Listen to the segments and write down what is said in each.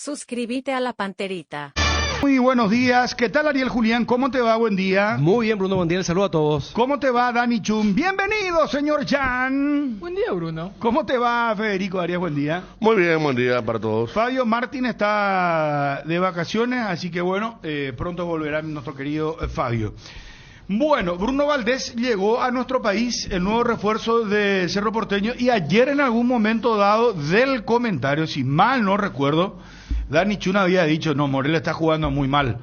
Suscríbete a la Panterita. Muy buenos días. ¿Qué tal, Ariel Julián? ¿Cómo te va? Buen día. Muy bien, Bruno. Buen día. El saludo a todos. ¿Cómo te va, Dani Chum? Bienvenido, señor Jan. Buen día, Bruno. ¿Cómo te va, Federico Arias? Buen día. Muy bien, buen día para todos. Fabio Martín está de vacaciones, así que bueno, pronto volverá nuestro querido Fabio. Bueno, Bruno Valdés llegó a nuestro país, el nuevo refuerzo de Cerro Porteño, y ayer en algún momento dado del comentario, si mal no recuerdo, Dani Chun había dicho, no, Morel está jugando muy mal,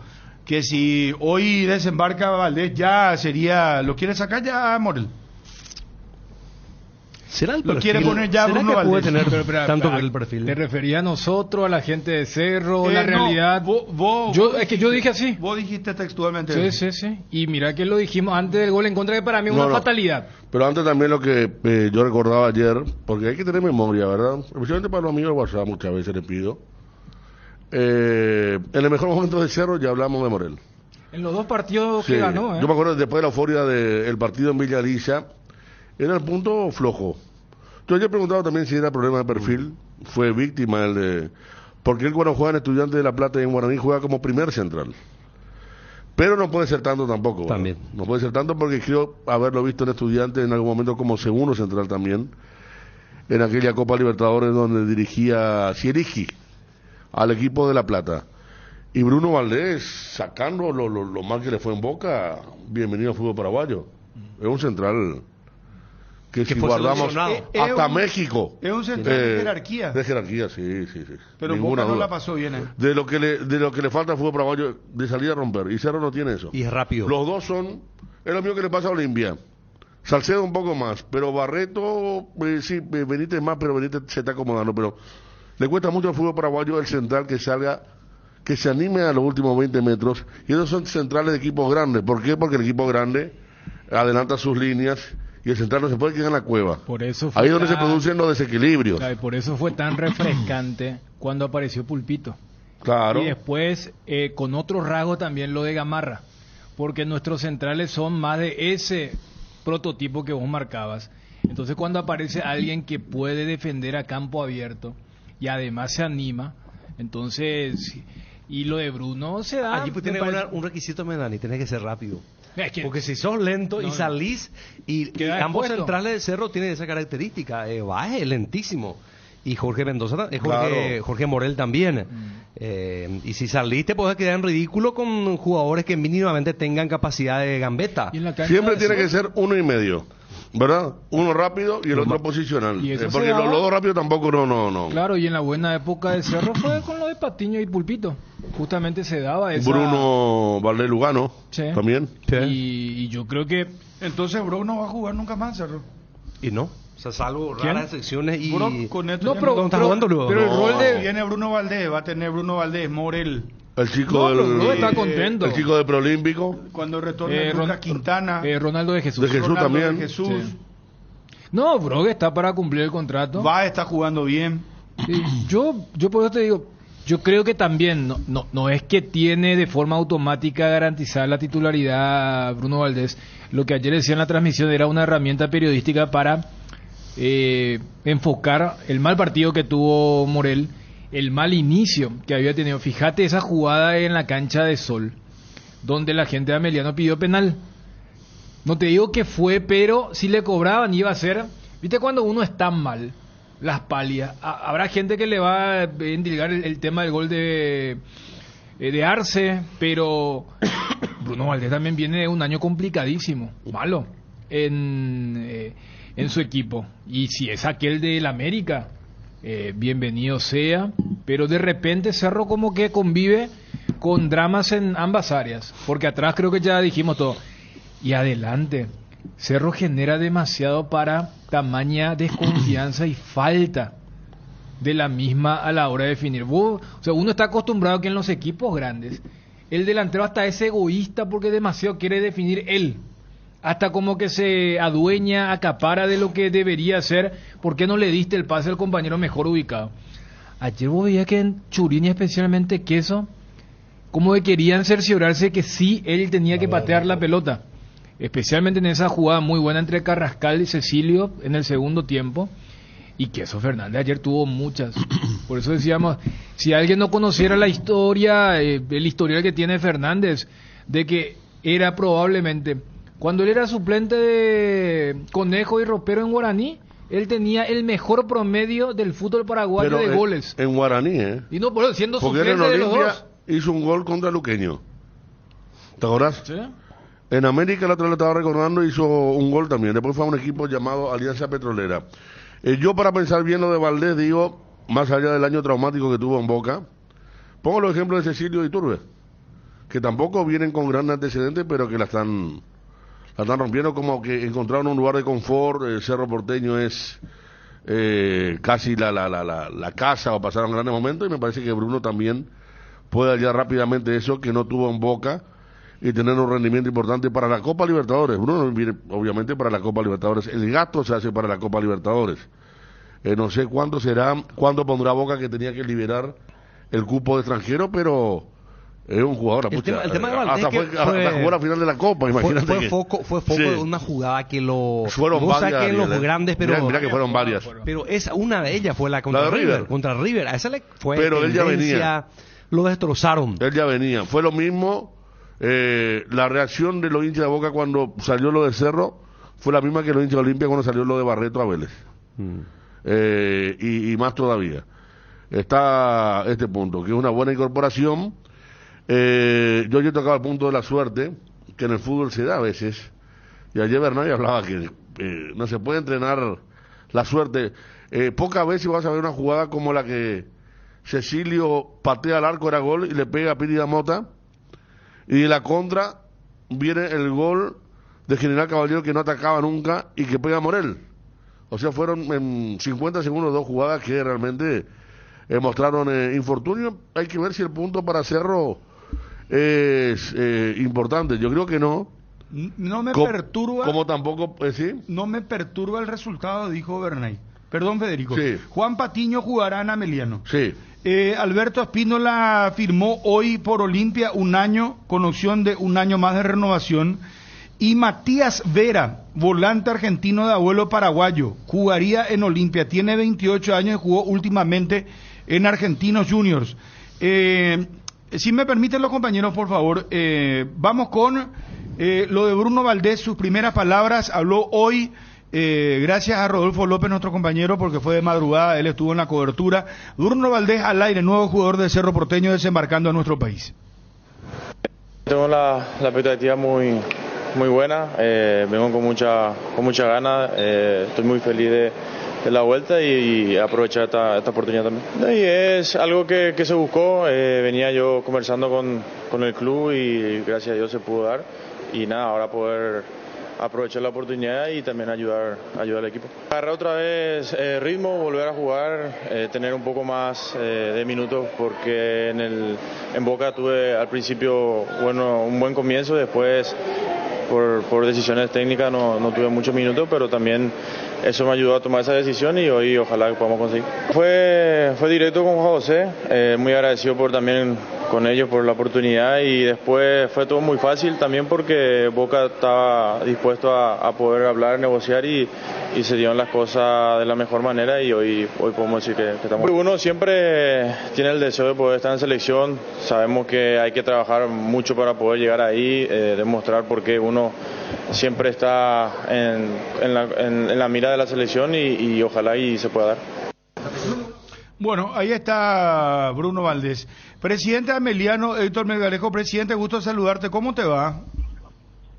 que si hoy desembarca Valdés ya sería, ¿lo quiere sacar ya Morel? ¿Será el Lo perfil? quiere poner ya ¿Será Bruno que Valdés? puede tener Pero, tanto el perfil? ¿Te refería a nosotros, a la gente de Cerro, la No, realidad? Es que yo dije así. Vos dijiste textualmente. Sí. Y mira que lo dijimos antes del gol en contra, que para mí es una fatalidad. Pero antes también lo que yo recordaba ayer, porque hay que tener memoria, ¿verdad? Especialmente para los amigos de WhatsApp muchas veces les pido. En el mejor momento de Cerro ya hablamos de Morel. En los dos partidos Sí, que ganó, yo me acuerdo después de la euforia del partido en Villa Alicia, era el punto flojo. Yo ayer preguntaba también si era problema de perfil, fue víctima porque él cuando juega en Estudiantes de La Plata y en Guaraní juega como primer central. Pero no puede ser tanto tampoco. También. No puede ser tanto porque creo haberlo visto en Estudiantes en algún momento como segundo central también, en aquella Copa Libertadores donde dirigía Sierigi al equipo de La Plata. Y Bruno Valdés, sacando lo mal que le fue en Boca, bienvenido al fútbol paraguayo. Es un central que si guardamos hasta México. Es un central de jerarquía. De jerarquía, sí. Pero Ninguna Boca no duda. la pasó bien. De lo que le falta al fútbol paraguayo, de salir a romper. Y Cerro no tiene eso. Y es rápido. Los dos son, es lo mismo que le pasa a Olimpia. Salcedo un poco más, pero Barreto, sí, Benítez más, pero Benítez se está acomodando. Pero le cuesta mucho al fútbol paraguayo el central que salga, que se anime a los últimos 20 metros. Y esos son centrales de equipos grandes. ¿Por qué? Porque el equipo grande adelanta sus líneas y el central no se puede quedar en la cueva. Por eso fue ahí es donde se producen los desequilibrios. Claro, y por eso fue tan refrescante cuando apareció Pulpito. Claro. Y después, con otro rasgo también lo de Gamarra. Porque nuestros centrales son más de ese prototipo que vos marcabas. Entonces cuando aparece alguien que puede defender a campo abierto y además se anima, entonces, y lo de Bruno se da. Allí pues tiene un requisito, Dani, tiene que ser rápido. Es que, Porque si sos lento y salís, y ambos expuesto. centrales de Cerro tienen esa característica, baje, lentísimo. Y Jorge Mendoza, Claro. Jorge Morel también. Y si salís te podés quedar en ridículo con jugadores que mínimamente tengan capacidad de gambeta. y en la cancha Siempre de tiene que Cerro, ser 1,5, ¿verdad? Uno rápido y el otro posicional. y eso Porque se daba. los dos rápidos tampoco no. Claro, y en la buena época de Cerro fue con lo de Patiño y Pulpito. Justamente se daba esa... Bruno Valdés Lugano Sí. también. Y yo creo que... Entonces Bruno no va a jugar nunca más, Cerro. Y no, o sea, salvo ¿Quién? raras excepciones y... Bruno, con esto No, ya pero, ¿dónde está jugando luego? pero el No. rol de... viene Bruno Valdés, va a tener Bruno Valdés, Morel. El chico No, pero del Bruno está contento. el chico de Preolímpico. Cuando retorne Lucas Quintana, Ronaldo de Jesús. De Jesús Ronaldo de también. Jesús, Sí. No, Brogue está para cumplir el contrato. va a estar jugando bien. Sí, yo por eso te digo, yo creo que también no es que tiene de forma automática garantizar la titularidad Bruno Valdés. Lo que ayer decía en la transmisión era una herramienta periodística para enfocar el mal partido que tuvo Morel, el mal inicio que había tenido. Fíjate esa jugada en la cancha de Sol, donde la gente de Ameliano pidió penal. No te digo que fue, pero si le cobraban iba a ser... ¿Viste cuando uno está mal? Las palias. Habrá gente que le va a endilgar el tema del gol de Arce, pero Bruno Valdés también viene de un año complicadísimo, malo, en su equipo. Y si es aquel del América, bienvenido sea, pero de repente Cerro como que convive con dramas en ambas áreas, porque atrás creo que ya dijimos todo. Y adelante, Cerro genera demasiado para tamaña desconfianza y falta de la misma a la hora de definir. O sea, uno está acostumbrado que en los equipos grandes el delantero hasta es egoísta porque demasiado quiere definir él. Hasta como que se adueña, acapara de lo que debería hacer. ¿Por qué no le diste el pase al compañero mejor ubicado? Ayer vos veías que en Churín, especialmente Queso, como que querían cerciorarse que sí él tenía que patear la pelota. Especialmente en esa jugada muy buena entre Carrascal y Cecilio en el segundo tiempo. Y Queso Fernández ayer tuvo muchas Por eso decíamos, si alguien no conociera la historia, el historial que tiene Fernández, de que era probablemente, cuando él era suplente de Conejo y Ropero en Guaraní, él tenía el mejor promedio del fútbol paraguayo de goles. En Guaraní, Y no, por eso, siendo porque él en suplente de los Olimpia dos. hizo un gol contra Luqueño. ¿Te acordás? ¿Sí? En América, la otra le estaba recordando, hizo un gol también. Después fue a un equipo llamado Alianza Petrolera. Yo, para pensar bien lo de Valdés, digo, más allá del año traumático que tuvo en Boca, pongo los ejemplos de Cecilio y Turbe, que tampoco vienen con grandes antecedentes, pero que la están rompiendo, como que encontraron un lugar de confort. El Cerro Porteño es casi la casa, o pasaron grandes momentos, y me parece que Bruno también puede hallar rápidamente eso que no tuvo en Boca y tener un rendimiento importante para la Copa Libertadores. Bruno viene obviamente para la Copa Libertadores, el gasto se hace para la Copa Libertadores. No sé cuánto pondrá Boca, que tenía que liberar el cupo de extranjero, pero es un jugador. El tema de Valdés hasta jugó la final de la Copa, imagínate. Fue foco sí, de una jugada que fueron no varias, saquen los grandes, pero mira que fueron varias. Pero una de ellas fue la de River. Contra River. A esa le fue pero él ya venía. Lo destrozaron. Él ya venía. Fue lo mismo. La reacción de los hinchas de Boca cuando salió lo de Cerro fue la misma que los hinchas de Olimpia cuando salió lo de Barreto a Vélez. Y más todavía. Está este punto, que es una buena incorporación. Yo he tocado el punto de la suerte, que en el fútbol se da a veces. Y ayer Bernay hablaba que no se puede entrenar la suerte. Pocas veces vas a ver una jugada como la que Cecilio patea al arco, era gol, y le pega a Pírida Mota. Y de la contra viene el gol de General Caballero, que no atacaba nunca y que pega a Morel. O sea, fueron en 50 segundos dos jugadas que realmente mostraron infortunio. Hay que ver si el punto para Cerro es importante. Yo creo que no. No me perturba. Como tampoco, ¿sí? No me perturba el resultado, dijo Bernay. Perdón, Federico. Sí. Juan Patiño jugará en Ameliano. Sí. Alberto Espínola firmó hoy por Olimpia un año, con opción de un año más de renovación. Y Matías Vera, volante argentino de abuelo paraguayo, jugaría en Olimpia. Tiene 28 años y jugó últimamente en Argentinos Juniors. Si me permiten los compañeros, por favor, vamos con lo de Bruno Valdés. Sus primeras palabras. Habló hoy, gracias a Rodolfo López, nuestro compañero, porque fue de madrugada, él estuvo en la cobertura. Bruno Valdés al aire, nuevo jugador de Cerro Porteño desembarcando a nuestro país. Tengo la expectativa muy buena, vengo con mucha ganas, estoy muy feliz de la vuelta y aprovechar esta oportunidad también. Y es algo que se buscó, venía yo conversando con el club y gracias a Dios se pudo dar, y nada, ahora poder aprovechar la oportunidad y también ayudar al equipo. Agarrar otra vez ritmo, volver a jugar, tener un poco más de minutos, porque en Boca tuve al principio un buen comienzo, después por decisiones técnicas no tuve muchos minutos, pero también eso me ayudó a tomar esa decisión y hoy ojalá que podamos conseguir. Fue directo con Juan José, muy agradecido también con ellos por la oportunidad, y después fue todo muy fácil también porque Boca estaba dispuesto a poder hablar, negociar y se dieron las cosas de la mejor manera, y hoy podemos decir que estamos. Uno siempre tiene el deseo de poder estar en selección, sabemos que hay que trabajar mucho para poder llegar ahí, demostrar por qué uno siempre está en la mira de la selección y ojalá y se pueda dar. Bueno, ahí está Bruno Valdés. Presidente Ameliano, Héctor Melgarejo. Presidente, gusto saludarte. ¿Cómo te va?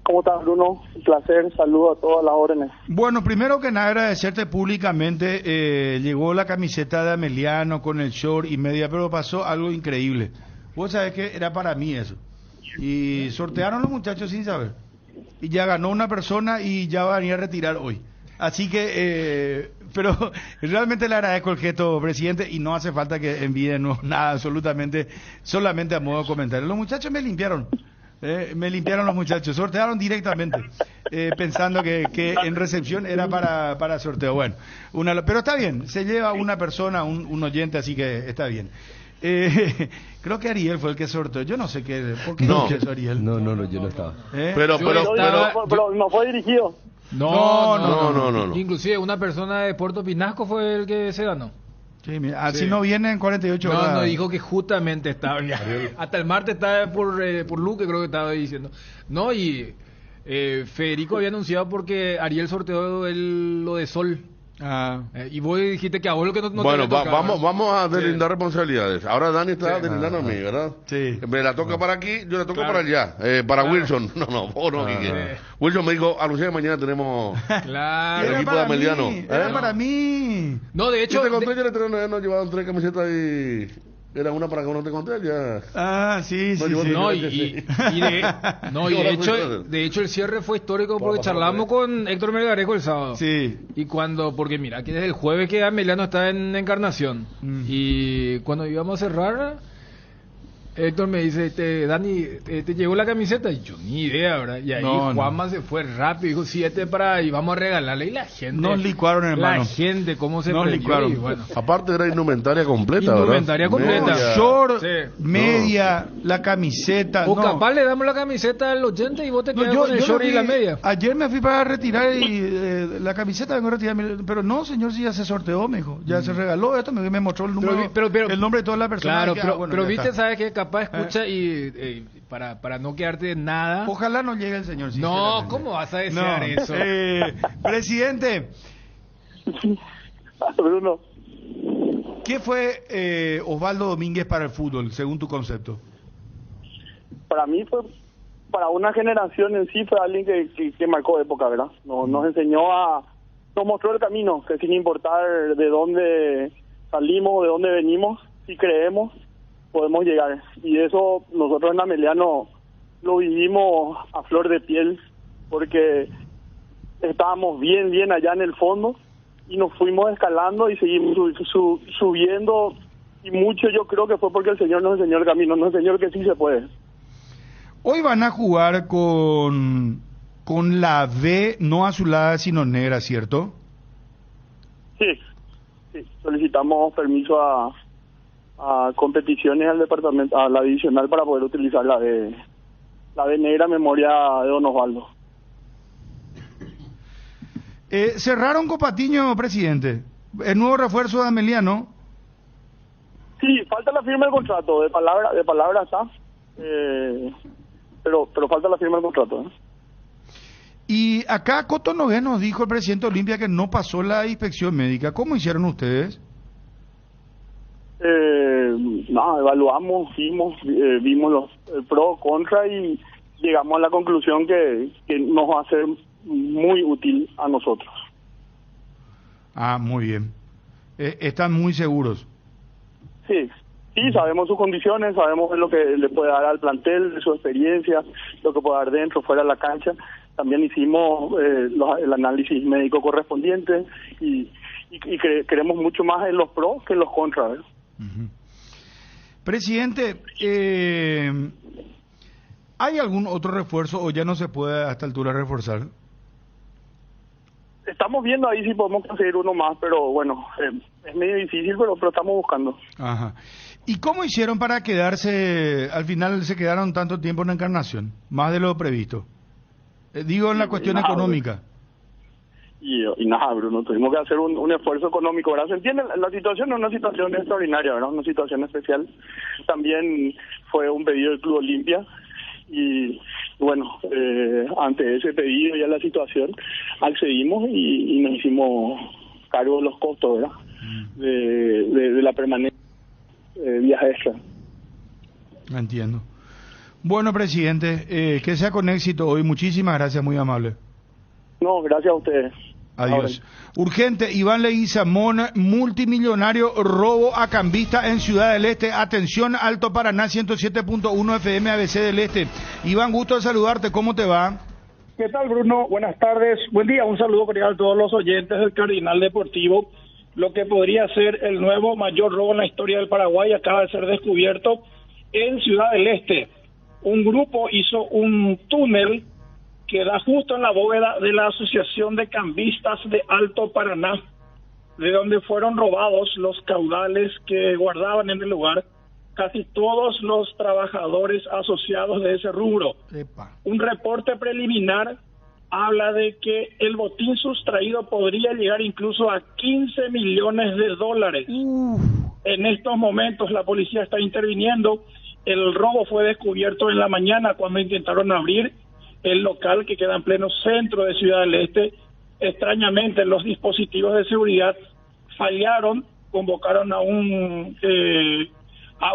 ¿Cómo estás, Bruno? Un placer, saludo a todas las órdenes. Bueno, primero que nada agradecerte públicamente. Llegó la camiseta de Ameliano con el short y media, pero pasó algo increíble. Vos sabés que era para mí eso. Y sortearon los muchachos sin saber. Y ya ganó una persona y ya va a venir a retirar hoy. Así que, pero realmente le agradezco el gesto, presidente, y no hace falta que envíen nada, absolutamente, solamente a modo de comentario. Los muchachos me limpiaron los muchachos, sortearon directamente, pensando que en recepción era para sorteo. Bueno, pero está bien, se lleva una persona, un oyente, así que está bien. Creo que Ariel fue el que sorteó. Yo no sé qué. ¿Por qué no eso, Ariel? No, yo no estaba. Pero no fue dirigido. No. No. Inclusive una persona de Puerto Pinasco fue el que se ganó. Sí, mira, así no viene en 48 horas. No dijo que justamente estaba ya. Hasta el martes estaba por Luque, creo que estaba diciendo. No, y Federico había anunciado porque Ariel sorteó lo de Sol. Y vos dijiste que a vos lo que no bueno, te tocaba, vamos a deslindar responsabilidades. Ahora Dani está deslindando a mí, ¿verdad? Sí. Me la toca para aquí, yo la toco para allá. Para Wilson. Vos no, Quique. Wilson me dijo, anuncié que mañana tenemos el equipo de Ameliano. Era para mí. No, de hecho... Yo te conté, nos llevaron 3 camisetas y... Era una para que uno te conté ya. Sí. No, de hecho el cierre fue histórico porque charlamos con Héctor Melgarejo el sábado. Sí. Y porque mira, aquí desde el jueves que Ameliano está en Encarnación. Y cuando íbamos a cerrar, Héctor me dice, Dani, ¿te llegó la camiseta? Y yo, ni idea, ¿verdad? Y ahí Juanma se fue rápido, dijo, 7 y vamos a regalarle. Y la gente... Nos licuaron, hermano. La gente, cómo se nos licuaron. Y bueno. Aparte era indumentaria completa, ¿verdad? Indumentaria completa. Short, media, la camiseta. O capaz le damos la camiseta al 80 y vos te quedas con el short y la media. Ayer me fui para retirar y la camiseta vengo a retirar. Pero no, señor, si ya se sorteó, me dijo. Ya se regaló esto, me mostró el número, el nombre de todas las personas. Claro, pero viste, ¿sabes qué? Capaz escucha y para no quedarte en nada. Ojalá no llegue el señor. No, ¿cómo vas a desear eso? Presidente. Bruno. ¿Qué fue Osvaldo Domínguez para el fútbol, según tu concepto? Para mí para una generación en sí fue alguien que marcó época, ¿verdad? Nos enseñó nos mostró el camino, que sin importar de dónde salimos, de dónde venimos, si creemos, podemos llegar. Y eso nosotros en Ameliano lo vivimos a flor de piel, porque estábamos bien allá en el fondo y nos fuimos escalando y seguimos subiendo, y mucho yo creo que fue porque el Señor nos enseñó el camino, nos enseñó que sí se puede. Hoy van a jugar con la B no azulada sino negra, ¿cierto? Sí, solicitamos permiso a competiciones al departamento, a la divisional, para poder utilizar la de negra, memoria de Don Osvaldo. Cerraron con Patiño, presidente. El nuevo refuerzo de Ameliano. Sí, falta la firma del contrato, de palabra está, pero falta la firma del contrato. Y acá Coto Nogués nos dijo el presidente Olimpia que no pasó la inspección médica. ¿Cómo hicieron ustedes? Evaluamos, vimos los pro, contra, y llegamos a la conclusión que nos va a ser muy útil a nosotros. Muy bien. ¿Están muy seguros? Sí, sabemos sus condiciones, sabemos lo que le puede dar al plantel, de su experiencia, lo que puede dar dentro, fuera de la cancha. También hicimos el análisis médico correspondiente y creemos mucho más en los pros que en los contras. Uh-huh. Presidente, ¿hay algún otro refuerzo o ya no se puede a esta altura reforzar? Estamos viendo ahí si podemos conseguir uno más, pero bueno, es medio difícil, pero estamos buscando. Ajá. ¿Y cómo hicieron para quedarse, al final se quedaron tanto tiempo en Encarnación, más de lo previsto? Digo en la cuestión económica. Y nada, Bruno, tuvimos que hacer un esfuerzo económico, ¿verdad? Se entiende, la situación no es una situación extraordinaria, ¿verdad? Una situación especial. También fue un pedido del Club Olimpia y bueno, ante ese pedido y a la situación accedimos y nos hicimos cargo de los costos, ¿verdad? De la permanencia viaje extra. Entiendo. Bueno, presidente, que sea con éxito hoy. Muchísimas gracias, muy amable. No, gracias a ustedes. Adiós. Urgente, Iván Leguizamón, multimillonario, robo a cambista en Ciudad del Este. Atención, Alto Paraná, 107.1 FM, ABC del Este. Iván, gusto de saludarte, ¿cómo te va? ¿Qué tal, Bruno? Buenas tardes, buen día, un saludo cordial a todos los oyentes del Cardinal Deportivo. Lo que podría ser el nuevo mayor robo en la historia del Paraguay acaba de ser descubierto en Ciudad del Este. Un grupo hizo un túnel que da justo en la bóveda de la Asociación de Cambistas de Alto Paraná, de donde fueron robados los caudales que guardaban en el lugar casi todos los trabajadores asociados de ese rubro. Epa. Un reporte preliminar habla de que el botín sustraído podría llegar incluso a 15 millones de dólares. En estos momentos la policía está interviniendo. El robo fue descubierto en la mañana cuando intentaron abrir el local que queda en pleno centro de Ciudad del Este. Extrañamente, los dispositivos de seguridad fallaron, convocaron a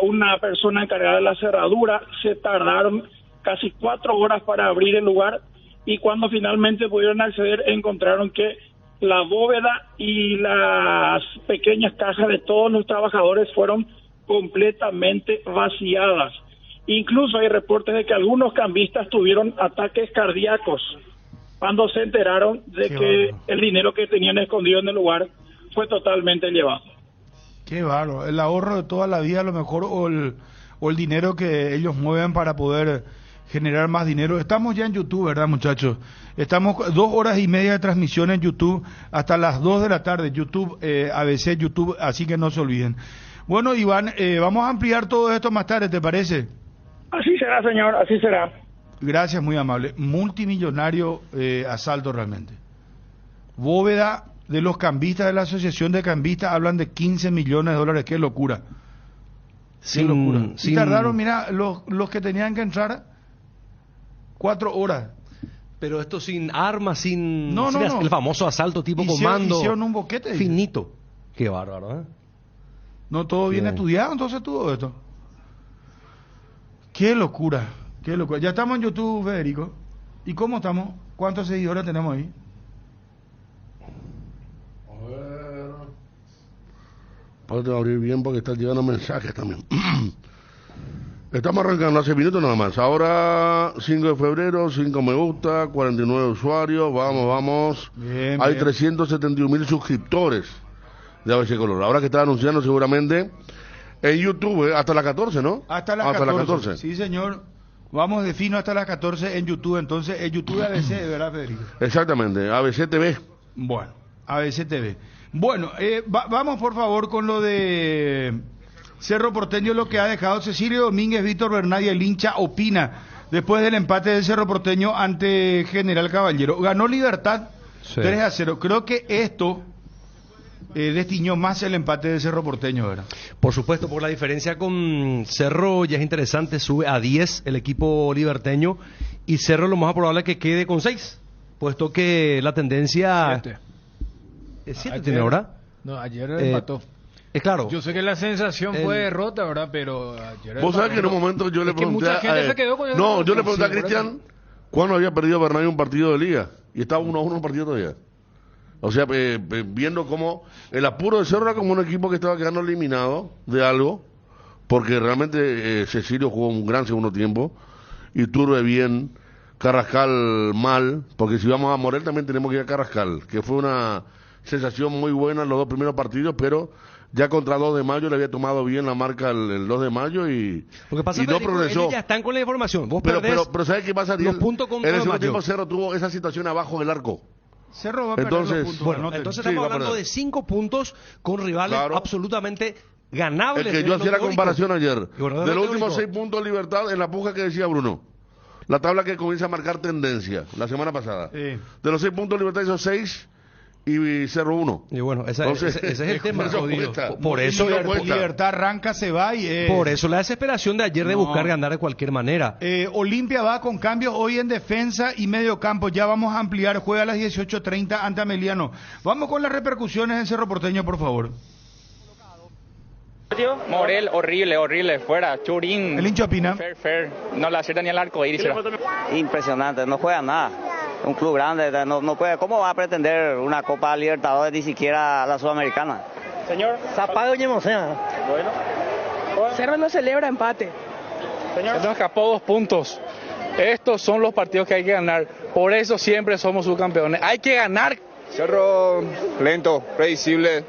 una persona encargada de la cerradura, se tardaron casi 4 horas para abrir el lugar y cuando finalmente pudieron acceder encontraron que la bóveda y las pequeñas cajas de todos los trabajadores fueron completamente vaciadas. Incluso hay reportes de que algunos cambistas tuvieron ataques cardíacos cuando se enteraron de que el dinero que tenían escondido en el lugar fue totalmente llevado. Qué bárbaro, el ahorro de toda la vida a lo mejor o el dinero que ellos mueven para poder generar más dinero. Estamos ya en YouTube, ¿verdad, muchachos? Estamos 2 horas y media de transmisión en YouTube hasta las 2 de la tarde, YouTube, ABC, YouTube, así que no se olviden. Bueno, Iván, vamos a ampliar todo esto más tarde, ¿te parece? Así será, señor, así será. Gracias, muy amable. Multimillonario asalto realmente. Bóveda de los cambistas de la Asociación de Cambistas hablan de 15 millones de dólares. Qué locura. Qué locura. Y tardaron, mira, los que tenían que entrar 4 horas. Pero esto sin armas, sin... No. El famoso asalto tipo comando. Hicieron un boquete. Finito. Qué bárbaro, ¿eh? No, todo bien estudiado, entonces todo esto. Qué locura. Qué locura. Ya estamos en YouTube, Federico. ¿Y cómo estamos? ¿Cuántos seguidores tenemos ahí? A ver. Puedo abrir bien porque están llegando mensajes también. Estamos arrancando hace minutos nada más. Ahora 5 de febrero, 5 me gusta, 49 usuarios. Vamos. Bien, hay bien. 371,000 suscriptores de ABC Color. Ahora que está anunciando seguramente en YouTube, hasta las 14, ¿no? Hasta las 14. Sí, señor. Vamos de fino hasta las 14 en YouTube. Entonces, el YouTube de ABC, ¿verdad, Federico? Exactamente, ABC TV. Bueno, ABC TV. Bueno, vamos por favor con lo de Cerro Porteño, lo que ha dejado Cecilio Domínguez, Víctor Bernal y el hincha opina después del empate de Cerro Porteño ante General Caballero. Ganó Libertad 3-0. Creo que esto destiñó más el empate de Cerro Porteño, ¿verdad? Por supuesto, por la diferencia con Cerro ya es interesante, sube a 10 el equipo liberteño y Cerro lo más probable es que quede con 6, puesto que la tendencia... 7 tiene ahora. No, ayer empató. Es claro. Yo sé que la sensación fue derrota, ¿verdad? Pero ayer... Vos sabés que en un momento yo le pregunté... mucha gente se quedó con el... No, yo le pregunté a Cristian cuándo había perdido Bernal un partido de liga y estaba 1-1 un partido todavía. O sea, viendo cómo el apuro de Cerro era como un equipo que estaba quedando eliminado de algo, porque realmente Cecilio jugó un gran segundo tiempo, Iturbe bien, Carrascal mal, porque si vamos a Morel también tenemos que ir a Carrascal, que fue una sensación muy buena en los 2 primeros partidos, pero ya contra 2 de mayo le había tomado bien la marca el 2 de mayo y, lo que pasa, y no progresó. Ellos ya están con la información. Vos pero ¿sabes qué pasa, Ariel? Los puntos con en el segundo tiempo Cerro tuvo esa situación abajo del arco. Cerro va a perder los puntos. Bueno, entonces estamos hablando de 5 puntos con rivales absolutamente ganables. El que yo hacía la comparación ayer. De los últimos 6 puntos de Libertad en la puja que decía Bruno. La tabla que comienza a marcar tendencia la semana pasada. Sí. De los 6 puntos de Libertad hizo 6 y Cerro 1. Y bueno, ese es el tema. Por eso Libertad arranca, se va y... Por eso la desesperación de ayer de buscar ganar de cualquier manera. Olimpia va con cambios hoy en defensa y medio campo. Ya vamos a ampliar. Juega a las 18:30 ante Ameliano. Vamos con las repercusiones en Cerro Porteño, por favor. Morel, horrible, fuera, Churín. ¿El hincha opina? Fair, no le acierta ni el arco iris. Impresionante, no juega nada. Un club grande, no puede. ¿Cómo va a pretender una Copa Libertadores ni siquiera la Sudamericana? Señor. Zapado y Bueno. Cerro no celebra empate. Señor. Nos escapó 2 puntos. Estos son los partidos que hay que ganar. Por eso siempre somos subcampeones. Hay que ganar. Cerro lento, predecible,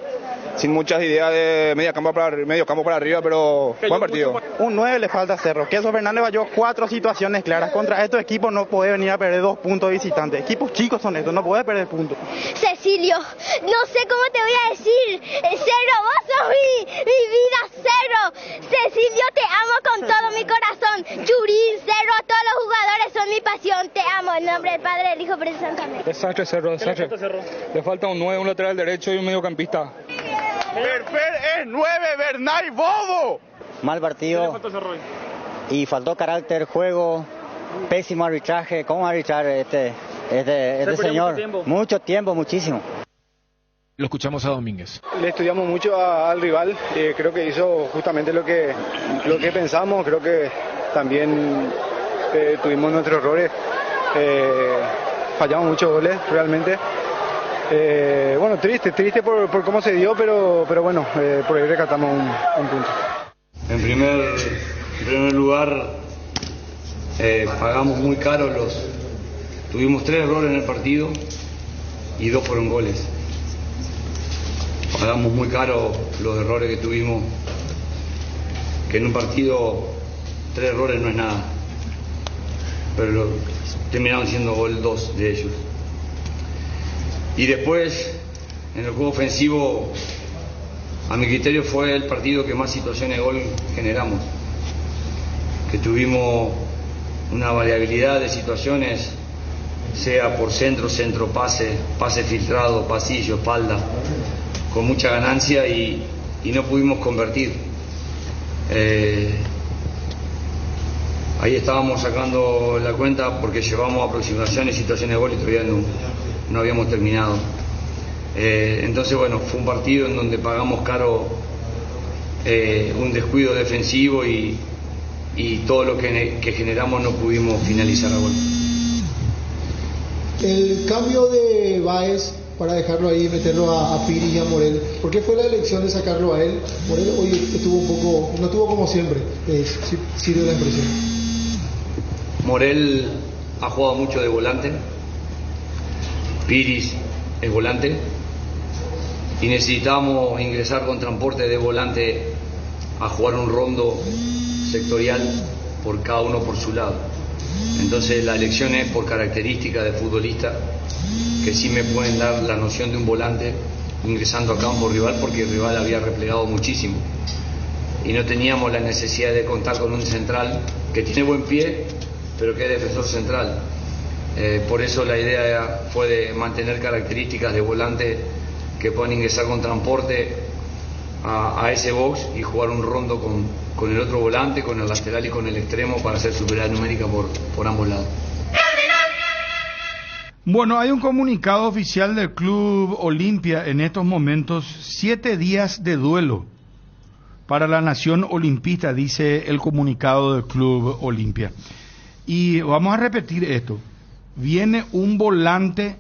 sin muchas ideas de medio campo para arriba, pero buen partido. Un 9 le falta a Cerro. Queso Fernández falló 4 situaciones claras. Contra estos equipos no puede venir a perder 2 puntos visitantes. Equipos chicos son estos, no puede perder puntos. Cecilio, no sé cómo te voy a decir. Cerro, vos sos mi vida, Cerro. Cecilio, te amo con todo mi corazón. Churín, Cerro, todos los jugadores son mi pasión. Te amo, no nombre del Padre, del Hijo, pero santamente. Desastre Cerro, desastre. Le falta un 9, un lateral derecho y un mediocampista. Berfer es 9, Bernay Bobo. Mal partido. Y faltó carácter, juego, pésimo arbitraje. ¿Cómo arbitrar este señor? Mucho tiempo, muchísimo. Lo escuchamos a Domínguez. Le estudiamos mucho al rival, creo que hizo justamente lo que pensamos, creo que también tuvimos nuestros errores, fallamos muchos goles realmente. Bueno, triste por cómo se dio, pero bueno, por ahí rescatamos un punto. En primer lugar, pagamos muy caro tuvimos 3 errores en el partido y 2 fueron goles. Pagamos muy caro los errores que tuvimos, que en un partido 3 errores no es nada, pero terminaron siendo gol 2 de ellos. Y después, en el juego ofensivo, a mi criterio fue el partido que más situaciones de gol generamos, que tuvimos una variabilidad de situaciones, sea por centro, pase filtrado, pasillo, espalda, con mucha ganancia y no pudimos convertir. Ahí estábamos sacando la cuenta porque llevamos aproximaciones y situaciones de gol y todavía no habíamos terminado. Entonces, bueno, fue un partido en donde pagamos caro un descuido defensivo y todo lo que generamos no pudimos finalizar a gol. El cambio de Báez para dejarlo ahí y meterlo a Piri y a Morel, ¿por qué fue la elección de sacarlo a él? Morel hoy no estuvo como siempre, sí dio la impresión. Morel ha jugado mucho de volante, Piris es volante y necesitamos ingresar con transporte de volante a jugar un rondo sectorial por cada uno por su lado. Entonces la elección es por características de futbolista que sí me pueden dar la noción de un volante ingresando a campo rival, porque el rival había replegado muchísimo y no teníamos la necesidad de contar con un central que tiene buen pie pero que es defensor central. Por eso la idea fue de mantener características de volante que puedan ingresar con transporte a ese box y jugar un rondo con el otro volante, con el lateral y con el extremo para hacer superioridad numérica por ambos lados. Bueno, hay un comunicado oficial del Club Olimpia en estos momentos, 7 días de duelo para la nación olimpista, dice el comunicado del Club Olimpia. Y vamos a repetir esto, viene un volante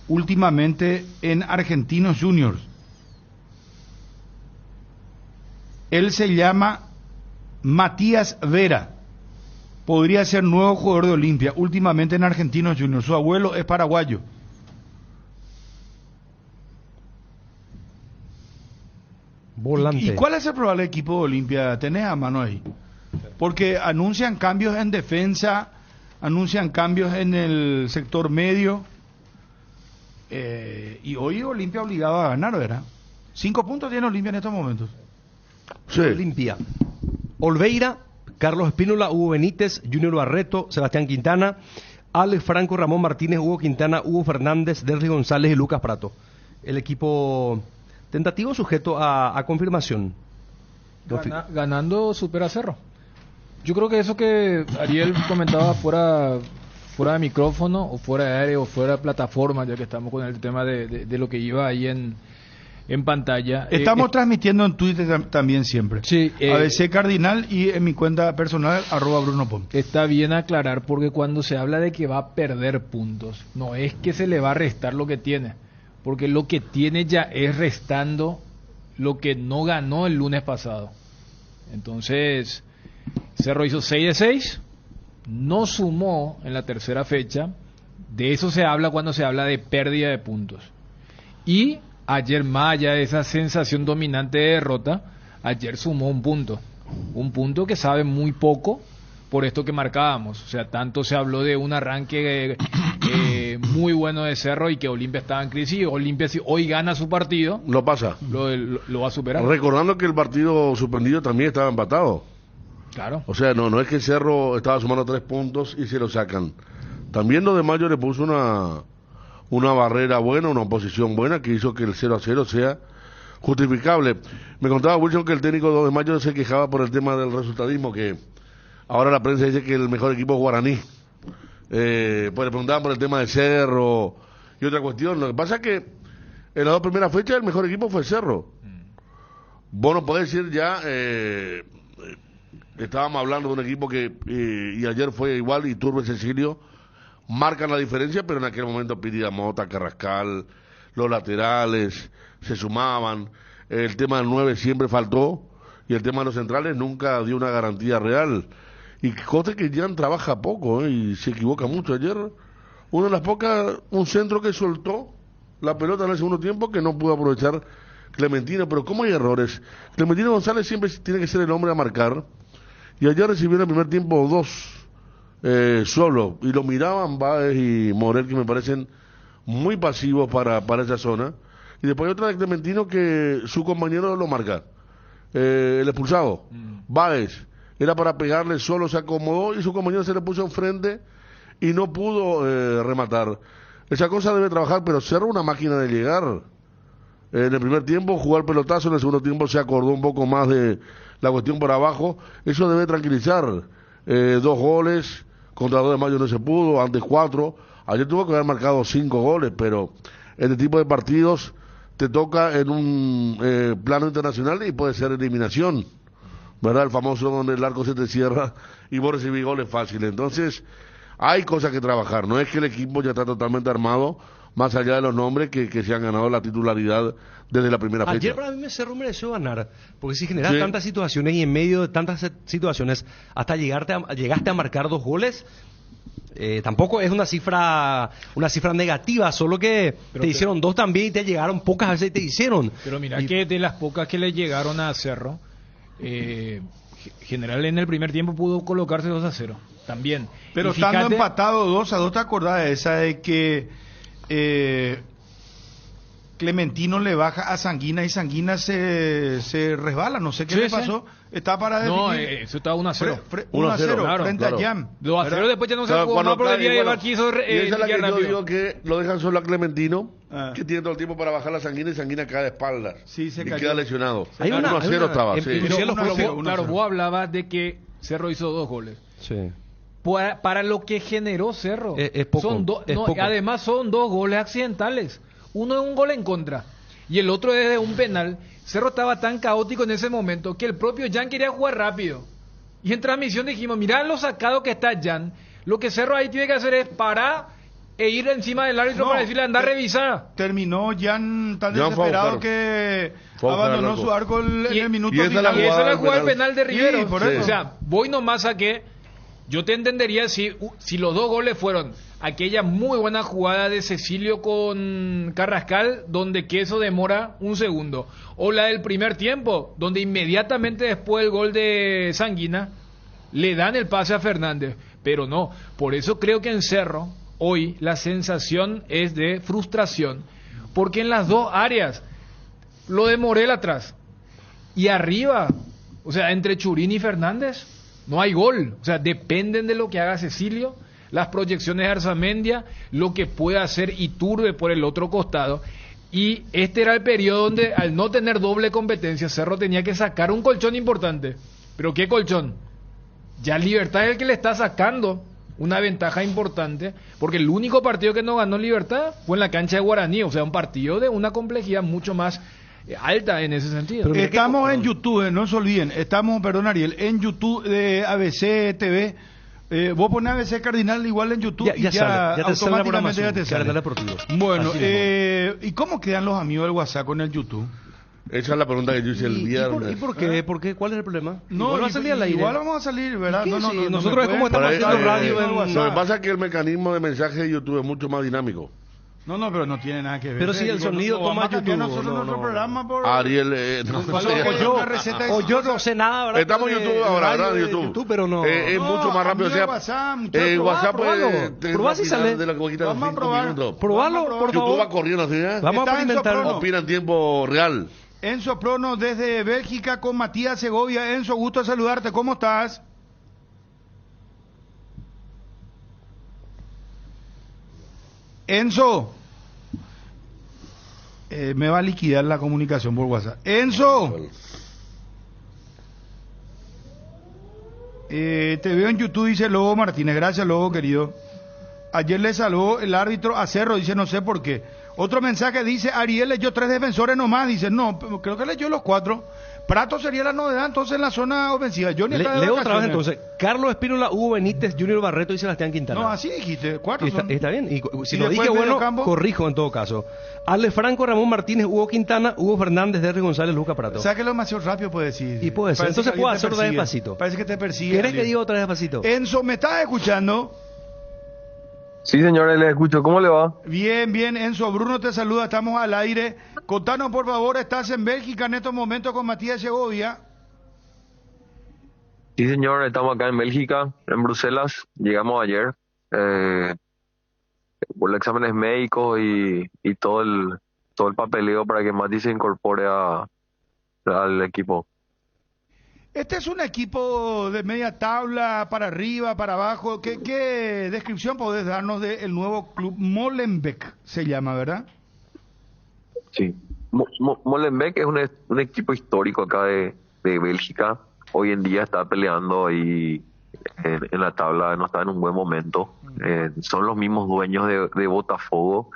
últimamente en Argentinos Juniors. Él se llama Matías Vera. Podría ser nuevo jugador de Olimpia, últimamente en Argentinos Juniors. Su abuelo es paraguayo. Volante. ¿Y cuál es el probable equipo de Olimpia? ¿Tenés a mano ahí? Porque anuncian cambios en defensa, anuncian cambios en el sector medio. Y hoy Olimpia obligado a ganar, ¿verdad? 5 puntos tiene Olimpia en estos momentos. Sí. Olimpia. Olveira, Carlos Espínola, Hugo Benítez, Junior Barreto, Sebastián Quintana, Alex Franco, Ramón Martínez, Hugo Quintana, Hugo Fernández, Derry González y Lucas Prato. El equipo tentativo sujeto a confirmación. Ganando supera Cerro. Yo creo que eso que Ariel comentaba fuera de micrófono o fuera de aire o fuera de plataforma, ya que estamos con el tema de lo que iba ahí en pantalla. Estamos transmitiendo en Twitter también siempre. Sí, ABC Cardinal y en mi cuenta personal @BrunoPom. Está bien aclarar porque cuando se habla de que va a perder puntos, no es que se le va a restar lo que tiene, porque lo que tiene ya es restando lo que no ganó el lunes pasado. Entonces, Cerro hizo 6 de 6, no sumó en la tercera fecha, de eso se habla cuando se habla de pérdida de puntos. Y ayer, más allá de esa sensación dominante de derrota, ayer sumó un punto que sabe muy poco por esto que marcábamos. O sea, tanto se habló de un arranque muy bueno de Cerro y que Olimpia estaba en crisis. Olimpia, si hoy gana su partido, lo pasa, lo va a superar. Recordando que el partido suspendido también estaba empatado. Claro. O sea, no es que Cerro estaba sumando 3 puntos y se lo sacan. También lo de Mayo le puso una barrera buena, una oposición buena, que hizo que el 0-0 sea justificable. Me contaba Wilson que el técnico 2 de Mayo se quejaba por el tema del resultadismo, que ahora la prensa dice que el mejor equipo es Guaraní. Pues le preguntaban por el tema de Cerro y otra cuestión. Lo que pasa es que en las 2 primeras fechas el mejor equipo fue Cerro. Vos no podés decir ya, estábamos hablando de un equipo que, y ayer fue igual, y Turbe Cecilio marcan la diferencia, pero en aquel momento Pirida Mota, Carrascal, los laterales se sumaban, el tema del 9 siempre faltó, y el tema de los centrales nunca dio una garantía real. Y cosa que Jan trabaja poco, y se equivoca mucho. Ayer, una de las pocas, un centro que soltó la pelota en el segundo tiempo que no pudo aprovechar Clementino, pero ¿cómo hay errores? Clementino González siempre tiene que ser el hombre a marcar, y ayer recibió en el primer tiempo 2 solo, y lo miraban Báez y Morel, que me parecen muy pasivos para esa zona, y después hay otra de Clementino que su compañero lo marca, el expulsado, Báez, era para pegarle solo, se acomodó y su compañero se le puso enfrente y no pudo rematar. Esa cosa debe trabajar, pero Cerro una máquina de llegar. En el primer tiempo jugó el pelotazo, en el segundo tiempo se acordó un poco más de la cuestión por abajo. Eso debe tranquilizar. 2 goles, contra 2 de Mayo no se pudo, antes 4. Ayer tuvo que haber marcado 5 goles, pero este tipo de partidos te toca en un plano internacional y puede ser eliminación, ¿verdad? El famoso donde el arco se te cierra y vos recibís goles fáciles. Entonces, hay cosas que trabajar. No es que el equipo ya está totalmente armado, más allá de los nombres que se han ganado la titularidad desde la primera fecha. Ayer para mí Cerro mereció ganar, porque si generas tantas situaciones y en medio de tantas situaciones hasta llegaste a marcar 2 goles, tampoco es una cifra negativa, solo que te hicieron 2 también y te llegaron pocas veces y te hicieron. Pero mira que de las pocas que le llegaron a Cerro, General en el primer tiempo pudo colocarse 2-0 también. Pero estando empatado 2-2, ¿te acordás de esa de que Clementino le baja a Sanguina y Sanguina se resbala? No sé qué le pasó. Está para definir. No, eso estaba 1-0. 1-0 claro, frente a Jam. 2-0 después ya no se jugó más porque el día de quiso y esa es la que yo digo que lo dejan solo a Clementino, que tiene todo el tiempo para bajar la Sanguina y Sanguina cae de espaldas. Sí, se y cayó. queda lesionado. 1-0 estaba. Claro, vos hablabas de que Cerro hizo 2 goles. Sí. Para lo que generó Cerro. Es poco, poco. Además son 2 goles accidentales. Uno es un gol en contra y el otro es de un penal. Cerro estaba tan caótico en ese momento que el propio Jan quería jugar rápido. Y en transmisión dijimos, mirá lo sacado que está Jan. Lo que Cerro ahí tiene que hacer es parar e ir encima del árbitro para decirle, anda a revisar. Terminó Jan tan desesperado que abandonó su arco en el minuto final. Y esa es la jugada penal de Rivero. Sí, por eso. O sea, voy nomás a que yo te entendería si los 2 goles fueron aquella muy buena jugada de Cecilio con Carrascal, donde Queso demora 1 segundo, o la del primer tiempo, donde inmediatamente después del gol de Sanguina le dan el pase a Fernández, pero no. Por eso creo que en Cerro hoy la sensación es de frustración, porque en las 2 áreas, lo de Morel atrás y arriba, o sea, entre Churín y Fernández, no hay gol. O sea, dependen de lo que haga Cecilio, las proyecciones de Arzamendia, lo que pueda hacer Iturbe por el otro costado. Y este era el periodo donde, al no tener doble competencia, Cerro tenía que sacar un colchón importante. ¿Pero qué colchón? Ya Libertad es el que le está sacando una ventaja importante, porque el único partido que no ganó Libertad fue en la cancha de Guaraní. O sea, un partido de una complejidad mucho más alta en ese sentido. Pero estamos en YouTube, no se olviden, estamos, perdón Ariel, en YouTube de ABC TV. Vos pones ABC Cardinal igual en YouTube y ya automáticamente ya te sale. Bueno, ¿y cómo quedan los amigos del WhatsApp con el YouTube? Esa es la pregunta que yo hice el viernes. ¿Y por qué? ¿Cuál es el problema? No, igual va a salir al aire. Igual vamos a salir, ¿verdad? No, nosotros es como estamos haciendo radio en WhatsApp. Lo que pasa es que el mecanismo de mensaje de YouTube es mucho más dinámico. No, pero no tiene nada que ver. Pero si el sonido toma YouTube. Nuestro programa por... Ariel, yo no sé nada, ¿verdad? Estamos en YouTube ahora, ¿verdad? En YouTube, pero no. Es mucho más rápido. WhatsApp puede probá si sale. Vamos a probar. Probalo, por favor. YouTube va corriendo así, ¿eh? Vamos a experimentar. Opina en tiempo real. Enzo Prono desde Bélgica con Matías Segovia. Enzo, gusto saludarte. ¿Cómo estás? Enzo. Me va a liquidar la comunicación por WhatsApp. Enzo. Te veo en YouTube, dice Lobo Martínez. Gracias, Lobo, querido. Ayer le salvó el árbitro a Cerro, dice, no sé por qué. Otro mensaje dice, Ariel leyó 3 defensores nomás. Dice, no, creo que leyó los 4. Prato sería la novedad entonces en la zona ofensiva. Johnny está de leo otra vez vacaciones. entonces. Carlos Espínola, Hugo Benítez, Junior Barreto y Sebastián Quintana. No, así dijiste, 4 son. Está bien. Y si ¿Y lo después dije, bueno, mediocampo? corrijo en todo caso. Ale Franco, Ramón Martínez, Hugo Quintana, Hugo Fernández, Derry González, Luca Prato. Sáquelo demasiado rápido, puede decir. Y puede ser. Parece Entonces que puedo alguien te hacer otra persigue. despacito. Parece que te persigue. ¿Querés que alguien. diga otra vez despacito? Enzo, ¿me estás escuchando? Sí, señores, les escucho. ¿Cómo le va? Bien, bien, Enzo. Bruno te saluda, estamos al aire. Contanos, por favor, estás en Bélgica en estos momentos con Matías Segovia. Sí, señor, estamos acá en Bélgica, en Bruselas. Llegamos ayer por los exámenes médicos y todo el papeleo para que Mati se incorpore al equipo. Este es un equipo de media tabla, para arriba, para abajo. ¿Qué descripción podés darnos del nuevo club Molenbeek? Se llama, ¿verdad? Sí. Molenbeek es un equipo histórico acá de Bélgica. Hoy en día está peleando ahí en la tabla, no está en un buen momento. Son los mismos dueños de Botafogo,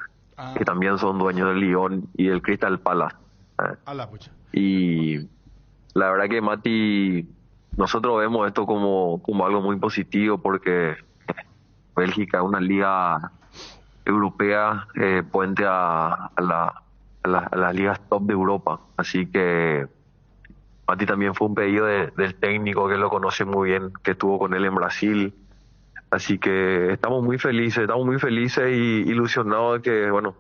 que también son dueños del Lyon y del Crystal Palace. A la pucha. Y la verdad que Mati, nosotros vemos esto como algo muy positivo porque Bélgica es una liga europea, puente a las ligas top de Europa. Así que Mati también fue un pedido del técnico que lo conoce muy bien, que estuvo con él en Brasil. Así que estamos muy felices y ilusionados de que, bueno,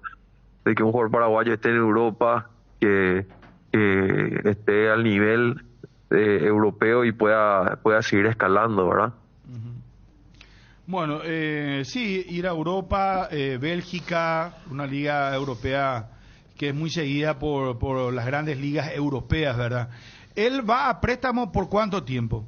de que un jugador paraguayo esté en Europa, que esté al nivel europeo y pueda seguir escalando, ¿verdad? Bueno, sí, ir a Europa, Bélgica, una liga europea que es muy seguida por las grandes ligas europeas, ¿verdad? ¿Él va a préstamo por cuánto tiempo?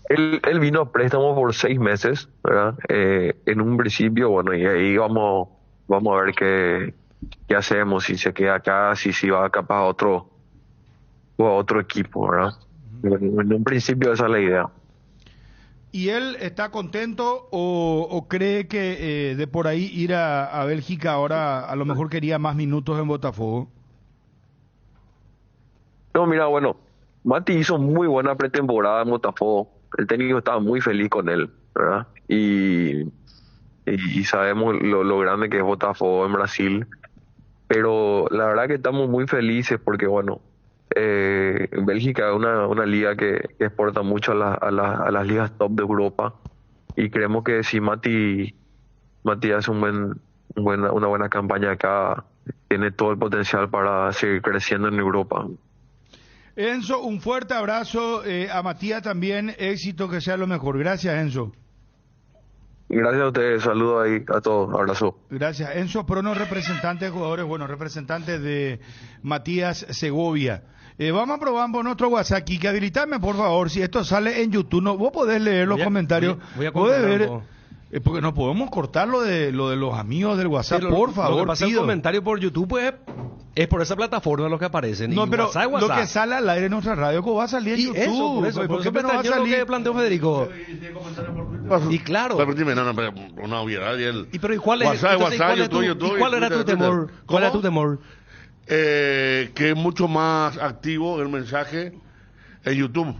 Él vino a préstamo por 6 meses, ¿verdad? En un principio, bueno, y ahí vamos a ver qué hacemos, si se queda acá, si va capaz a otro equipo, ¿verdad? En un principio esa es la idea. ¿Y él está contento o cree que de por ahí ir a Bélgica ahora a lo mejor quería más minutos en Botafogo? No, mira, bueno, Mati hizo muy buena pretemporada en Botafogo. El técnico estaba muy feliz con él, ¿verdad? Y sabemos lo grande que es Botafogo en Brasil. Pero la verdad que estamos muy felices porque, bueno, Bélgica es una liga que exporta mucho a las ligas top de Europa. Y creemos que si Mati hace una buena campaña acá, tiene todo el potencial para seguir creciendo en Europa. Enzo, un fuerte abrazo, a Matías también, éxito, que sea lo mejor. Gracias, Enzo. Gracias a ustedes, saludos ahí a todos, abrazo. Gracias. Enzo Prono, representante de jugadores, representante de Matías Segovia. Vamos a probar por nuestro WhatsApp aquí, que habilitame por favor, si esto sale en YouTube, no, vos podés leer los comentarios, podés ver, porque no podemos cortar lo de los amigos del WhatsApp, pero por favor. Lo que pasa el comentario por YouTube, pues, es por esa plataforma lo que aparecen. No, y pero WhatsApp. Lo que sale al aire en nuestra radio, ¿cómo va a salir en y YouTube? ¿Por qué no va a salir? Lo que planteó Federico. Y claro. Permíteme, pero una obviedad. ¿Y pero cuál es? WhatsApp, YouTube, ¿cuál era tu temor? ¿Cuál era tu temor? Que es mucho más activo el mensaje en YouTube.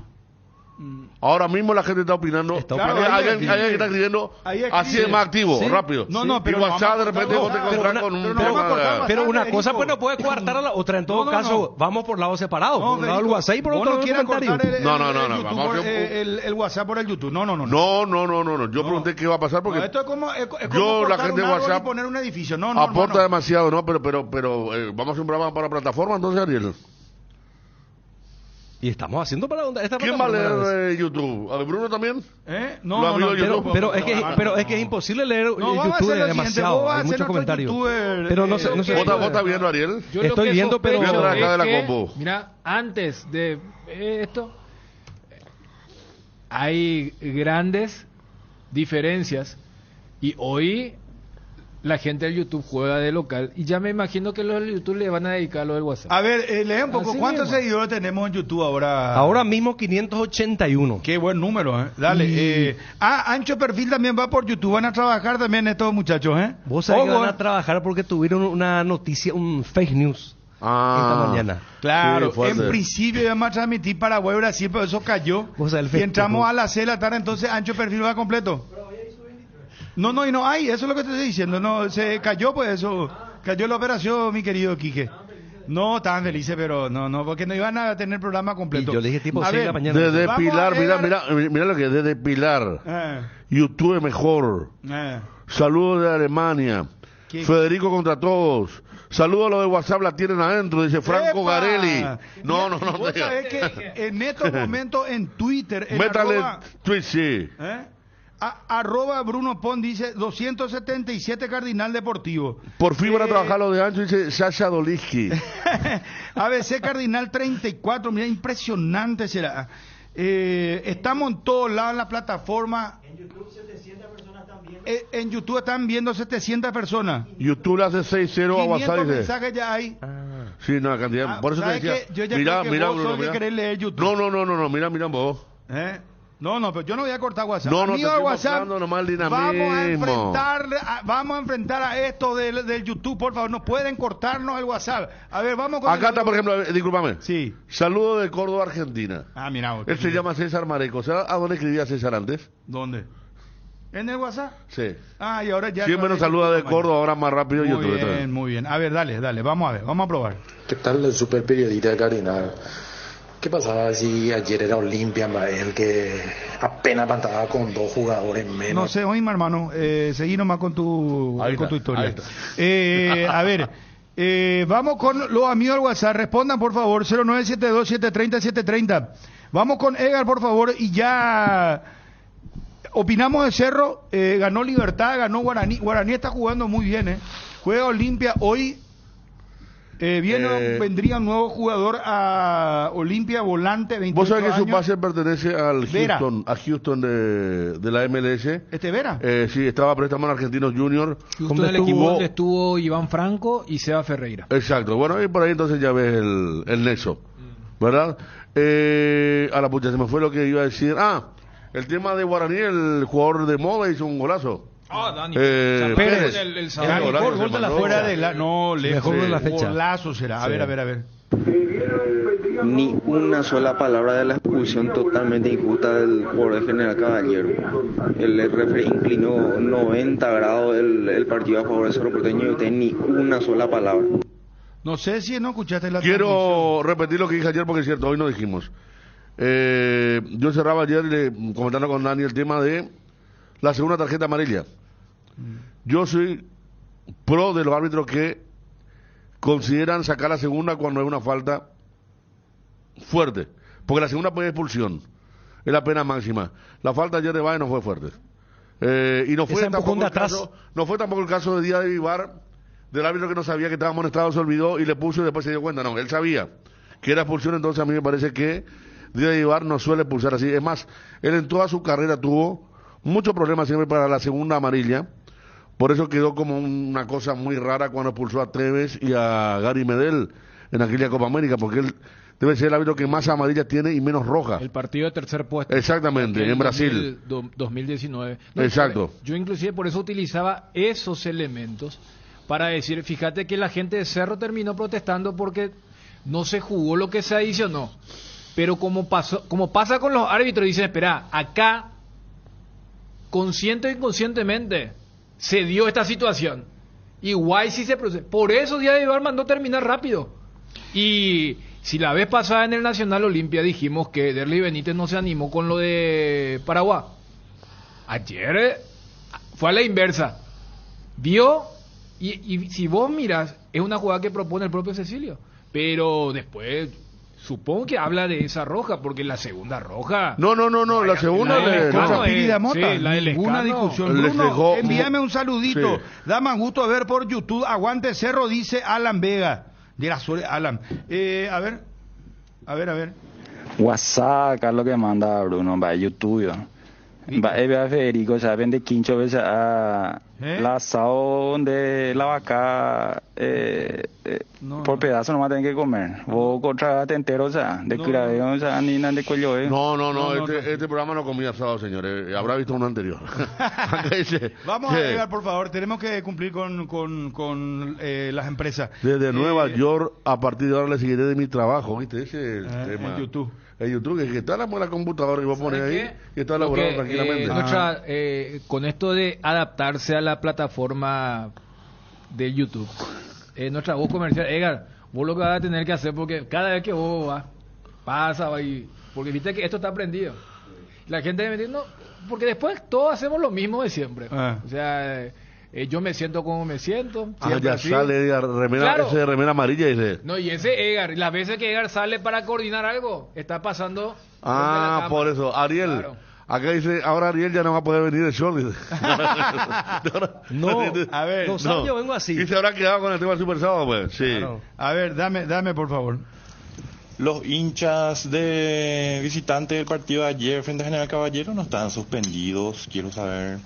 Ahora mismo la gente está opinando. Alguien que está escribiendo así es más activo, rápido. Pero y WhatsApp de repente vos te encontrás con un tema. Pero una cosa pues no puede coartar a la otra. En todo caso, vamos por lados separados. Por un lado el WhatsApp y por otro lado el comentario. No. El WhatsApp por el YouTube. No. No. Yo pregunté qué va a pasar porque esto es como la gente de WhatsApp y poner un edificio. Aporta demasiado, ¿no? Pero vamos a hacer un programa para plataforma, entonces, Ariel. Y estamos haciendo para esta ¿Quién va a leer YouTube? ¿A Bruno también? No, pero es que es imposible leer YouTube demasiado, hay muchos comentarios. Pero no sé. ¿Vos estás viendo, Ariel? Estoy viendo, pero mira, antes de esto hay grandes diferencias Y hoy la gente del YouTube juega de local y ya me imagino que los del YouTube le van a dedicar a lo del WhatsApp. A ver, lee un poco, Así ¿cuántos mismo. seguidores tenemos en YouTube ahora? Ahora mismo 581. Qué buen número, ¿eh? Dale. Ancho Perfil también va por YouTube, van a trabajar también estos muchachos, ¿eh? Vos sabés que Ojo, van a trabajar porque tuvieron una noticia, un fake news esta mañana. Claro, Sí, fuerte. en principio íbamos a transmitir Paraguay-Brasil, pero eso cayó. Vos sabés el Y festejo. entramos a las 6 de la tarde, entonces Ancho Perfil va completo. No, y no hay, eso es lo que te estoy diciendo. No, se cayó, pues eso. Cayó la operación, mi querido Quique. No, estaban felices, pero no, porque no iban a tener programa completo. Y yo le dije tipo A 6 de la ver, mañana. Desde vamos Pilar, a ver- mira lo que es desde Pilar. Eh, YouTube es mejor. eh. Saludos de Alemania. ¿Qué? Federico contra todos. Saludos a los de WhatsApp, la tienen adentro, dice Franco ¡Epa! Garelli. No, Vos sabés que en estos momentos en Twitter, en Métale arroba, tweet, sí. arroba Bruno Pon dice 277 Cardinal Deportivo. Por fin van a trabajar lo de Ancho, dice Sasha Doliski. ABC Cardinal 34, mira, impresionante será. Estamos en todos lados en la plataforma. En YouTube 700 personas están viendo. En YouTube están viendo 700 personas. YouTube le hace 6-0 a 500 WhatsApp, dice. mensajes ya hay. Sí, no, la cantidad. Por eso te ¿sabes decía. qué? Yo ya Mira, creo que mira, vos Bruno, sos el que mira. querés leer YouTube. No, mira vos. No, pero yo no voy a cortar WhatsApp. No, Amigo te de estoy WhatsApp, mostrando nomás el dinamismo. vamos a enfrentar a esto del YouTube, por favor. No pueden cortarnos el WhatsApp. A ver, vamos con Acá está, por ejemplo, discúlpame. Sí. Saludo de Córdoba, Argentina. Mira. Él se llama César Mareco. ¿Sabes a dónde escribía César antes? ¿Dónde? ¿En el WhatsApp? Sí. Y ahora ya... Siempre nos saluda de Córdoba, ahora más rápido YouTube. Muy bien. A ver, dale. Vamos a ver, vamos a probar. ¿Qué tal el super periodista de Cardinal? ¿Qué pasaba si ayer era Olimpia, el que apenas pantaba con 2 jugadores menos? No sé, oíme, hermano, seguí nomás con tu historia. A ver, vamos con los amigos del WhatsApp, respondan por favor, 0972-730-730. Vamos con Edgar, por favor, y ya opinamos de Cerro, ganó Libertad, ganó Guaraní. Guaraní está jugando muy bien, juega Olimpia hoy. Vendría un nuevo jugador a Olimpia, volante, 28 ¿Vos sabés que su años. base pertenece al Vera. Houston de la MLS? Vera. Sí, estaba préstamo en Argentinos Junior. Justo en el equipo donde estuvo Iván Franco y Seba Ferreira. Exacto, bueno, y por ahí entonces ya ves el nexo, ¿verdad? A la pucha, se me fue lo que iba a decir. El tema de Guaraní, el jugador de moda hizo un golazo. Dani Pérez. el El mejor gol de la fuera de la... No, Mejor gol de la fecha. Golazo será. A ver. Ni una sola palabra de la expulsión totalmente injusta del jugador de General Caballero. El referee inclinó 90 grados el partido a favor de Cerro Porteño y usted ni una sola palabra. No sé si no escuchaste la Quiero repetir lo que dije ayer porque es cierto, hoy no dijimos. Yo cerraba ayer comentando con Dani el tema de la segunda tarjeta amarilla. Yo soy pro de los árbitros que consideran sacar la segunda cuando hay una falta fuerte, porque la segunda puede expulsión, es la pena máxima. La falta ayer de Valle no fue fuerte, y no fue tampoco el caso de Díaz de Vivar, del árbitro que no sabía que estaba amonestado, se olvidó y le puso y después se dio cuenta. No, él sabía que era expulsión, entonces a mí me parece que Díaz de Vivar no suele expulsar así. Es más, él en toda su carrera tuvo muchos problemas siempre para la segunda amarilla. Por eso quedó como una cosa muy rara cuando expulsó a Tevez y a Gary Medel en aquella Copa América, porque él debe ser el árbitro que más amarillas tiene y menos rojas. El partido de tercer puesto. Exactamente, en Brasil. 2019. Exacto. Yo inclusive por eso utilizaba esos elementos para decir, fíjate que la gente de Cerro terminó protestando porque no se jugó lo que se adicionó. Pero como pasa con los árbitros, dicen, espera, acá, consciente o inconscientemente, se dio esta situación. Igual sí se procede. Por eso Díaz de Vivar mandó terminar rápido. Y si la vez pasada en el Nacional Olimpia dijimos que Derly Benítez no se animó con lo de Paraguay, ayer fue a la inversa. Vio, y si vos miras, es una jugada que propone el propio Cecilio. Pero después... Supongo que habla de esa roja, porque la segunda roja... No, la segunda... Ninguna discusión. Bruno, envíame un saludito. Sí. Da más gusto ver por YouTube. Aguante Cerro, dice Alan Vega. De la suerte, Alan. A ver. WhatsApp, acá es lo que manda Bruno, va YouTube. Va Federico, saben de quincho veces a la asado de la vaca por pedazo nomás tienen que comer. Vos contra entero, o sea, de cuidado, o sea, ni nada de cuello, este programa no comía asado, señores. Habrá visto uno anterior. Vamos a llegar, por favor. Tenemos que cumplir con las empresas. Desde Nueva York, a partir de ahora le seguiré de mi trabajo, ¿viste? Ese es el tema. En YouTube. En YouTube, que está la computadora y vos pones ahí y está elaborado tranquilamente. Con esto de adaptarse a la plataforma de YouTube, nuestra voz comercial, Edgar, vos lo que vas a tener que hacer, porque cada vez que vos vas, porque viste que esto está prendido. La gente me dice, no, porque después todos hacemos lo mismo de siempre. O sea, yo me siento como me siento. Ya así. Sale Edgar, ese de remera amarilla y dice. No, y ese Edgar, las veces que Edgar sale para coordinar algo, está pasando. Por eso, Ariel. Claro. Acá dice, ahora Ariel ya no va a poder venir de show. yo vengo así. Y se habrá quedado con el tema del Super Sábado, pues. Sí. Claro. A ver, dame por favor. Los hinchas de visitantes del partido de ayer frente a General Caballero no están suspendidos, quiero saber.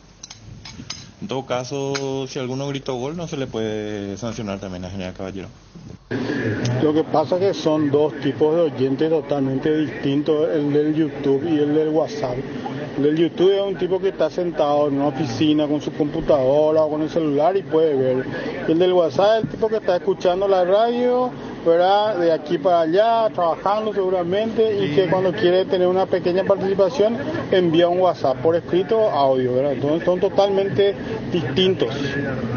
En todo caso, si alguno gritó gol, no se le puede sancionar también a General Caballero. Lo que pasa es que son dos tipos de oyentes totalmente distintos, el del YouTube y el del WhatsApp. El del YouTube es un tipo que está sentado en una oficina con su computadora o con el celular y puede ver. Y el del WhatsApp es el tipo que está escuchando la radio, ¿verdad? De aquí para allá, trabajando seguramente, y que cuando quiere tener una pequeña participación envía un WhatsApp por escrito, audio, ¿verdad? Entonces son totalmente distintos.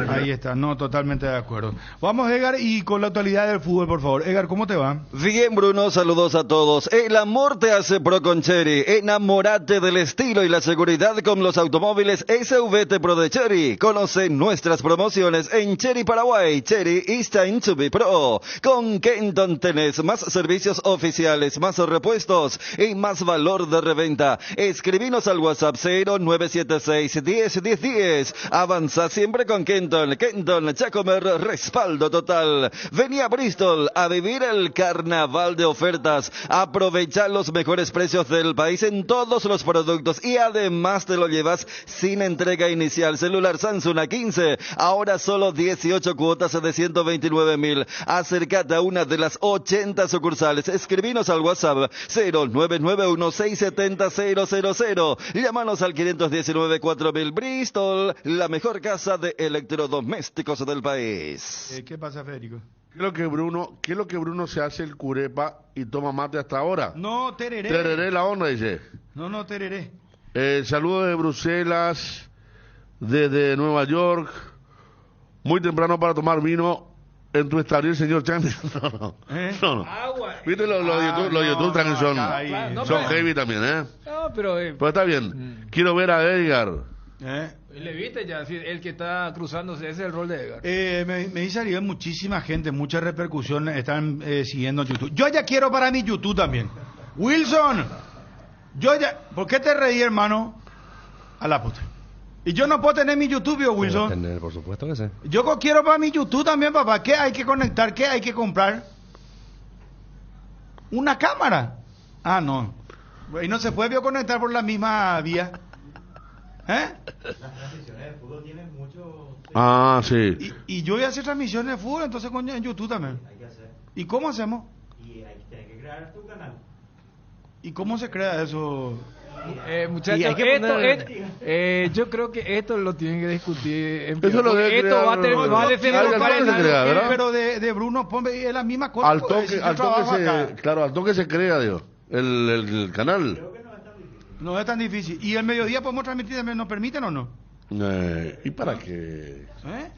Ahí está, no, totalmente de acuerdo. Vamos, Edgar, y con la actualidad del fútbol, por favor. Edgar, ¿cómo te va? Bien, Bruno, saludos a todos. El amor te hace pro con Chery. Enamórate del estilo y la seguridad con los automóviles SVT Pro de Chery. Conoce nuestras promociones en Chery Paraguay. Chery is time to be pro. Con Kenton tenés más servicios oficiales, más repuestos y más valor de reventa. Escribinos al WhatsApp 0976 10 10 10. Avanza siempre con Kenton. Kenton, Chacomer, respaldo total. Vení a Bristol a vivir el carnaval de ofertas. Aprovecha los mejores precios del país en todos los productos y además te lo llevas sin entrega inicial. Celular Samsung A15, ahora solo 18 cuotas de 129.000. Acércate a una de las 80 sucursales. Escribinos al WhatsApp 0991670000. Llámanos al 519-4000. Bristol, la mejor casa de electrodomésticos del país. ¿Qué pasa, Federico? ¿Qué es lo que Bruno se hace el curepa y toma mate hasta ahora? No, tereré. Tereré la onda, dice. No, tereré. Saludos de Bruselas, desde Nueva York. Muy temprano para tomar vino. En tu estadio, el señor Champions. No. Agua. Viste los YouTube también son heavy también, ¿eh? No, pero está bien. Quiero ver a Edgar. Le viste ya, el que está cruzándose, ese es el rol de Edgar. Me dice Ariel, muchísima gente, muchas repercusiones están siguiendo YouTube. Yo ya quiero para mi YouTube también. Wilson, ¿por qué te reí, hermano? A la puta. Y yo no puedo tener mi YouTube, yo, Wilson. Tener, por supuesto que sí. Yo quiero para mi YouTube también, papá. ¿Qué hay que conectar? ¿Qué hay que comprar? ¿Una cámara? No. Y no se puede conectar por la misma vía. Las transmisiones de fútbol tienen mucho... Sí. Y yo voy a hacer transmisiones de fútbol, entonces en YouTube también. Hay que hacer. ¿Y cómo hacemos? Y hay que crear tu canal. ¿Y cómo se crea eso? Muchachos, yo creo que esto lo tienen que discutir en eso lo debe esto va a definir los calendarios. Pero de Bruno Pombe es la misma cosa. Al toque se crea, Dios, el canal. No es tan difícil. ¿Y el mediodía podemos transmitir también? ¿Nos permiten o no? ¿Y para qué?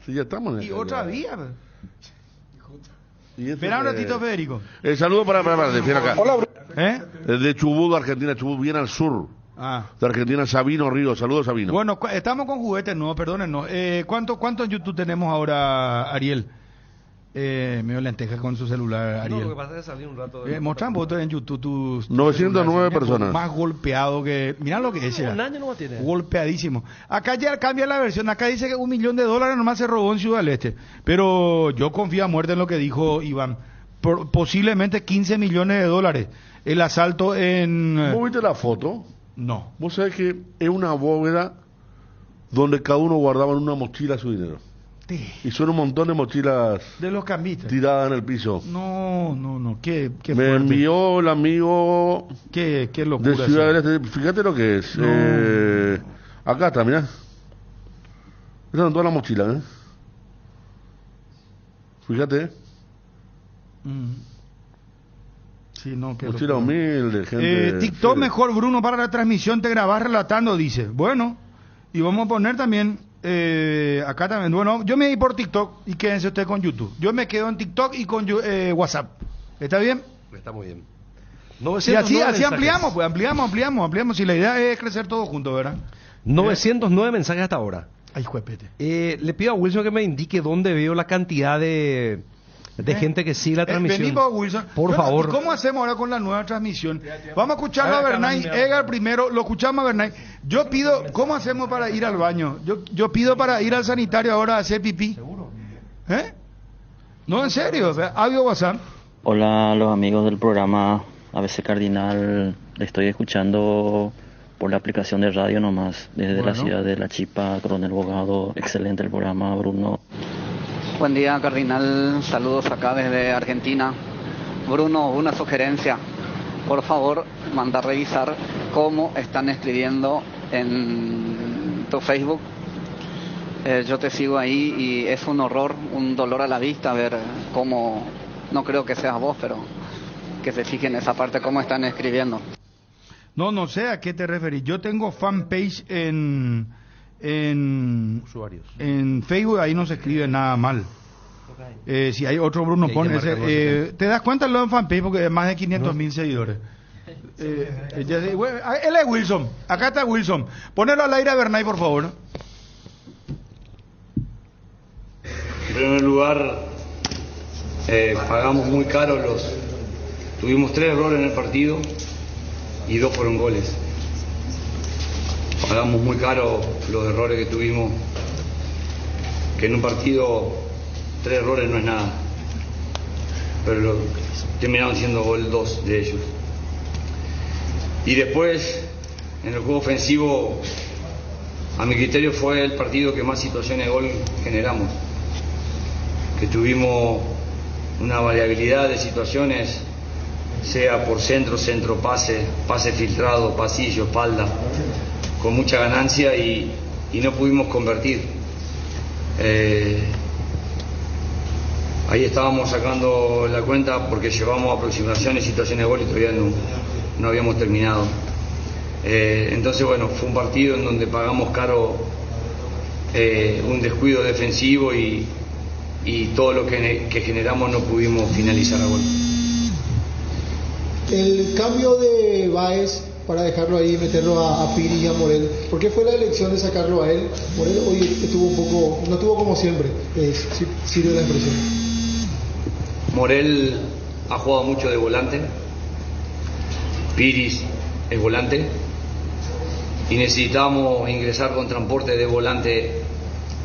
Si ya estamos en y otra vía. Y espera un ratito, Federico. Saludo para acá. Hola, Bruno. De Chubut, Argentina. Chubut, bien al sur. De Argentina, Sabino Ríos. Saludos, Sabino. Bueno, estamos con juguetes, no, perdónenos. ¿Cuánto en YouTube tenemos ahora, Ariel? Medio lenteja con su celular, Ariel. No, lo que pasa es que salí un rato. Mostran fotos en YouTube tus 909 personas. Más golpeado que... Mirá lo que es. Un año no tiene. Golpeadísimo. Acá ya cambia la versión. Acá dice que $1 millón nomás se robó en Ciudad del Este. Pero yo confío a muerte en lo que dijo Iván. Posiblemente $15 millones. El asalto en... ¿Cómo viste la foto? No. Vos sabés que es una bóveda donde cada uno guardaba en una mochila su dinero. Sí. Y son un montón de mochilas de los cambistas tiradas en el piso. No, qué me fuerte. Envió el amigo qué locura de Ciudad del Este. Fíjate lo que es. Acá está, mirá. Estas son todas las mochilas, Fíjate. Sí, no, qué mochila humilde, gente. TikTok mejor, Bruno, para la transmisión te grabás relatando, dice. Bueno, y vamos a poner también acá también. Bueno, yo me voy por TikTok y quédense ustedes con YouTube. Yo me quedo en TikTok y con WhatsApp. ¿Está bien? Está muy bien. Y así ampliamos, pues ampliamos. Si la idea es crecer todos juntos, ¿verdad? 909 mensajes hasta ahora. Ay, juepete. Le pido a Wilson que me indique dónde veo la cantidad de gente que sigue la transmisión. Venimos, Wilson. Por favor. ¿Cómo hacemos ahora con la nueva transmisión? Vamos a escucharlo a Bernay Egar primero, lo escuchamos a Bernay. Yo pido, ¿cómo hacemos para ir al baño? Yo pido para ir al sanitario ahora a hacer pipí. ¿Seguro? No, en serio, audio WhatsApp. Hola a los amigos del programa ABC Cardinal, estoy escuchando por la aplicación de radio nomás, desde la ciudad de La Chipa, Coronel Bogado. Excelente el programa, Bruno. Buen día, Cardinal, saludos acá desde Argentina. Bruno, una sugerencia, por favor, manda a revisar cómo están escribiendo en tu Facebook. Yo te sigo ahí y es un horror, un dolor a la vista ver cómo, no creo que seas vos, pero que se fijen esa parte, cómo están escribiendo. No sé a qué te referís. Yo tengo fanpage en usuarios. En Facebook, ahí no se escribe nada mal. Si hay otro Bruno pone ese, ¿te das cuenta lo en fanpage? Porque hay más de 500.000 seguidores. Él es Wilson. Acá está Wilson. Ponelo al aire a Bernay, por favor. En primer lugar, pagamos muy caro tuvimos 3 errores en el partido y 2 fueron goles. Pagamos muy caro los errores que tuvimos, que en un partido 3 errores no es nada, pero terminaron siendo gol 2 de ellos. Y después, en el juego ofensivo, a mi criterio fue el partido que más situaciones de gol generamos, que tuvimos una variabilidad de situaciones, sea por centro, pase filtrado, pasillo, espalda, con mucha ganancia y no pudimos convertir. Ahí estábamos sacando la cuenta porque llevamos aproximaciones, situaciones de gol y todavía no habíamos terminado. Entonces, bueno, fue un partido en donde pagamos caro un descuido defensivo y todo lo que generamos no pudimos finalizar a gol. El cambio de Báez para dejarlo ahí y meterlo a Piri y a Morel, ¿por qué fue la elección de sacarlo a él? Morel hoy estuvo un poco, no estuvo como siempre, si sirve la expresión. Morel ha jugado mucho de volante, Piris es volante y necesitamos ingresar con transporte de volante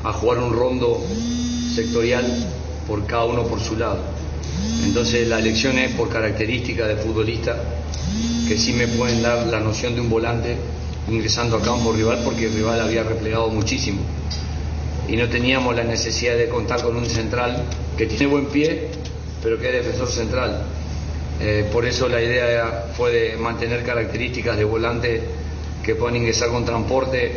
a jugar un rondo sectorial por cada uno por su lado. Entonces la elección es por características de futbolista que sí me pueden dar la noción de un volante ingresando a campo rival, porque el rival había replegado muchísimo y no teníamos la necesidad de contar con un central que tiene buen pie pero que es defensor central. Por eso la idea fue de mantener características de volante que puedan ingresar con transporte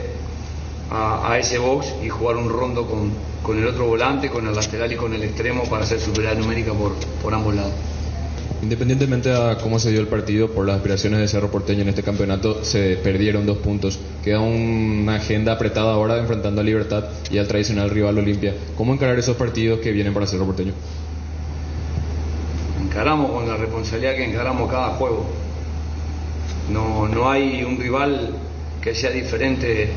a ese box y jugar un rondo con el otro volante, con el lateral y con el extremo para hacer superioridad numérica por ambos lados. Independientemente de cómo se dio el partido, por las aspiraciones de Cerro Porteño en este campeonato, se perdieron 2 puntos. Queda una agenda apretada ahora enfrentando a Libertad y al tradicional rival Olimpia. ¿Cómo encarar esos partidos que vienen para Cerro Porteño? Encaramos con la responsabilidad que encaramos cada juego. No hay un rival que sea diferente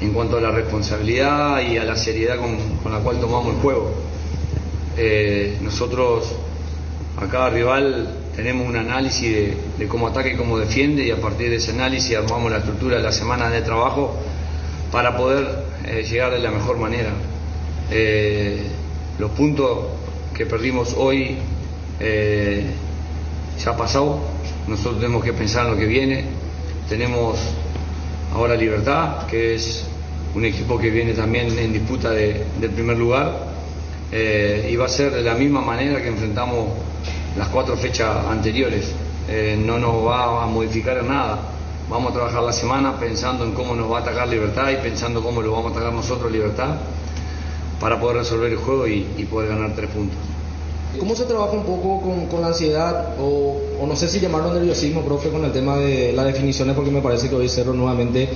en cuanto a la responsabilidad y a la seriedad con la cual tomamos el juego. Nosotros a cada rival tenemos un análisis de cómo ataca y cómo defiende, y a partir de ese análisis armamos la estructura de la semana de trabajo para poder llegar de la mejor manera. Los puntos que perdimos hoy ya ha pasado, nosotros tenemos que pensar en lo que viene, tenemos ahora Libertad, que es un equipo que viene también en disputa del primer lugar, y va a ser de la misma manera que enfrentamos las 4 fechas anteriores. No nos va a modificar en nada. Vamos a trabajar la semana pensando en cómo nos va a atacar Libertad y pensando cómo lo vamos a atacar nosotros Libertad para poder resolver el juego y poder ganar 3 puntos. ¿Cómo se trabaja un poco con la ansiedad o no sé si llamarlo nerviosismo, profe, con el tema de las definiciones? Porque me parece que hoy Cerro nuevamente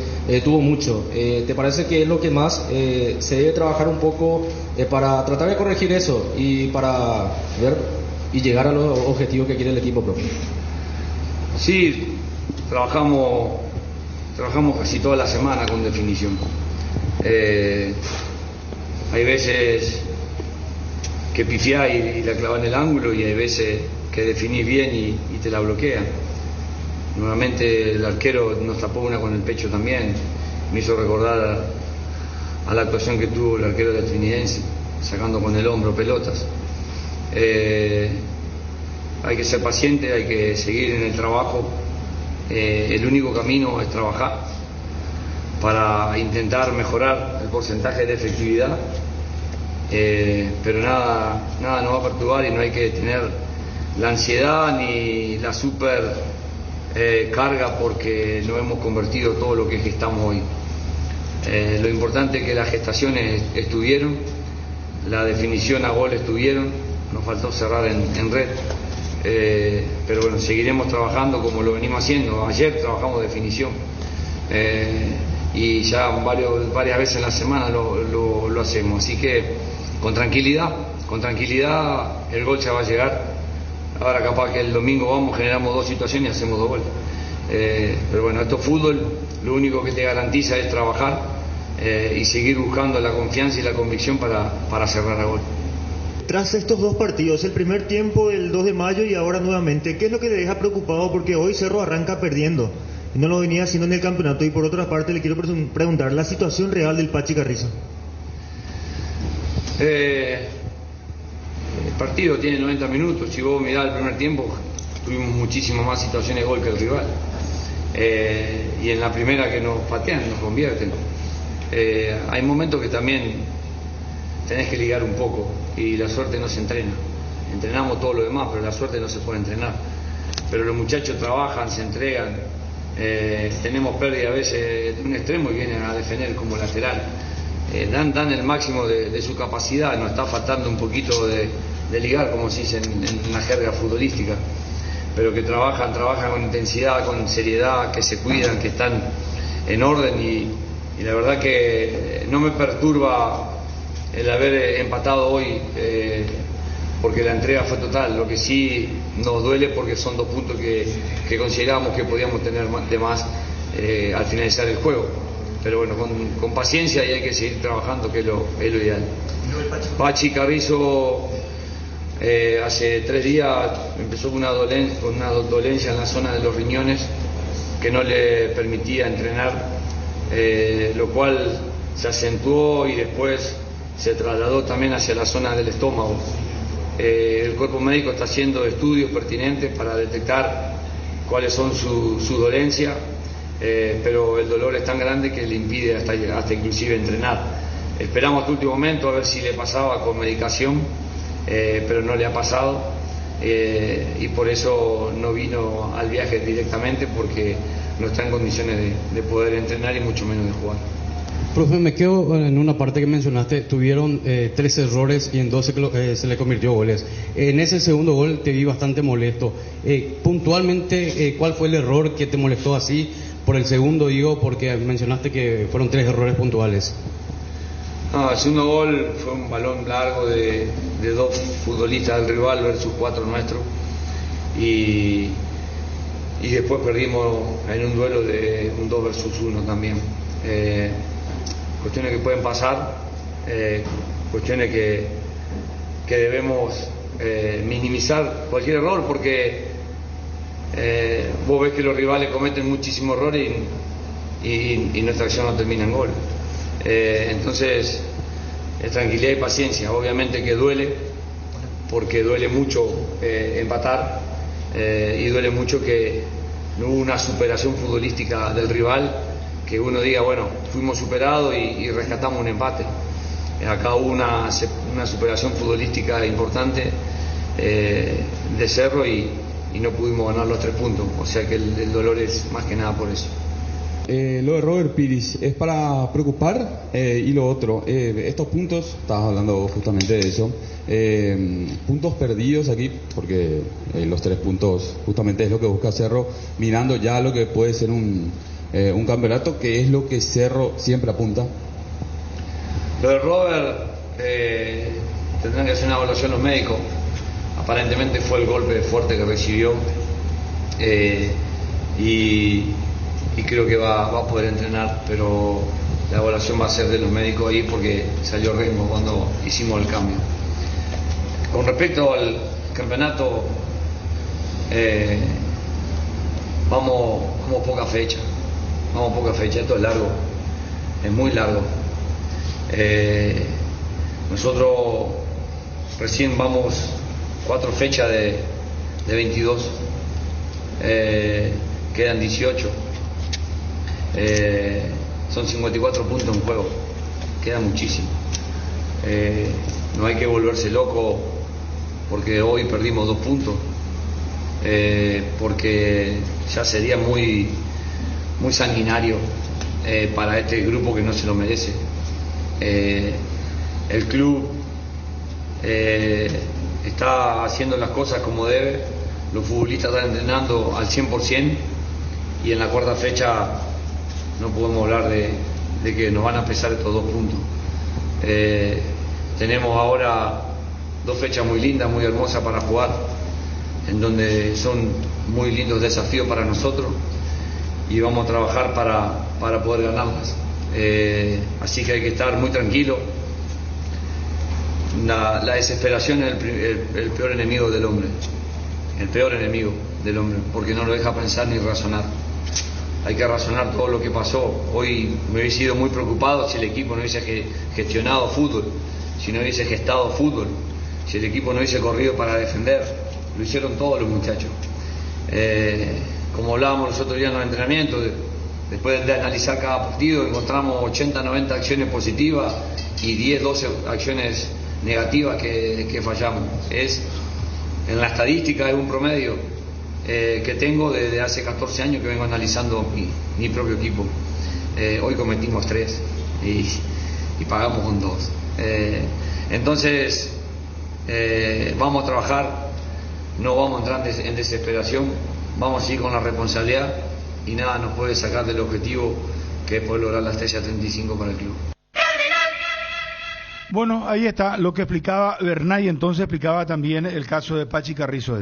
tuvo mucho. ¿Te parece que es lo que más se debe trabajar un poco para tratar de corregir eso y para ver y llegar a los objetivos que quiere el equipo, profe? Sí, trabajamos casi toda la semana con definición. Hay veces que pifiás y la clavas en el ángulo, y hay veces que definís bien y te la bloquean. Nuevamente el arquero nos tapó una con el pecho también, me hizo recordar a la actuación que tuvo el arquero de Trinidense, sacando con el hombro pelotas. Hay que ser paciente, hay que seguir en el trabajo. El único camino es trabajar para intentar mejorar el porcentaje de efectividad. Pero nada nos va a perturbar, y no hay que tener la ansiedad ni la super carga porque no hemos convertido todo lo que gestamos hoy. Lo importante es que las gestaciones estuvieron, la definición a gol estuvieron, nos faltó cerrar en red, pero bueno, seguiremos trabajando como lo venimos haciendo. Ayer trabajamos definición y ya varias veces en la semana lo hacemos, así que con tranquilidad el gol ya va a llegar. Ahora capaz que el domingo generamos 2 situaciones y hacemos 2 goles, pero bueno, esto es fútbol, lo único que te garantiza es trabajar y seguir buscando la confianza y la convicción para cerrar a gol. Tras estos 2 partidos, el primer tiempo el 2 de mayo y ahora nuevamente, ¿qué es lo que le deja preocupado? Porque hoy Cerro arranca perdiendo y no lo venía haciendo en el campeonato. Y por otra parte le quiero preguntar la situación real del Pachi Carrizo. El partido tiene 90 minutos. Si vos mirás el primer tiempo, tuvimos muchísimas más situaciones de gol que el rival, y en la primera que nos patean, nos convierten. Hay momentos que también tenés que ligar un poco, y la suerte no se entrena. Entrenamos todo lo demás, pero la suerte no se puede entrenar. Pero los muchachos trabajan, se entregan. Tenemos pérdida a veces de un extremo y vienen a defender como lateral. Dan el máximo de su capacidad. Nos está faltando un poquito de ligar, como se dice en la jerga futbolística, pero que trabajan con intensidad, con seriedad, que se cuidan, que están en orden, y la verdad que no me perturba el haber empatado hoy, porque la entrega fue total. Lo que sí nos duele porque son 2 puntos que consideramos que podíamos tener de más al finalizar el juego. Pero bueno, con paciencia, y hay que seguir trabajando, que es lo ideal. Pachi Carrizo hace 3 días empezó con una dolencia en la zona de los riñones que no le permitía entrenar, lo cual se acentuó y después se trasladó también hacia la zona del estómago. El cuerpo médico está haciendo estudios pertinentes para detectar cuáles son su dolencia, pero el dolor es tan grande que le impide hasta inclusive entrenar. Esperamos hasta el último momento a ver si le pasaba con medicación, pero no le ha pasado, y por eso no vino al viaje directamente, porque no está en condiciones de poder entrenar y mucho menos de jugar. Profe, me quedo en una parte que mencionaste. Tuvieron 3 errores y en 2 se le convirtió goles. En ese segundo gol te vi bastante molesto. Puntualmente, ¿cuál fue el error que te molestó así? Por el segundo, digo, porque mencionaste que fueron 3 errores puntuales. No, el segundo gol fue un balón largo de 2 futbolistas del rival versus 4 nuestros, y después perdimos en un duelo de un 2 versus 1 también. Cuestiones que pueden pasar, cuestiones que debemos minimizar cualquier error, porque vos ves que los rivales cometen muchísimos errores y nuestra acción no termina en gol. Entonces, tranquilidad y paciencia. Obviamente que duele, porque duele mucho empatar, y duele mucho que no hubo una superación futbolística del rival, que uno diga, bueno, fuimos superados y rescatamos un empate. Acá hubo una superación futbolística importante de Cerro y no pudimos ganar los 3 puntos, o sea que el dolor es más que nada por eso. Lo de Robert Pires es para preocupar, y lo otro, estos puntos, estabas hablando justamente de eso, puntos perdidos aquí, porque los 3 puntos justamente es lo que busca Cerro, mirando ya lo que puede ser un campeonato, que es lo que Cerro siempre apunta. Lo de Robert, tendrán que hacer una evaluación los médicos. Aparentemente fue el golpe fuerte que recibió, y creo que va a poder entrenar, pero la evaluación va a ser de los médicos ahí, porque salió ritmo cuando hicimos el cambio. Con respecto al campeonato, vamos poca fecha, esto es largo, es muy largo. Nosotros recién vamos 4 fechas de 22, quedan 18, son 54 puntos en juego, queda muchísimo. No hay que volverse loco porque hoy perdimos 2 puntos, porque ya sería muy sanguinario para este grupo que no se lo merece. El club está haciendo las cosas como debe, los futbolistas están entrenando al 100%, y en la 4ª fecha no podemos hablar de que nos van a pesar estos 2 puntos. Tenemos ahora 2 fechas muy lindas, muy hermosas para jugar, en donde son muy lindos desafíos para nosotros, y vamos a trabajar para poder ganarlas. Así que hay que estar muy tranquilo. La desesperación es el peor enemigo del hombre, porque no lo deja pensar ni razonar. Hay que razonar todo lo que pasó. Hoy me hubiese sido muy preocupado si el equipo no hubiese gestionado fútbol, si no hubiese gestado fútbol, si el equipo no hubiese corrido para defender. Lo hicieron todos los muchachos. Como hablábamos los otros días en los entrenamientos, después de analizar cada partido, encontramos 80, 90 acciones positivas y 10, 12 acciones negativas que fallamos. En la estadística es un promedio que tengo desde hace 14 años que vengo analizando mi propio equipo. Hoy cometimos 3 y pagamos con 2. Entonces vamos a trabajar, no vamos a entrar en desesperación, vamos a seguir con la responsabilidad, y nada nos puede sacar del objetivo, que es poder lograr la estrella 35 para el club. Bueno, ahí está lo que explicaba Bernay, y entonces explicaba también el caso de Pachi Carrizo.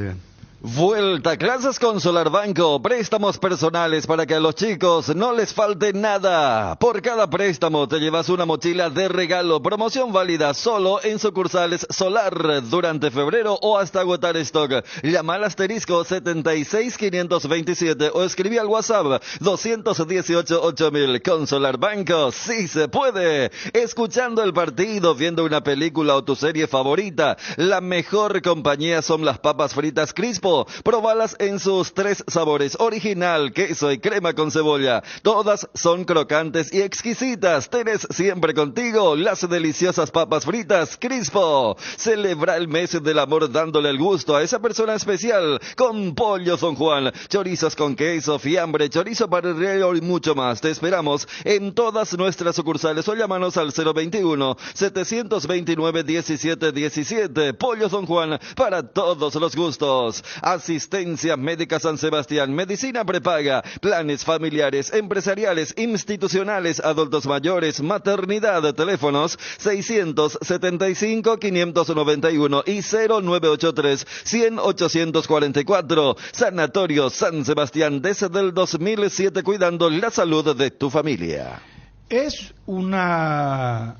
Vuelta a clases con Solar Banco, préstamos personales para que a los chicos no les falte nada. Por cada préstamo te llevas una mochila de regalo, promoción válida solo en sucursales Solar durante febrero o hasta agotar stock. Llama al asterisco 76527 o escribí al WhatsApp 218-8000. Con Solar Banco sí se puede. Escuchando el partido, viendo una película o tu serie favorita, la mejor compañía son las papas fritas Crispo. Probalas en sus 3 sabores: original, queso y crema con cebolla. Todas son crocantes y exquisitas. Tenés siempre contigo las deliciosas papas fritas Crispo. Celebra el mes del amor dándole el gusto a esa persona especial con Pollo Don Juan. Chorizos con queso, fiambre, chorizo parrillero y mucho más. Te esperamos en todas nuestras sucursales o llámanos al 021-729-1717. Pollo Don Juan, para todos los gustos. Asistencia Médica San Sebastián, medicina prepaga, planes familiares, empresariales, institucionales, adultos mayores, maternidad. Teléfonos 675-591 y 0983-100-844. Sanatorio San Sebastián, desde el 2007 cuidando la salud de tu familia. ¿Es una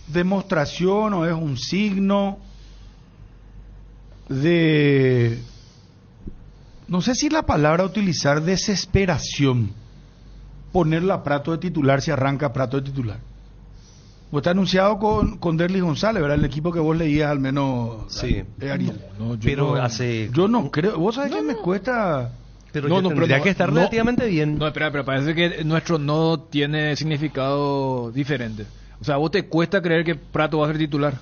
demostración o es un signo de, no sé si la palabra utilizar, desesperación, ponerlo a Prato de titular si arranca Prato de titular? Vos está anunciado con Derlis González, ¿verdad? El equipo que vos leías al menos, sí. Ariel. Yo no creo. Vos sabés que me cuesta. Pero tendría que estar relativamente bien. No, espera, pero parece que nuestro no tiene significado diferente. O sea, ¿a vos te cuesta creer que Prato va a ser titular?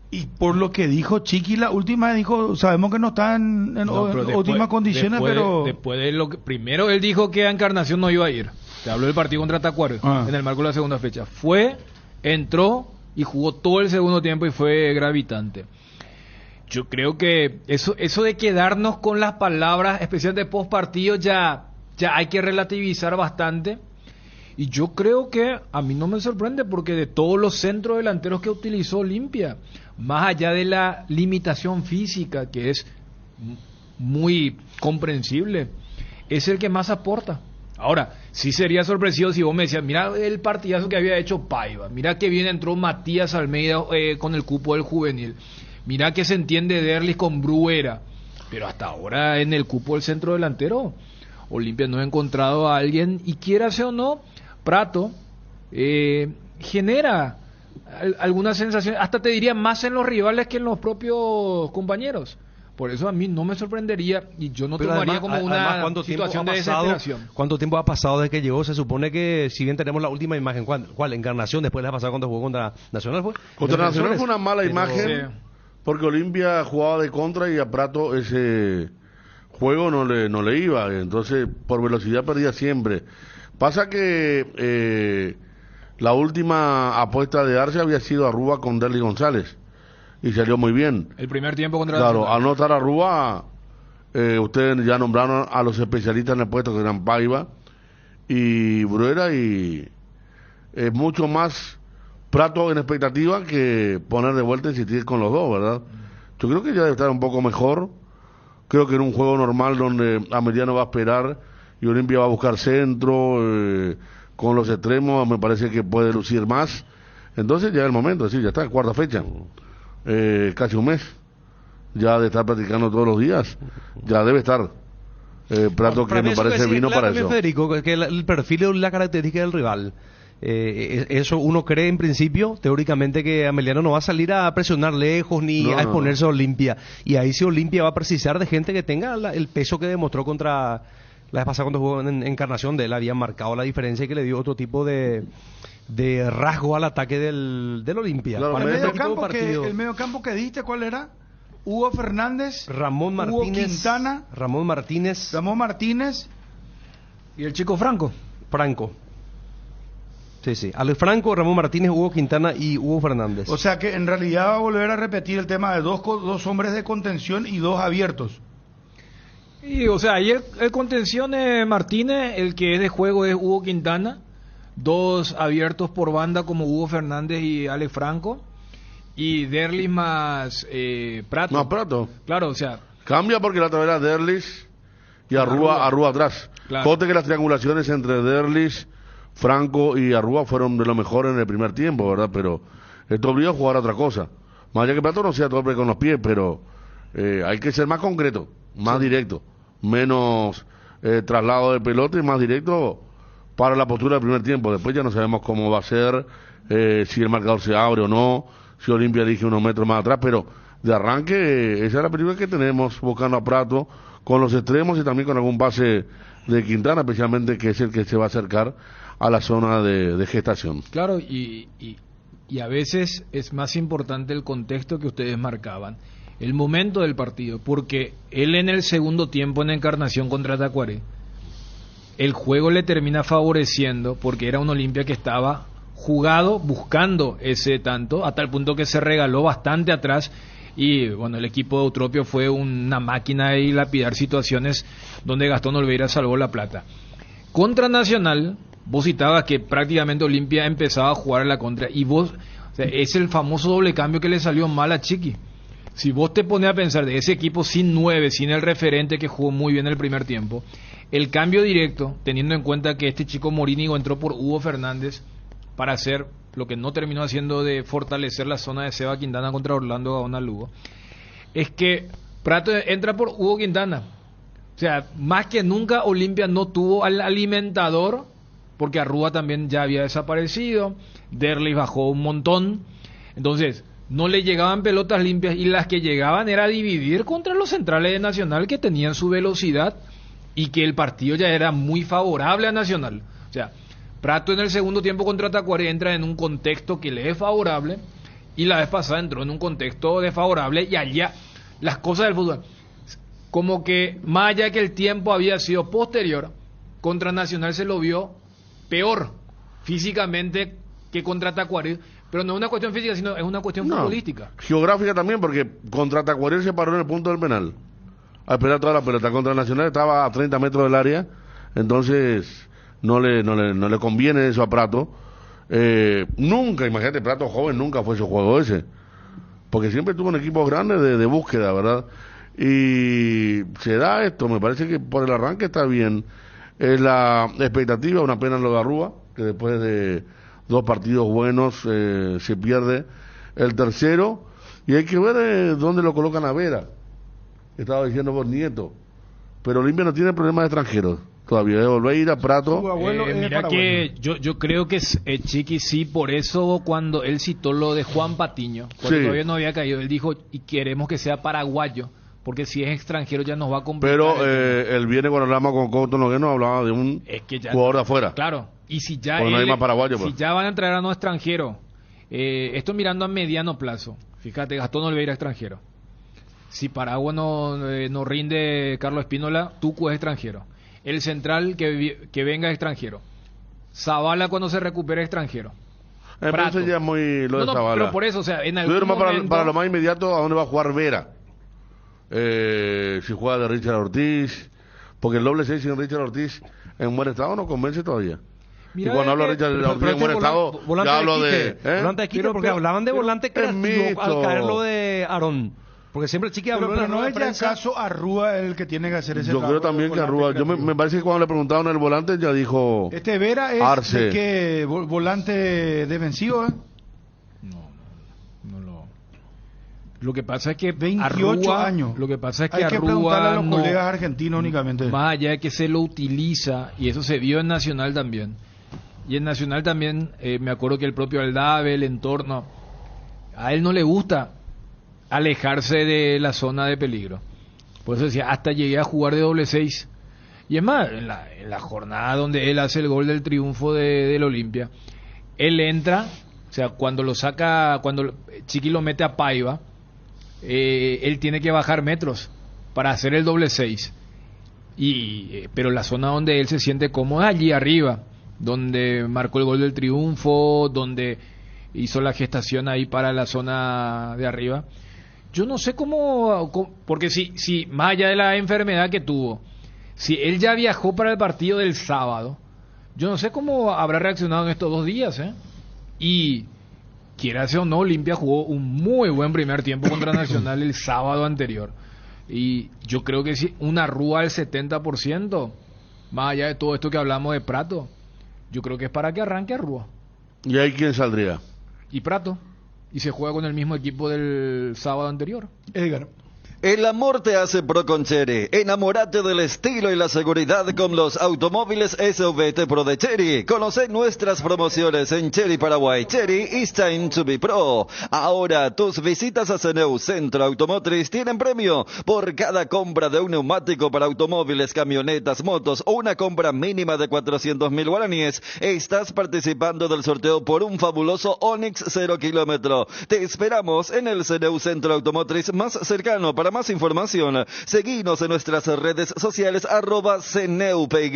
Y por lo que dijo Chiqui, la última dijo, sabemos que no está en óptimas condiciones, pero... Después de lo que... Primero él dijo que a Encarnación no iba a ir. Te habló del partido contra Tacuaro, en el marco de la segunda fecha. Entró y jugó todo el segundo tiempo y fue gravitante. Yo creo que eso de quedarnos con las palabras, especialmente post partido, ya hay que relativizar bastante. Y yo creo que a mí no me sorprende, porque de todos los centros delanteros que utilizó Olimpia, más allá de la limitación física, que es muy comprensible, es el que más aporta. Ahora, sí sería sorpresivo si vos me decías, mira el partidazo que había hecho Paiva, mira que bien entró Matías Almeida con el cupo del juvenil, mira que se entiende Derlis con Bruera, pero hasta ahora en el cupo del centro delantero Olimpia no ha encontrado a alguien, y quierase o no, Prato genera alguna sensación, hasta te diría más en los rivales que en los propios compañeros. Por eso a mí no me sorprendería, y yo no tomaría como una situación de desesperación. ¿Cuánto tiempo ha pasado desde que llegó? Se supone que, si bien tenemos la última imagen, ¿cuál? Encarnación, después le ha pasado cuando jugó contra Nacional, ¿fue? Contra Nacional fue una mala imagen, porque Olimpia jugaba de contra y a Prato ese juego no le iba, entonces por velocidad perdía siempre. Pasa que la última apuesta de Arce había sido Arrúa con Derlis González, y salió muy bien. El primer tiempo contra Claro, al no estar Arrúa, ustedes ya nombraron a los especialistas en el puesto, que eran Paiva y Bruera, y mucho más Prato en expectativa que poner de vuelta a insistir con los dos, ¿verdad? Yo creo que ya debe estar un poco mejor. Creo que en un juego normal donde Ameliano va a esperar y Olimpia va a buscar centro, con los extremos, me parece que puede lucir más. Entonces ya es el momento, ya está, cuarta fecha. Casi un mes ya de estar practicando todos los días, ya debe estar Prato, que me parece vino para eso. Federico, que el perfil es la característica del rival. Eso uno cree en principio, teóricamente, que Ameliano no va a salir a presionar lejos ni a exponerse a Olimpia, y ahí sí Olimpia va a precisar de gente que tenga el peso que demostró contra la vez pasada cuando jugó en Encarnación. De él había marcado la diferencia y que le dio otro tipo de rasgo al ataque del Olimpia. Claro, el mediocampo que diste, ¿cuál era? Hugo Fernández, Ramón Martínez, Hugo Quintana, Ramón Martínez y el chico Franco. Sí. Alex Franco, Ramón Martínez, Hugo Quintana y Hugo Fernández. O sea que en realidad va a volver a repetir el tema de dos hombres de contención y dos abiertos. Y, o sea, ahí el contención es Martínez, el que es de juego es Hugo Quintana, dos abiertos por banda como Hugo Fernández y Alex Franco, y Derlis más Prato. Más Prato. Claro, o sea... Cambia porque la otra vez era Derlis y Arrúa atrás. Claro. Cote que las triangulaciones entre Derlis, Franco y Arrúa fueron de lo mejor en el primer tiempo, ¿verdad? Pero esto obliga a jugar a otra cosa. Más allá que Prato no sea torpe con los pies, pero hay que ser más concreto, más directo, menos traslado de pelota y más directo para la postura del primer tiempo. Después ya no sabemos cómo va a ser, si el marcador se abre o no, si Olimpia elige unos metros más atrás, pero de arranque esa es la película que tenemos, buscando a Prato con los extremos y también con algún pase de Quintana, especialmente, que es el que se va a acercar a la zona de gestación. Claro, y a veces es más importante el contexto que ustedes marcaban, el momento del partido, porque él en el segundo tiempo en Encarnación contra Tacuaré, el juego le termina favoreciendo, porque era un Olimpia que estaba jugado, buscando ese tanto, a tal punto que se regaló bastante atrás, y bueno, el equipo de Eutropio fue una máquina de lapidar situaciones donde Gastón Olveira salvó la plata. Contra Nacional, vos citabas que prácticamente Olimpia empezaba a jugar a la contra, y vos, o sea, es el famoso doble cambio que le salió mal a Chiqui. Si vos te pones a pensar de ese equipo sin 9, sin el referente que jugó muy bien el primer tiempo, el cambio directo, teniendo en cuenta que este chico Morínigo entró por Hugo Fernández para hacer lo que no terminó haciendo, de fortalecer la zona de Seba Quintana contra Orlando Gaona Lugo, es que Prato entra por Hugo Quintana. O sea, más que nunca Olimpia no tuvo al alimentador, porque Arrúa también ya había desaparecido, Derlis bajó un montón, entonces no le llegaban pelotas limpias, y las que llegaban era dividir contra los centrales de Nacional, que tenían su velocidad y que el partido ya era muy favorable a Nacional. O sea, Prato en el segundo tiempo contra Tacuary entra en un contexto que le es favorable, y la vez pasada entró en un contexto desfavorable, y allá las cosas del fútbol, como que más allá de que el tiempo había sido posterior, contra Nacional se lo vio peor físicamente que contra Tacuary, pero no es una cuestión física, sino es una cuestión futbolística. Geográfica también, porque contra Tacuary se paró en el punto del penal a esperar toda la pelota. Contra Nacional estaba a 30 metros del área, entonces no le conviene eso a Prato. Nunca, imagínate, Prato joven nunca fue su juego ese, porque siempre tuvo un equipo grande de búsqueda, ¿verdad? Y se da esto, me parece que por el arranque está bien. La expectativa, una pena lo de Arrúa, que después de 2 partidos buenos se pierde el tercero, y hay que ver dónde lo colocan a Vera. Estaba diciendo por Nieto, pero Olimpia no tiene problemas de extranjeros todavía, de volver a ir a Prato. Mira que yo creo que Chiqui sí, por eso cuando él citó lo de Juan Patiño, cuando todavía no había caído, él dijo, y queremos que sea paraguayo, porque si es extranjero ya nos va a complicar. Pero él viene cuando hablamos con Couto Nogueno, hablaba de un jugador de afuera. Claro, y si ya no hay más paraguayo, si ya van a traer a no extranjero, esto mirando a mediano plazo, fíjate, Gastón Oliveira extranjero. Si Paraguay no rinde Carlos Espínola, Tucu es extranjero. El central que venga es extranjero. Zavala cuando se recupere extranjero. Eso ya es muy lo de Zavala. Pero por eso, o sea, en algún momento... para lo más inmediato, ¿a dónde va a jugar Vera? Si juega de Richard Ortiz, porque el doble 6 sin Richard Ortiz en buen estado no convence todavía. Mira, y cuando hablo de Richard Ortiz en buen estado, ya hablo de... Volante de Quite, porque hablaban de volante creativo al caer lo de Aarón. Porque siempre Chiqui habló, pero no es ya acaso Arrúa el que tiene que hacer ese trabajo. Yo creo también que Arrúa, me parece que cuando le preguntaron el volante ya dijo Vera es Arce. ¿De qué volante defensivo? Lo que pasa es que 28 años. Lo que pasa es que hay que preguntarle a los colegas argentinos únicamente. Más allá de que se lo utiliza, y eso se vio en Nacional también. Y en Nacional también, me acuerdo que el propio Aldave, el entorno, a él no le gusta alejarse de la zona de peligro. Por eso decía, hasta llegué a jugar de doble 6. Y es más, en la jornada donde él hace el gol del triunfo del Olimpia, él entra, o sea, cuando Chiqui lo mete a Paiva, él tiene que bajar metros para hacer el doble 6. Pero la zona donde él se siente cómodo, allí arriba, donde marcó el gol del triunfo, donde hizo la gestación ahí para la zona de arriba. Yo no sé cómo, porque si más allá de la enfermedad que tuvo, si él ya viajó para el partido del sábado, yo no sé cómo habrá reaccionado en estos 2 días, y quiera o no, Olimpia jugó un muy buen primer tiempo contra Nacional el sábado anterior, y yo creo que si una Rúa al 70%, más allá de todo esto que hablamos de Prato, yo creo que es para que arranque a Rúa. ¿Y ahí quién saldría? Y Prato. Y se juega con el mismo equipo del sábado anterior. Edgar. El amor te hace pro con Chery. Enamórate del estilo y la seguridad con los automóviles SVT Pro de Chery. Conoce nuestras promociones en Chery Paraguay. Chery is time to be pro. Ahora tus visitas a CNEU Centro Automotriz tienen premio. Por cada compra de un neumático para automóviles, camionetas, motos o una compra mínima de 400.000 guaraníes, estás participando del sorteo por un fabuloso Onix 0 kilómetro. Te esperamos en el CNEU Centro Automotriz más cercano. Para más información, seguinos en nuestras redes sociales @CNEUPY.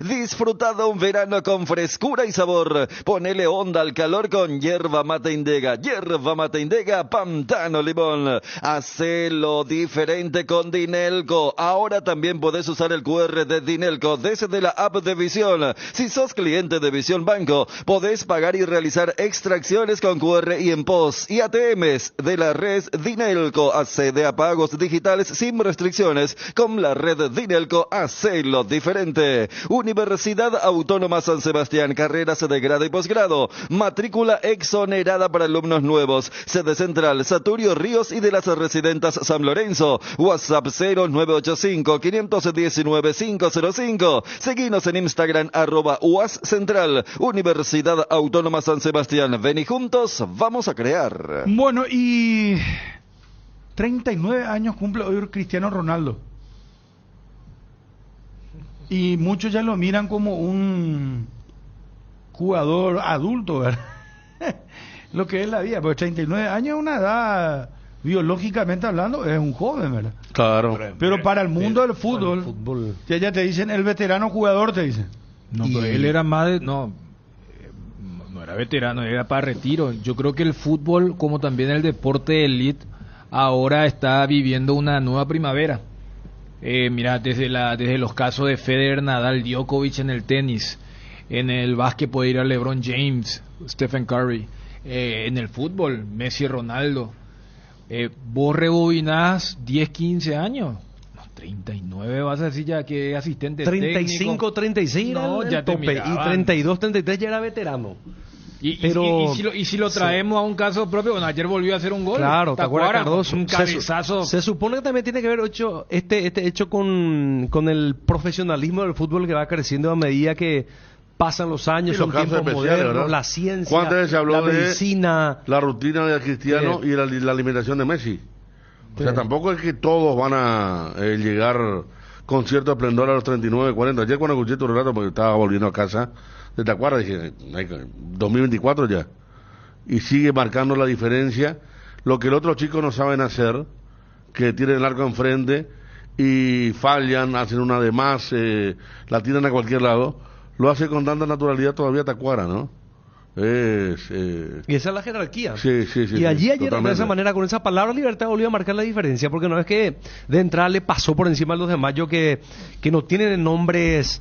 Disfruta de un verano con frescura y sabor. Ponele onda al calor con yerba mate Indega. Yerba mate Indega, Pantano Limón. Hacelo diferente con Dinelco. Ahora también podés usar el QR de Dinelco desde la app de Visión. Si sos cliente de Visión Banco, podés pagar y realizar extracciones con QR y en POS y ATMs de la red Dinelco. Accede a pagos digitales sin restricciones con la red Dinelco. Hacelo diferente. Universidad Autónoma San Sebastián, carreras de grado y posgrado, matrícula exonerada para alumnos nuevos, sede central Saturio Ríos y de las residentas San Lorenzo. WhatsApp 0985-519-505. Seguinos en Instagram @UASCentral. Universidad Autónoma San Sebastián. Ven y juntos vamos a crear. Bueno, y 39 años cumple hoy Cristiano Ronaldo. Y muchos ya lo miran como un jugador adulto, ¿verdad? Lo que es la vida, porque 39 años es una edad, biológicamente hablando, es un joven, ¿verdad? Claro. Pero para el mundo del fútbol, ya te dicen el veterano jugador, te dicen. No, pero él era más de... No era veterano, era para retiro. Yo creo que el fútbol, como también el deporte de elite, ahora está viviendo una nueva primavera. Mira, desde los casos de Federer, Nadal, Djokovic en el tenis, en el básquet puede ir a LeBron James, Stephen Curry, en el fútbol, Messi, Ronaldo. Vos rebobinás 10, 15 años, 39 vas a decir ya que asistente 35, técnico. 36 era no, el ya tope, y 32, 33 ya era veterano. Y si lo traemos a un caso propio, bueno, ayer volvió a hacer un gol. Claro, Tacuara, Cardoso, un cabezazo. Se supone que también tiene que ver este hecho con el profesionalismo del fútbol que va creciendo a medida que pasan los años, son tiempos modernos, ¿verdad? La ciencia, ¿cuántas veces se habló la medicina, la rutina de Cristiano y la alimentación de Messi? O sea, tampoco es que todos van a llegar con cierto esplendor a los 39, 40. Ayer cuando escuché tu relato, porque estaba volviendo a casa de Tacuara, dije, 2024 ya. Y sigue marcando la diferencia. Lo que los otros chicos no saben hacer, que tienen el arco enfrente y fallan, hacen una de más, la tiran a cualquier lado, lo hace con tanta naturalidad todavía Tacuara, ¿no? Y esa es la jerarquía. Sí. Y allí ayer de esa manera, con esa palabra libertad, volvió a marcar la diferencia, porque no es que de entrada le pasó por encima a los de Mayo que no tienen nombres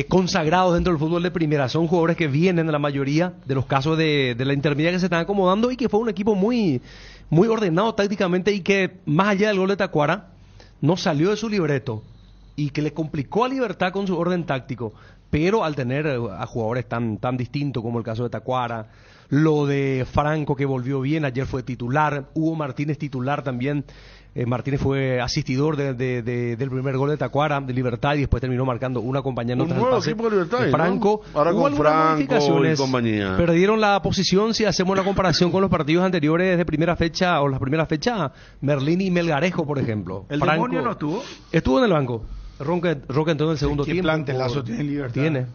consagrados dentro del fútbol de primera. Son jugadores que vienen en la mayoría de los casos de la intermedia que se están acomodando, y que fue un equipo muy, muy ordenado tácticamente, y que más allá del gol de Tacuara no salió de su libreto y que le complicó a Libertad con su orden táctico. Pero al tener a jugadores tan distintos como el caso de Tacuara, lo de Franco que volvió bien, ayer fue titular, Hugo Martínez titular también, Martínez fue asistidor del primer gol de Tacuara, de Libertad, y después terminó marcando una acompañando tras el pase de Franco. ¿No? Ahora con Franco y compañía. Perdieron la posición, si hacemos una comparación con los partidos anteriores de primera fecha, o las primeras fechas, Merlín y Melgarejo, por ejemplo. ¿El Franco demonio no estuvo? Estuvo en el banco. Roque entró en el segundo tiempo. ¿Qué plantelazo tiene Libertad? Tiene.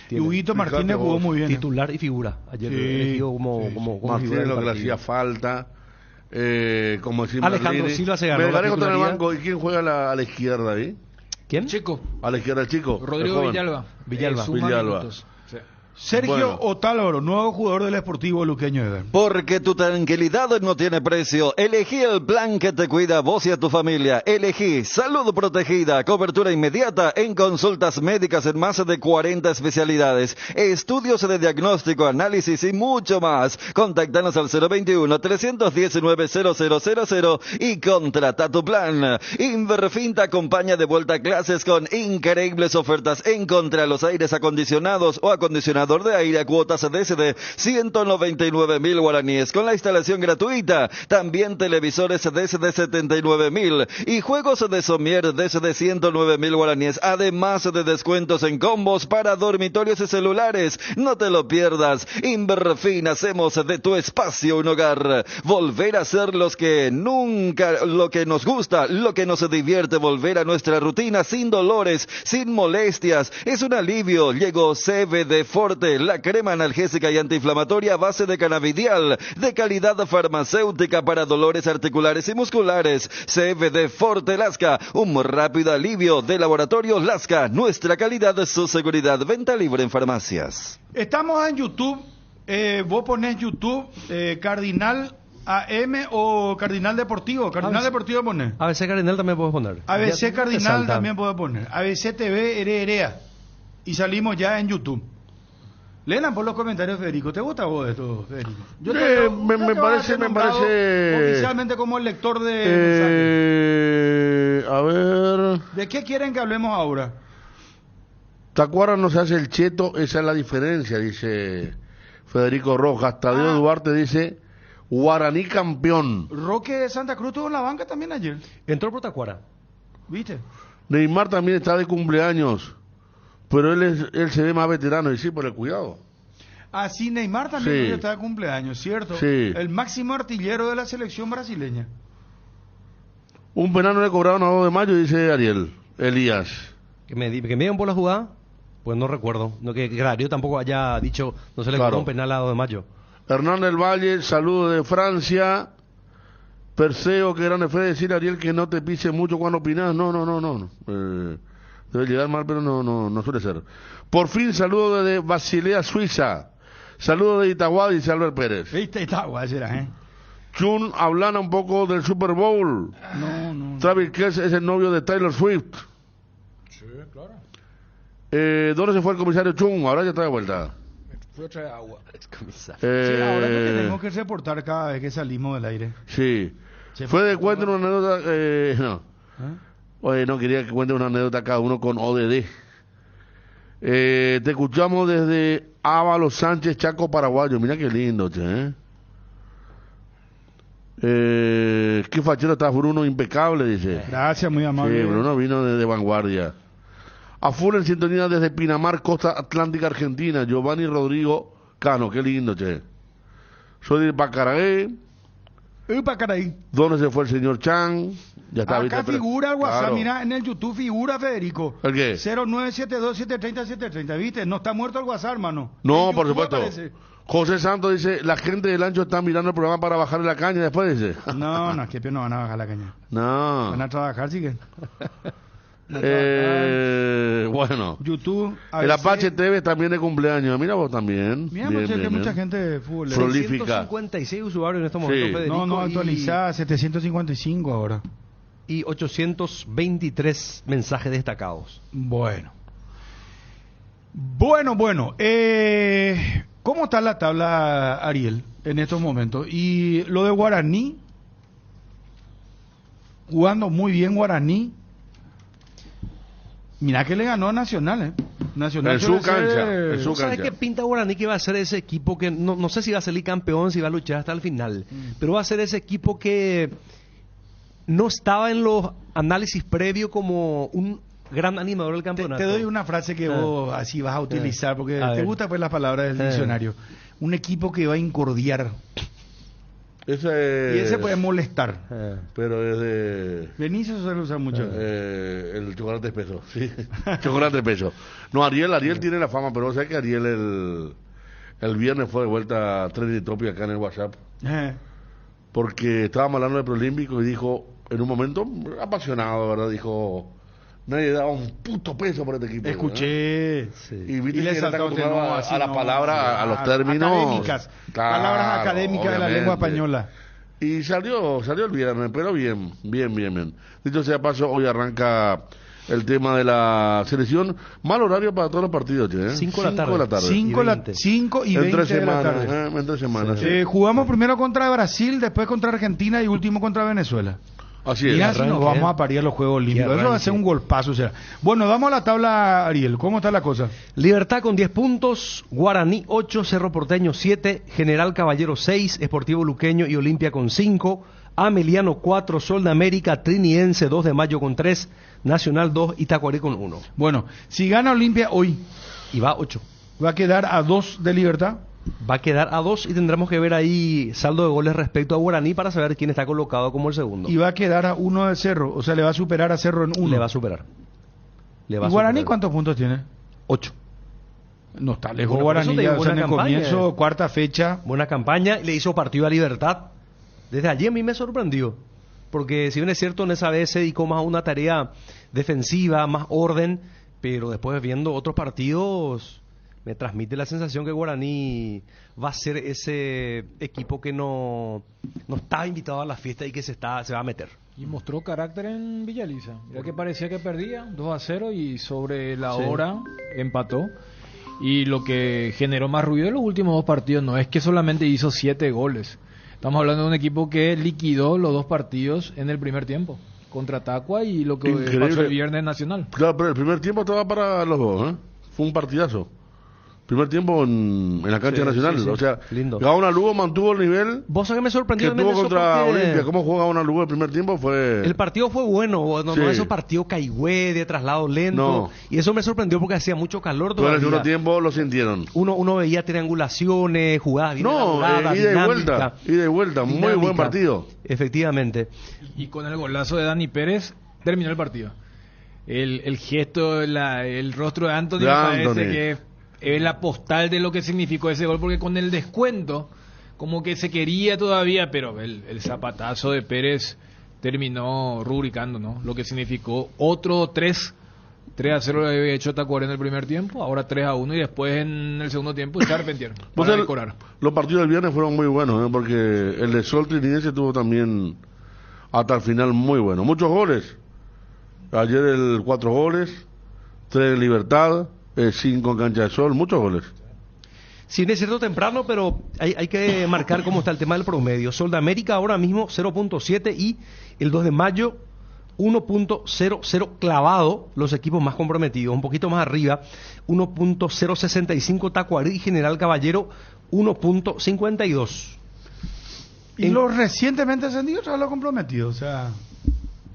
Y Huguito Martínez jugó muy bien. Titular y figura. Ayer elegido como Martínez, lo que le hacía falta. Como decir Alejandro Silva se ganó. Melgarejo está en el banco. ¿Y quién juega a la izquierda ahí? ¿Quién? Chico. A la izquierda el chico. Rodrigo Villalba. Villalba. Sergio Otálvaro, nuevo jugador del Sportivo Luqueño. Porque tu tranquilidad no tiene precio. Elegí el plan que te cuida a vos y a tu familia. Elegí salud protegida, cobertura inmediata en consultas médicas en más de 40 especialidades, estudios de diagnóstico, análisis y mucho más. Contáctanos al 021-319-0000 y contrata tu plan. Inverfin te acompaña de vuelta a clases con increíbles ofertas en contra los aires acondicionados o acondicionados de aire a cuotas desde 199.000 guaraníes con la instalación gratuita. También televisores desde 79.000 y juegos de somier desde 109.000 guaraníes. Además de descuentos en combos para dormitorios y celulares. No te lo pierdas. Inverfin, hacemos de tu espacio un hogar. Volver a ser lo que nos gusta, lo que nos divierte. Volver a nuestra rutina sin dolores, sin molestias. Es un alivio. Llegó CBD Forte, la crema analgésica y antiinflamatoria a base de cannabidiol, de calidad farmacéutica para dolores articulares y musculares. CBD Forte Lasca, un rápido alivio de Laboratorio Lasca, nuestra calidad, su seguridad. Venta libre en farmacias. Estamos en YouTube, vos ponés YouTube, Cardinal AM o Cardinal Deportivo. Cardinal Deportivo ponés. ABC Cardinal también puedes poner. ABC Cardinal también puedes poner. ABC TV Herea. Y salimos ya en YouTube. Lean por los comentarios, Federico. ¿Te gusta vos esto, Federico? Me parece oficialmente como el lector de a ver. ¿De qué quieren que hablemos ahora? Tacuara no se hace el cheto, esa es la diferencia, dice Federico Rojas. Tadeo Duarte dice Guaraní campeón. Roque de Santa Cruz tuvo en la banca también ayer. Entró por Tacuara. ¿Viste? Neymar también está de cumpleaños. Pero él se ve más veterano, y sí, por el cuidado. Ah, sí, Neymar también está de cumpleaños, ¿cierto? Sí. El máximo artillero de la selección brasileña. Un penal no le cobraron a 2 de mayo, dice Ariel Elías. que me digan por la jugada, pues no recuerdo. No que Darío tampoco haya dicho, no se le cobró un penal a 2 de mayo. Hernán del Valle, saludo de Francia. Perseo, que grande fue decir, Ariel, que no te pise mucho cuando opinas. No. Debe llegar mal, pero no suele ser. Por fin, saludo desde Basilea, Suiza. Saludo de Itagua, dice Albert Pérez. ¿Viste Itagua, será, Chun, hablana un poco del Super Bowl. No. Travis Kelce es el novio de Taylor Swift. Sí, claro. ¿Dónde se fue el comisario Chun? Ahora ya está de vuelta. Fue a traer agua. Sí, ahora lo tenemos que reportar cada vez que salimos del aire. Sí. Fue de cuenta una anécdota. No. Oye, no quería que cuente una anécdota cada uno con ODD. Te escuchamos desde Ávalo Sánchez, Chaco, Paraguayo. Mira qué lindo, che. Qué fachero está Bruno, impecable, dice. Gracias, muy amable. Sí, Bruno vino de vanguardia. A full en sintonía desde Pinamar, Costa Atlántica, Argentina. Giovanni Rodrigo Cano, qué lindo, che. Soy de Pacaraí. Pacaraí. ¿Dónde se fue el señor Chan? Ya está. Acá figura el WhatsApp, claro. Mira, en el YouTube figura, Federico. ¿El qué? 0972-730-730, ¿viste? No está muerto el WhatsApp, hermano. No, en por YouTube supuesto. aparece. José Santos dice, la gente del Ancho está mirando el programa para bajarle la caña después, dice. No, que no van a bajar la caña. No. Van a trabajar, sí que. Bueno. YouTube. El Apache TV también de cumpleaños. Mira vos también. Mira, que mucha gente de fútbol. Prolífica. 656 usuarios en estos momentos, Sí. Federico. No, actualizada, 755 ahora. Y 823 mensajes destacados. Bueno. ¿Cómo está la tabla, Ariel, en estos momentos? Y lo de Guaraní, jugando muy bien Guaraní. Mirá que le ganó a Nacional, Nacional en su cancha. ¿Sabes qué pinta Guaraní que va a ser ese equipo que no sé si va a salir campeón, si va a luchar hasta el final, pero va a ser ese equipo que no estaba en los análisis previos como un gran animador del campeonato? Te doy una frase que vos así vas a utilizar, porque te gusta pues las palabras del diccionario. Un equipo que va a incordiar. Y ese puede molestar. Pero es de... Benicio suele usar mucho. El chocolate espeso, sí. Chocolate espeso. No, Ariel tiene la fama, pero ¿sabes que Ariel el viernes fue de vuelta a Trending Topic acá en el WhatsApp? Porque estábamos hablando de Preolímpico y dijo, en un momento apasionado, ¿verdad? Dijo, nadie daba un puto peso por este equipo. Escuché. Sí. Y viste le que él está saltó acostumbrado a las palabras, a los términos. Académicas. Claro, palabras académicas de la lengua obviamente. española. Y salió el viernes, pero bien. Dicho sea paso, hoy arranca el tema de la selección. Mal horario para todos los partidos, che, 5 de la tarde. 5 y 20 de la tarde. En 3 semanas. Sí. Jugamos primero contra Brasil, después contra Argentina y último contra Venezuela. Así es. Y así nos vamos a parir a los Juegos Olímpicos. Eso va a ser un golpazo. O sea. Bueno, vamos a la tabla, Ariel. ¿Cómo está la cosa? Libertad con 10 puntos, Guaraní 8, Cerro Porteño 7, General Caballero 6, Sportivo Luqueño y Olimpia con 5, Ameliano 4, Sol de América, Triniense 2 de Mayo con 3, Nacional 2 y Tacuarí con 1. Bueno, si gana Olimpia hoy, y va a 8. ¿Va a quedar a 2 de Libertad? Va a quedar a 2 y tendremos que ver ahí saldo de goles respecto a Guaraní para saber quién está colocado como el segundo. Y va a quedar a 1 de Cerro, o sea, le va a superar a Cerro en 1. Le va a superar. ¿Y Guaraní cuántos puntos tiene? 8. No está lejos Guaraní, ya, o sea, en el comienzo, cuarta fecha. Buena campaña, le hizo partido a Libertad. Desde allí a mí me sorprendió, porque si bien es cierto, en esa vez se dedicó más a una tarea defensiva, más orden, pero después viendo otros partidos me transmite la sensación que Guaraní va a ser ese equipo que no estaba invitado a la fiesta y que se va a meter. Y mostró carácter en Villaliza. Mira que parecía que perdía 2-0 y sobre la hora empató. Y lo que generó más ruido en los últimos 2 partidos no es que solamente hizo 7 goles. Estamos hablando de un equipo que liquidó los 2 partidos en el primer tiempo. Contra Tacua y lo que pasó el viernes Nacional. Claro, pero el primer tiempo estaba para los dos, ¿eh? Fue un partidazo. Primer tiempo en la cancha nacional, o sea, lindo. Gaona Lugo mantuvo el nivel. ¿Vos sabés que me sorprendió? Que tuvo contra Olimpia. ¿Cómo jugó Gaona Lugo el primer tiempo? El partido fue bueno, no esos partidos caigüe de traslado lento. Y eso me sorprendió porque hacía mucho calor todavía. Pero en el segundo tiempo lo sintieron. Uno veía triangulaciones, jugadas bien elaboradas, ida y vuelta, muy buen partido. Efectivamente. Y con el golazo de Dani Pérez terminó el partido. el gesto, el rostro de Anthony me parece que es la postal de lo que significó ese gol, porque con el descuento como que se quería todavía, pero el zapatazo de Pérez terminó rubricando, ¿no? Lo que significó otro 3-0 lo había hecho Tacuaré en el primer tiempo, ahora 3-1 y después en el segundo tiempo se arrepintieron para decorar. Los partidos del viernes fueron muy buenos, porque el de Sol Trinidad tuvo también hasta el final muy bueno. Muchos goles. Ayer 4 goles, 3 en Libertad, 5 en Cancha de Sol, muchos goles. Sí, es cierto temprano, pero hay que marcar cómo está el tema del promedio. Sol de América ahora mismo 0.7 y el 2 de mayo 1.00 clavado, los equipos más comprometidos. Un poquito más arriba, 1.065 Tacuarí y General Caballero 1.52. Y los recientemente ascendidos son los comprometidos, o sea...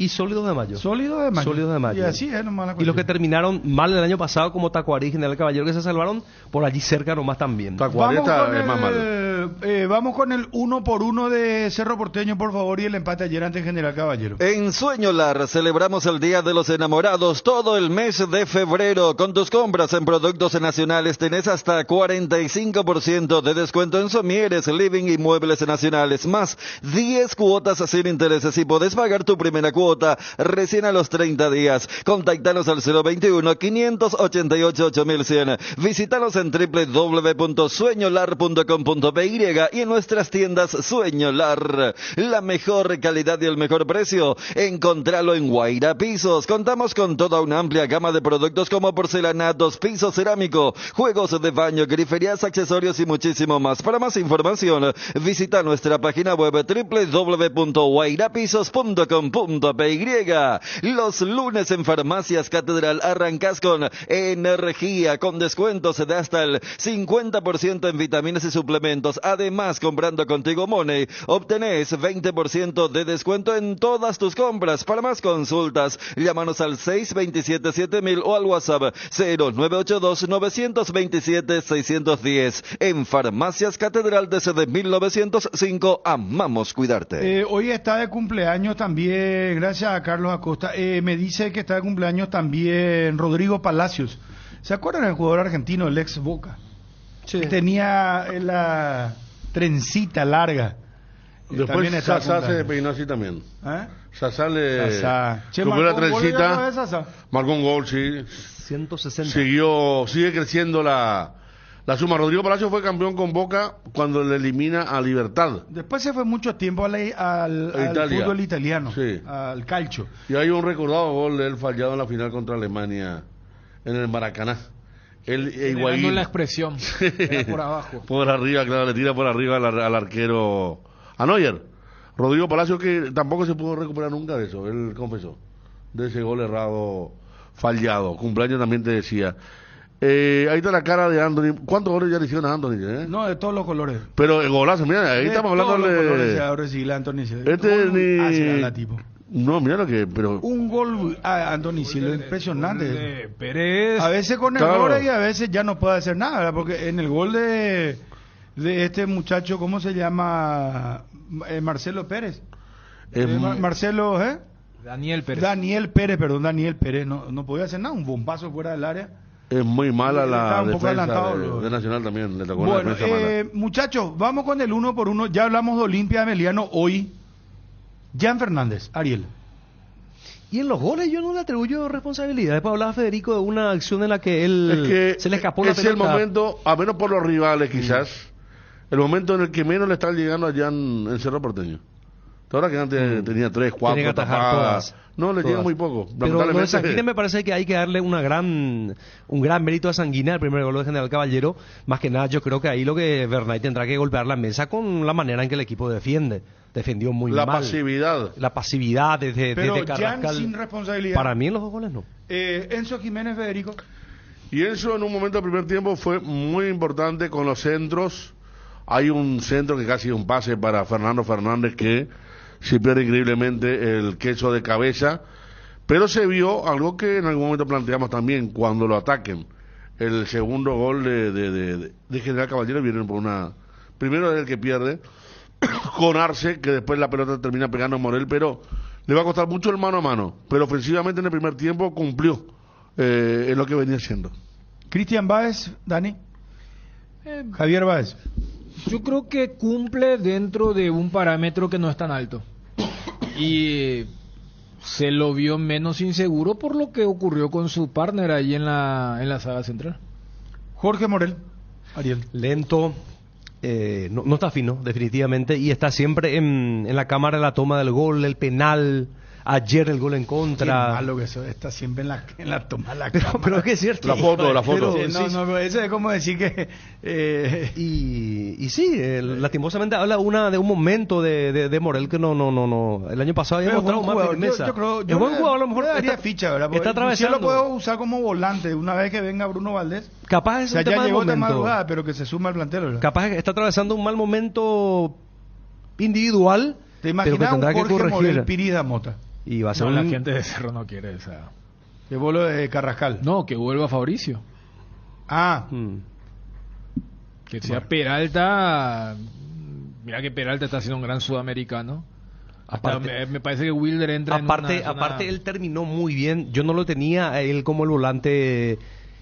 Y Sólidos de Mayo. Sólidos de Mayo. Y así es nomás la cuestión. Y los que terminaron mal el año pasado, como Tacuarí y General Caballero, que se salvaron por allí cerca nomás también. Tacuarí está más mal. Vamos con el 1-1 de Cerro Porteño, por favor, y el empate ayer ante General Caballero. En Sueño Lar celebramos el Día de los Enamorados todo el mes de febrero. Con tus compras en productos nacionales tenés hasta 45% de descuento en somieres, living y muebles nacionales, más 10 cuotas sin intereses y podés pagar tu primera cuota recién a los 30 días. Contactanos al 021-588-8100. Visítanos en www.sueñolar.com.py y en nuestras tiendas Sueño Lar. La mejor calidad y el mejor precio, encontralo en Guaira Pisos. Contamos con toda una amplia gama de productos como porcelanatos, piso cerámico, juegos de baño, griferías, accesorios y muchísimo más. Para más información, visita nuestra página web www.guairapisos.com.py. Los lunes en Farmacias Catedral arrancas con energía, con descuentos de hasta el 50% en vitaminas y suplementos. Además, comprando Contigo Money, obtenés 20% de descuento en todas tus compras. Para más consultas, llámanos al 627-7000 o al WhatsApp 0982-927-610. En Farmacias Catedral desde 1905, amamos cuidarte. Hoy está de cumpleaños también, gracias a Carlos Acosta, me dice que está de cumpleaños también Rodrigo Palacios. ¿Se acuerdan del jugador argentino, el ex Boca? Sí. Que tenía la trencita larga. Después Sasá se peinó así también. Sasá le cogió la trencita, marcó un gol, sí. 160. Sigue creciendo la suma. Rodrigo Palacio fue campeón con Boca cuando le elimina a Libertad. Después se fue mucho tiempo al fútbol italiano, sí, al calcio. Y hay un recordado gol de él fallado en la final contra Alemania en el Maracaná. Higuaín, la expresión por abajo. Por arriba, claro, le tira por arriba al arquero, a Neuer. Rodrigo Palacio, que tampoco se pudo recuperar nunca de eso, él confesó, de ese gol errado, fallado. Cumpleaños también te decía. Ahí está la cara de Anthony. ¿Cuántos goles ya le hicieron a Anthony? No, de todos los colores. Pero el golazo, mira, ahí estamos hablando de... No, mira lo que... pero un gol a Anthony Silva, impresionante. Pérez. A veces con errores y a veces ya no puede hacer nada, ¿verdad? Porque en el gol de este muchacho, ¿cómo se llama? Marcelo Pérez. Marcelo, Daniel Pérez, no podía hacer nada, un bombazo fuera del área. Es muy mala la defensa de Nacional también. Le tocó una defensa mala. Muchachos, vamos con el 1-1. Ya hablamos de Olimpia de Meliano hoy. Jan Fernández, Ariel. Y en los goles yo no le atribuyo responsabilidad. Después hablaba Federico de una acción en la que él se le escapó la pelota. Es el momento, a menos por los rivales quizás, el momento en el que menos le están llegando allá en Cerro Porteño. Ahora que antes tenía 3, 4 tapadas. No, le llega muy poco. Pero lo de Sanguina me parece que hay que darle un gran mérito a Sanguina, el primer gol de General Caballero. Más que nada, yo creo que ahí lo que Bernay tendrá que golpear la mesa con la manera en que el equipo defiende. Defendió muy mal. La pasividad desde Carrascal. Jan sin responsabilidad. Para mí en los dos goles no. Enzo Jiménez, Federico. Y Enzo en un momento del primer tiempo fue muy importante con los centros. Hay un centro que casi es un pase para Fernando Fernández que se pierde increíblemente el queso de cabeza, pero se vio algo que en algún momento planteamos también cuando lo ataquen. El segundo gol de General Caballero viene por primero es el que pierde con Arce, que después la pelota termina pegando a Morel, pero le va a costar mucho el mano a mano, pero ofensivamente en el primer tiempo cumplió en lo que venía haciendo. Cristian Báez, Dani. Javier Báez. Yo creo que cumple dentro de un parámetro que no es tan alto. Y se lo vio menos inseguro por lo que ocurrió con su partner ahí en la saga central. Jorge Morel. Ariel. Lento. No está fino, definitivamente, y está siempre en la cámara de la toma del gol, el penal. Ayer el gol en contra. Qué malo que eso está siempre en la toma de la pero es que es cierto. La foto. No, eso es como decir que... Y sí, lastimosamente habla de un momento de Morel que no. El año pasado había mostrado más firmeza. Yo creo, es buen jugador, a lo mejor daría ficha, ¿verdad? Está atravesando. Yo lo puedo usar como volante una vez que venga Bruno Valdés. Capaz es un tema de momento. Madrugada, pero que se suma al plantel, ¿verdad? Capaz está atravesando un mal momento individual. ¿Te imaginas un Jorge Morel Pirida Mota? Y va a ser la gente de Cerro no quiere esa. Que vuelva de Carrascal. No, que vuelva Fabricio. Que sea Peralta. Mira que Peralta está siendo un gran sudamericano. Aparte, me parece que Wilder entra aparte él terminó muy bien. Yo no lo tenía a él como el volante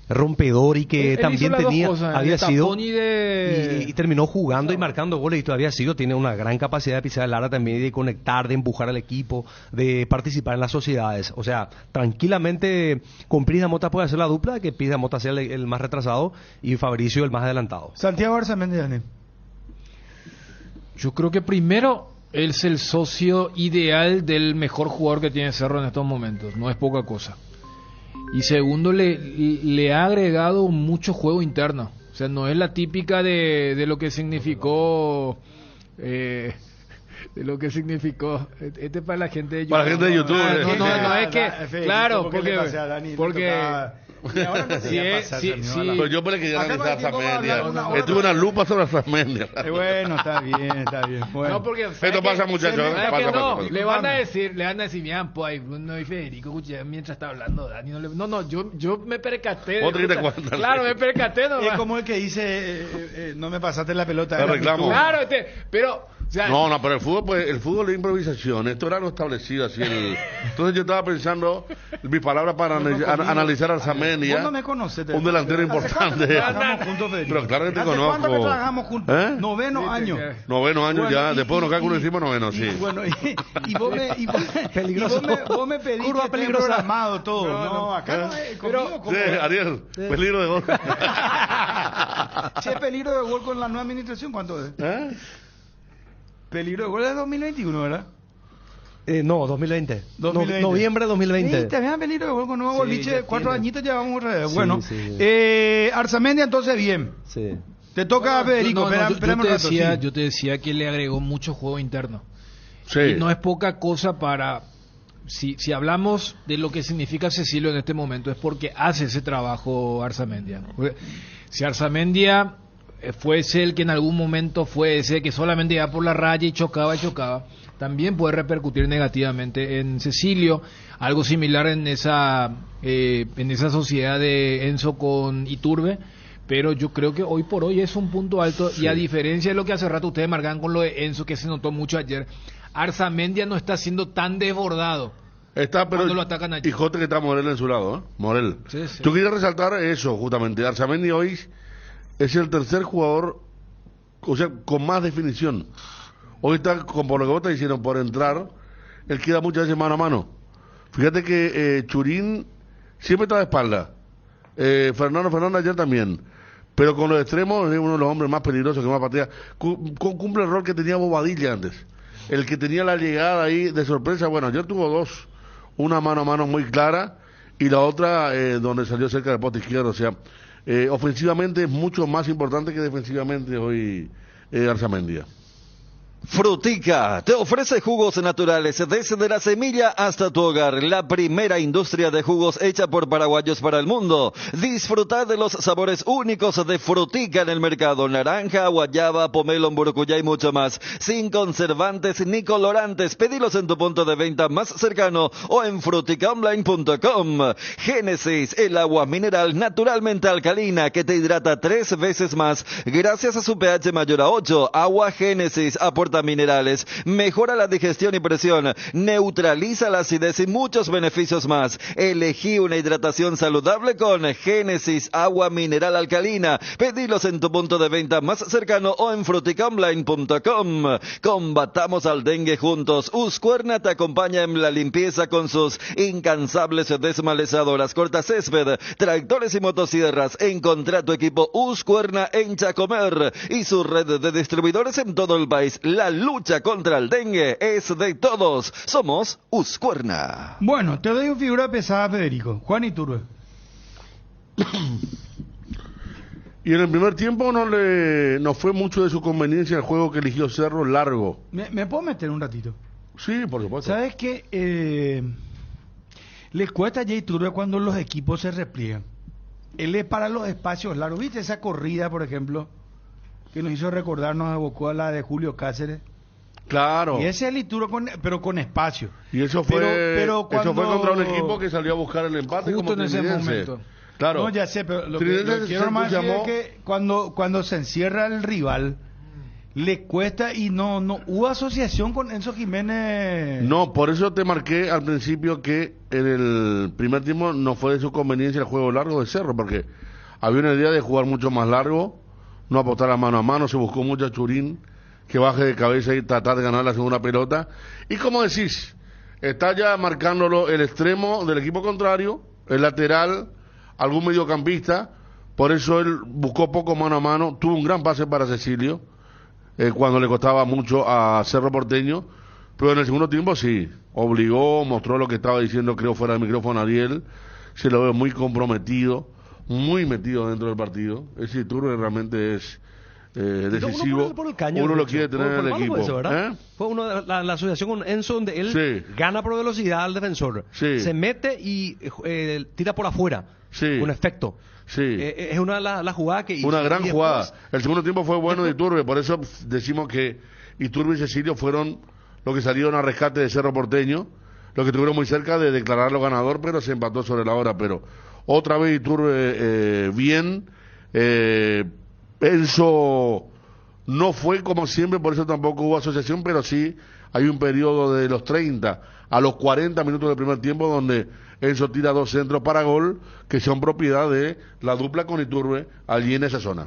rompedor y que él también había sido y terminó jugando y marcando goles y todavía tiene una gran capacidad de pisar el área también, de conectar, de empujar al equipo, de participar en las sociedades. O sea, tranquilamente con Pirida Mota puede hacer la dupla, que Pirida Mota sea el más retrasado y Fabricio el más adelantado. Santiago Arzamendi, Dani. Yo creo que primero él es el socio ideal del mejor jugador que tiene Cerro en estos momentos, no es poca cosa. Y segundo, le ha agregado mucho juego interno. O sea, no es la típica de lo que significó... de lo que significó... Este es para la gente de YouTube. Para la gente de YouTube. No, es que... Claro, porque... Pero yo le quería analizar a Arzamendia. Estuve una lupa sobre Arzamendia. Bueno, está bien. Bueno. No, porque esto pasa, muchachos. Le van a decir, miran, pues Bruno y Federico mientras está hablando Dani. Yo me percaté. Claro, me percaté. Es como el que dice, no me pasaste la pelota. Te reclamo. Claro, pero... O sea, pero el fútbol es improvisación. Esto era lo establecido así. Entonces yo estaba pensando mis palabras para analizar a Arzamendia. Vos no me conoces. Un delantero importante. Trabajamos juntos, Federico. Pero claro que te conozco. ¿Cuánto que trabajamos juntos? Noveno año. Bueno, ya. Después nos cálculo encima noveno, sí. Y vos me pedís que esté programado todo. No, acá no es conmigo. Sí, Ariel, peligro de gol. Che, peligro de gol con la nueva administración, ¿cuánto es? Peligro de gol es 2021, ¿verdad? No, 2020. Noviembre de 2020. Sí, también peligro de gol con nuevo boliche. 4 añitos llevamos otra vez. Bueno, Arzamendia entonces bien. Sí. Te toca a Federico. Yo te decía que le agregó mucho juego interno. Sí. Y no es poca cosa para... Si hablamos de lo que significa Cecilio en este momento, es porque hace ese trabajo Arzamendia. Si Arzamendia fuese el que en algún momento fue ese que solamente iba por la raya y chocaba, también puede repercutir negativamente en Cecilio. Algo similar en esa sociedad de Enzo con Iturbe. Pero yo creo que hoy por hoy es un punto alto. Sí. Y a diferencia de lo que hace rato ustedes marcaban con lo de Enzo, que se notó mucho ayer, Arzamendia no está siendo tan desbordado. Pero cuando lo atacan allí. Y Jote que está Morel en su lado, ¿eh? Morel. Sí. Yo quería resaltar eso, justamente. Arzamendia hoy es el tercer jugador, o sea, con más definición. Hoy está, por lo que vos estás diciendo, por entrar, él queda muchas veces mano a mano. Fíjate que Churín siempre está de espalda. Fernando ayer también. Pero con los extremos es uno de los hombres más peligrosos que más patea. Cumple el rol que tenía Bobadilla antes. El que tenía la llegada ahí de sorpresa. Bueno, ayer tuvo dos. Una mano a mano muy clara y la otra donde salió cerca del poste izquierdo. O sea, ofensivamente es mucho más importante que defensivamente hoy Arzamendia. Frutica te ofrece jugos naturales desde la semilla hasta tu hogar. La primera industria de jugos hecha por paraguayos para el mundo. Disfruta de los sabores únicos de Frutica en el mercado. Naranja, guayaba, pomelo, mburucuyá y mucho más. Sin conservantes ni colorantes. Pedilos en tu punto de venta más cercano o en fruticaonline.com. Génesis, el agua mineral naturalmente alcalina que te hidrata 3 veces más gracias a su pH mayor a 8. Agua Génesis aporta aporta minerales, mejora la digestión y presión, neutraliza la acidez y muchos beneficios más. Elegí una hidratación saludable con Génesis Agua Mineral Alcalina. Pedilos en tu punto de venta más cercano o en fruticaonline.com. Combatamos al dengue juntos. Uscuerna te acompaña en la limpieza con sus incansables desmalezadoras, cortacésped, tractores y motosierras. Encontrá tu equipo Uscuerna en Chacomer y su red de distribuidores en todo el país. La lucha contra el dengue es de todos. Somos Uscuerna. Bueno, te doy una figura pesada, Federico. Juan Iturbe. Y en el primer tiempo no fue mucho de su conveniencia el juego que eligió Cerro, largo. ¿Me puedo meter un ratito? Sí, por supuesto. ¿Sabes qué? Les cuesta a Jay Iturbe cuando los equipos se repliegan. Él es para los espacios largos. ¿Viste esa corrida, por ejemplo, que nos hizo recordar, nos evocó a la de Julio Cáceres? Claro. Y ese es el Iturbe, pero con espacio. Y eso fue, pero cuando... eso fue contra un equipo que salió a buscar el empate. Justo como en ese momento. Claro. No, ya sé, pero lo que quiero más decir es que cuando se encierra el rival, le cuesta y no hubo asociación con Enzo Jiménez. No, por eso te marqué al principio que en el primer tiempo no fue de su conveniencia el juego largo de Cerro, porque había una idea de jugar mucho más largo, no apostar a mano, se buscó mucho a Churín que baje de cabeza y tratar de ganar la segunda pelota. Y como decís, está ya marcándolo el extremo del equipo contrario, el lateral, algún mediocampista, por eso él buscó poco mano a mano, tuvo un gran pase para Cecilio, cuando le costaba mucho a Cerro Porteño, pero en el segundo tiempo sí, obligó, mostró lo que estaba diciendo, creo fuera del micrófono Ariel, se lo ve muy comprometido, muy metido dentro del partido. Ese Iturbe realmente es decisivo, por el caño, uno lo quiere tener en el equipo. Eso, fue la asociación con Enzo, donde él gana por velocidad al defensor, se mete y tira por afuera, un efecto. Es una de las jugadas que hizo. Una gran jugada. El segundo tiempo fue bueno de Iturbe, por eso decimos que Iturbe y Cecilio fueron los que salieron a rescate de Cerro Porteño, los que estuvieron muy cerca de declararlo ganador, pero se empató sobre la hora. Pero otra vez Iturbe bien. Enzo no fue como siempre, por eso tampoco hubo asociación, pero sí hay un periodo de los 30 a los 40 minutos del primer tiempo donde Enzo tira 2 centros para gol que son propiedad de la dupla con Iturbe allí en esa zona.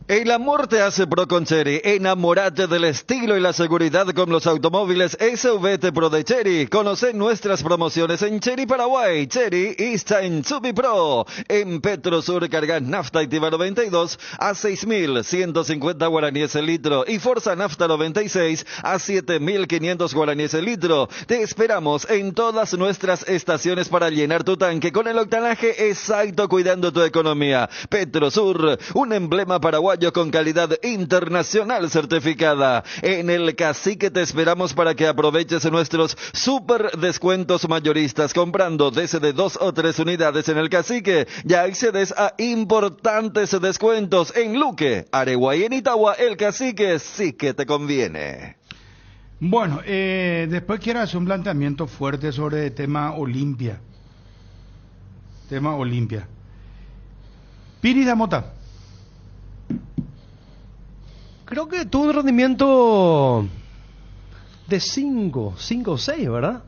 El amor te hace pro con Chery. Enamórate del estilo y la seguridad con los automóviles SUV Pro de Chery. Conoce nuestras promociones en Chery Paraguay. Chery está en Subi Pro. En Petrosur cargas nafta Activa 92 a 6.150 guaraníes el litro y Forza Nafta 96 a 7.500 guaraníes el litro. Te esperamos en todas nuestras estaciones para llenar tu tanque con el octanaje exacto, cuidando tu economía. Petrosur, un emblema paraguayo con calidad internacional certificada. En el Cacique te esperamos para que aproveches nuestros super descuentos mayoristas. Comprando desde 2 o 3 unidades en el Cacique, ya accedes a importantes descuentos en Luque, Areguá y en Itagua. El Cacique sí que te conviene. Bueno, después quiero hacer un planteamiento fuerte sobre el tema Olimpia. Piri Damota. Creo que tuvo un rendimiento de 5 o 6, ¿verdad?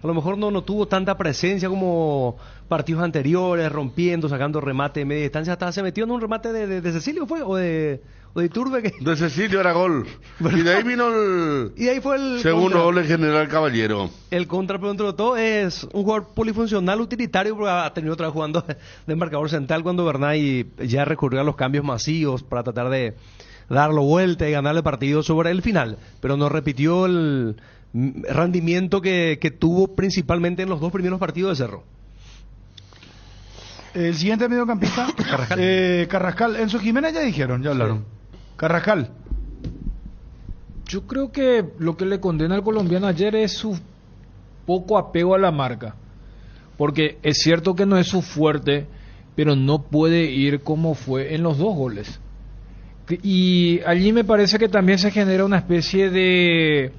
A lo mejor no tuvo tanta presencia como partidos anteriores, rompiendo, sacando remate de media distancia. Hasta se metió en un remate de Cecilio, ¿fue? ¿O de Iturbe? De Cecilio era gol. ¿Verdad? Y de ahí vino y ahí fue el segundo gol del General Caballero. El contra, pero dentro de todo es un jugador polifuncional, utilitario, porque ha tenido otra vez jugando de marcador central cuando Bernay ya recurrió a los cambios masivos para tratar de darlo vuelta y ganar el partido sobre el final, pero no repitió el rendimiento que tuvo principalmente en los 2 primeros partidos de Cerro. El siguiente mediocampista, Carrascal. Enzo Jiménez ya hablaron. Sí. Carrascal. Yo creo que lo que le condena al colombiano ayer es su poco apego a la marca, porque es cierto que no es su fuerte, pero no puede ir como fue en los 2 goles. Y allí me parece que también se genera una especie de...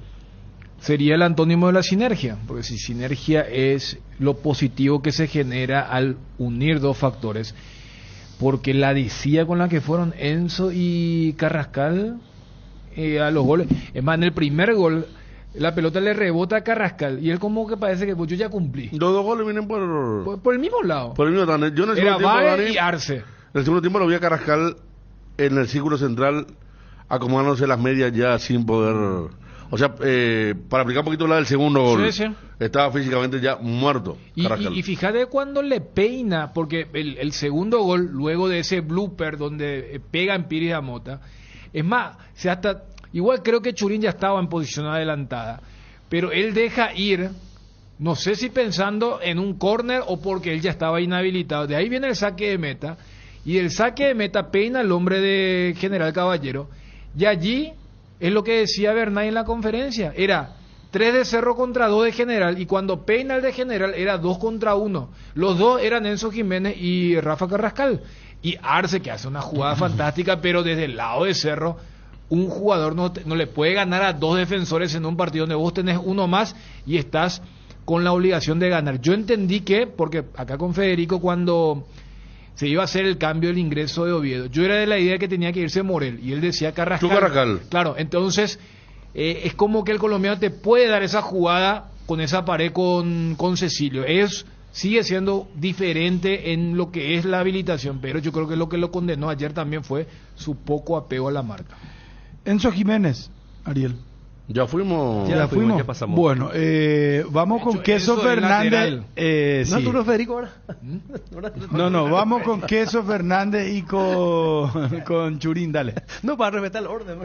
sería el antónimo de la sinergia, porque si sinergia es lo positivo que se genera al unir 2 factores, porque la decía con la que fueron Enzo y Carrascal a los goles. Es más, en el primer gol la pelota le rebota a Carrascal y él como que parece que pues, yo ya cumplí. Los dos goles vienen por el mismo lado. Por el mismo lado. Yo en el Era segundo tiempo, Baez Dani, y Arce. en el segundo tiempo lo vi a Carrascal en el círculo central acomodándose las medias ya sin poder... O sea, para aplicar un poquito la del segundo gol, Sí. estaba físicamente ya muerto Carrascal. Y fíjate cuando le peina, porque el segundo gol, luego de ese blooper donde pega en Piris a Mota, es más, igual creo que Churín ya estaba en posición adelantada, pero él deja ir, no sé si pensando en un córner o porque él ya estaba inhabilitado. De ahí viene el saque de meta, y del saque de meta peina el hombre de General Caballero, y allí es lo que decía Bernay en la conferencia, era 3 de Cerro contra 2 de General, y cuando peina el de General era 2 contra 1. Los dos eran Enzo Jiménez y Rafa Carrascal. Y Arce, que hace una jugada fantástica, pero desde el lado de Cerro, un jugador no le puede ganar a 2 defensores en un partido donde vos tenés uno más y estás con la obligación de ganar. Yo entendí que, porque acá con Federico, cuando se iba a hacer el cambio del ingreso de Oviedo, yo era de la idea que tenía que irse Morel, y él decía Carrascal. ¿Tú Carrascal? Claro, entonces es como que el colombiano te puede dar esa jugada con esa pared con Cecilio. Sigue siendo diferente en lo que es la habilitación, pero yo creo que lo que lo condenó ayer también fue su poco apego a la marca. Enzo Jiménez, Ariel. Ya fuimos. Ya fuimos. ¿Qué pasamos? Bueno, vamos con Queso Fernández. ¿No Sí. tú no, Federico, ahora? No, vamos con Queso Fernández y con Churín, dale. No, para respetar el orden.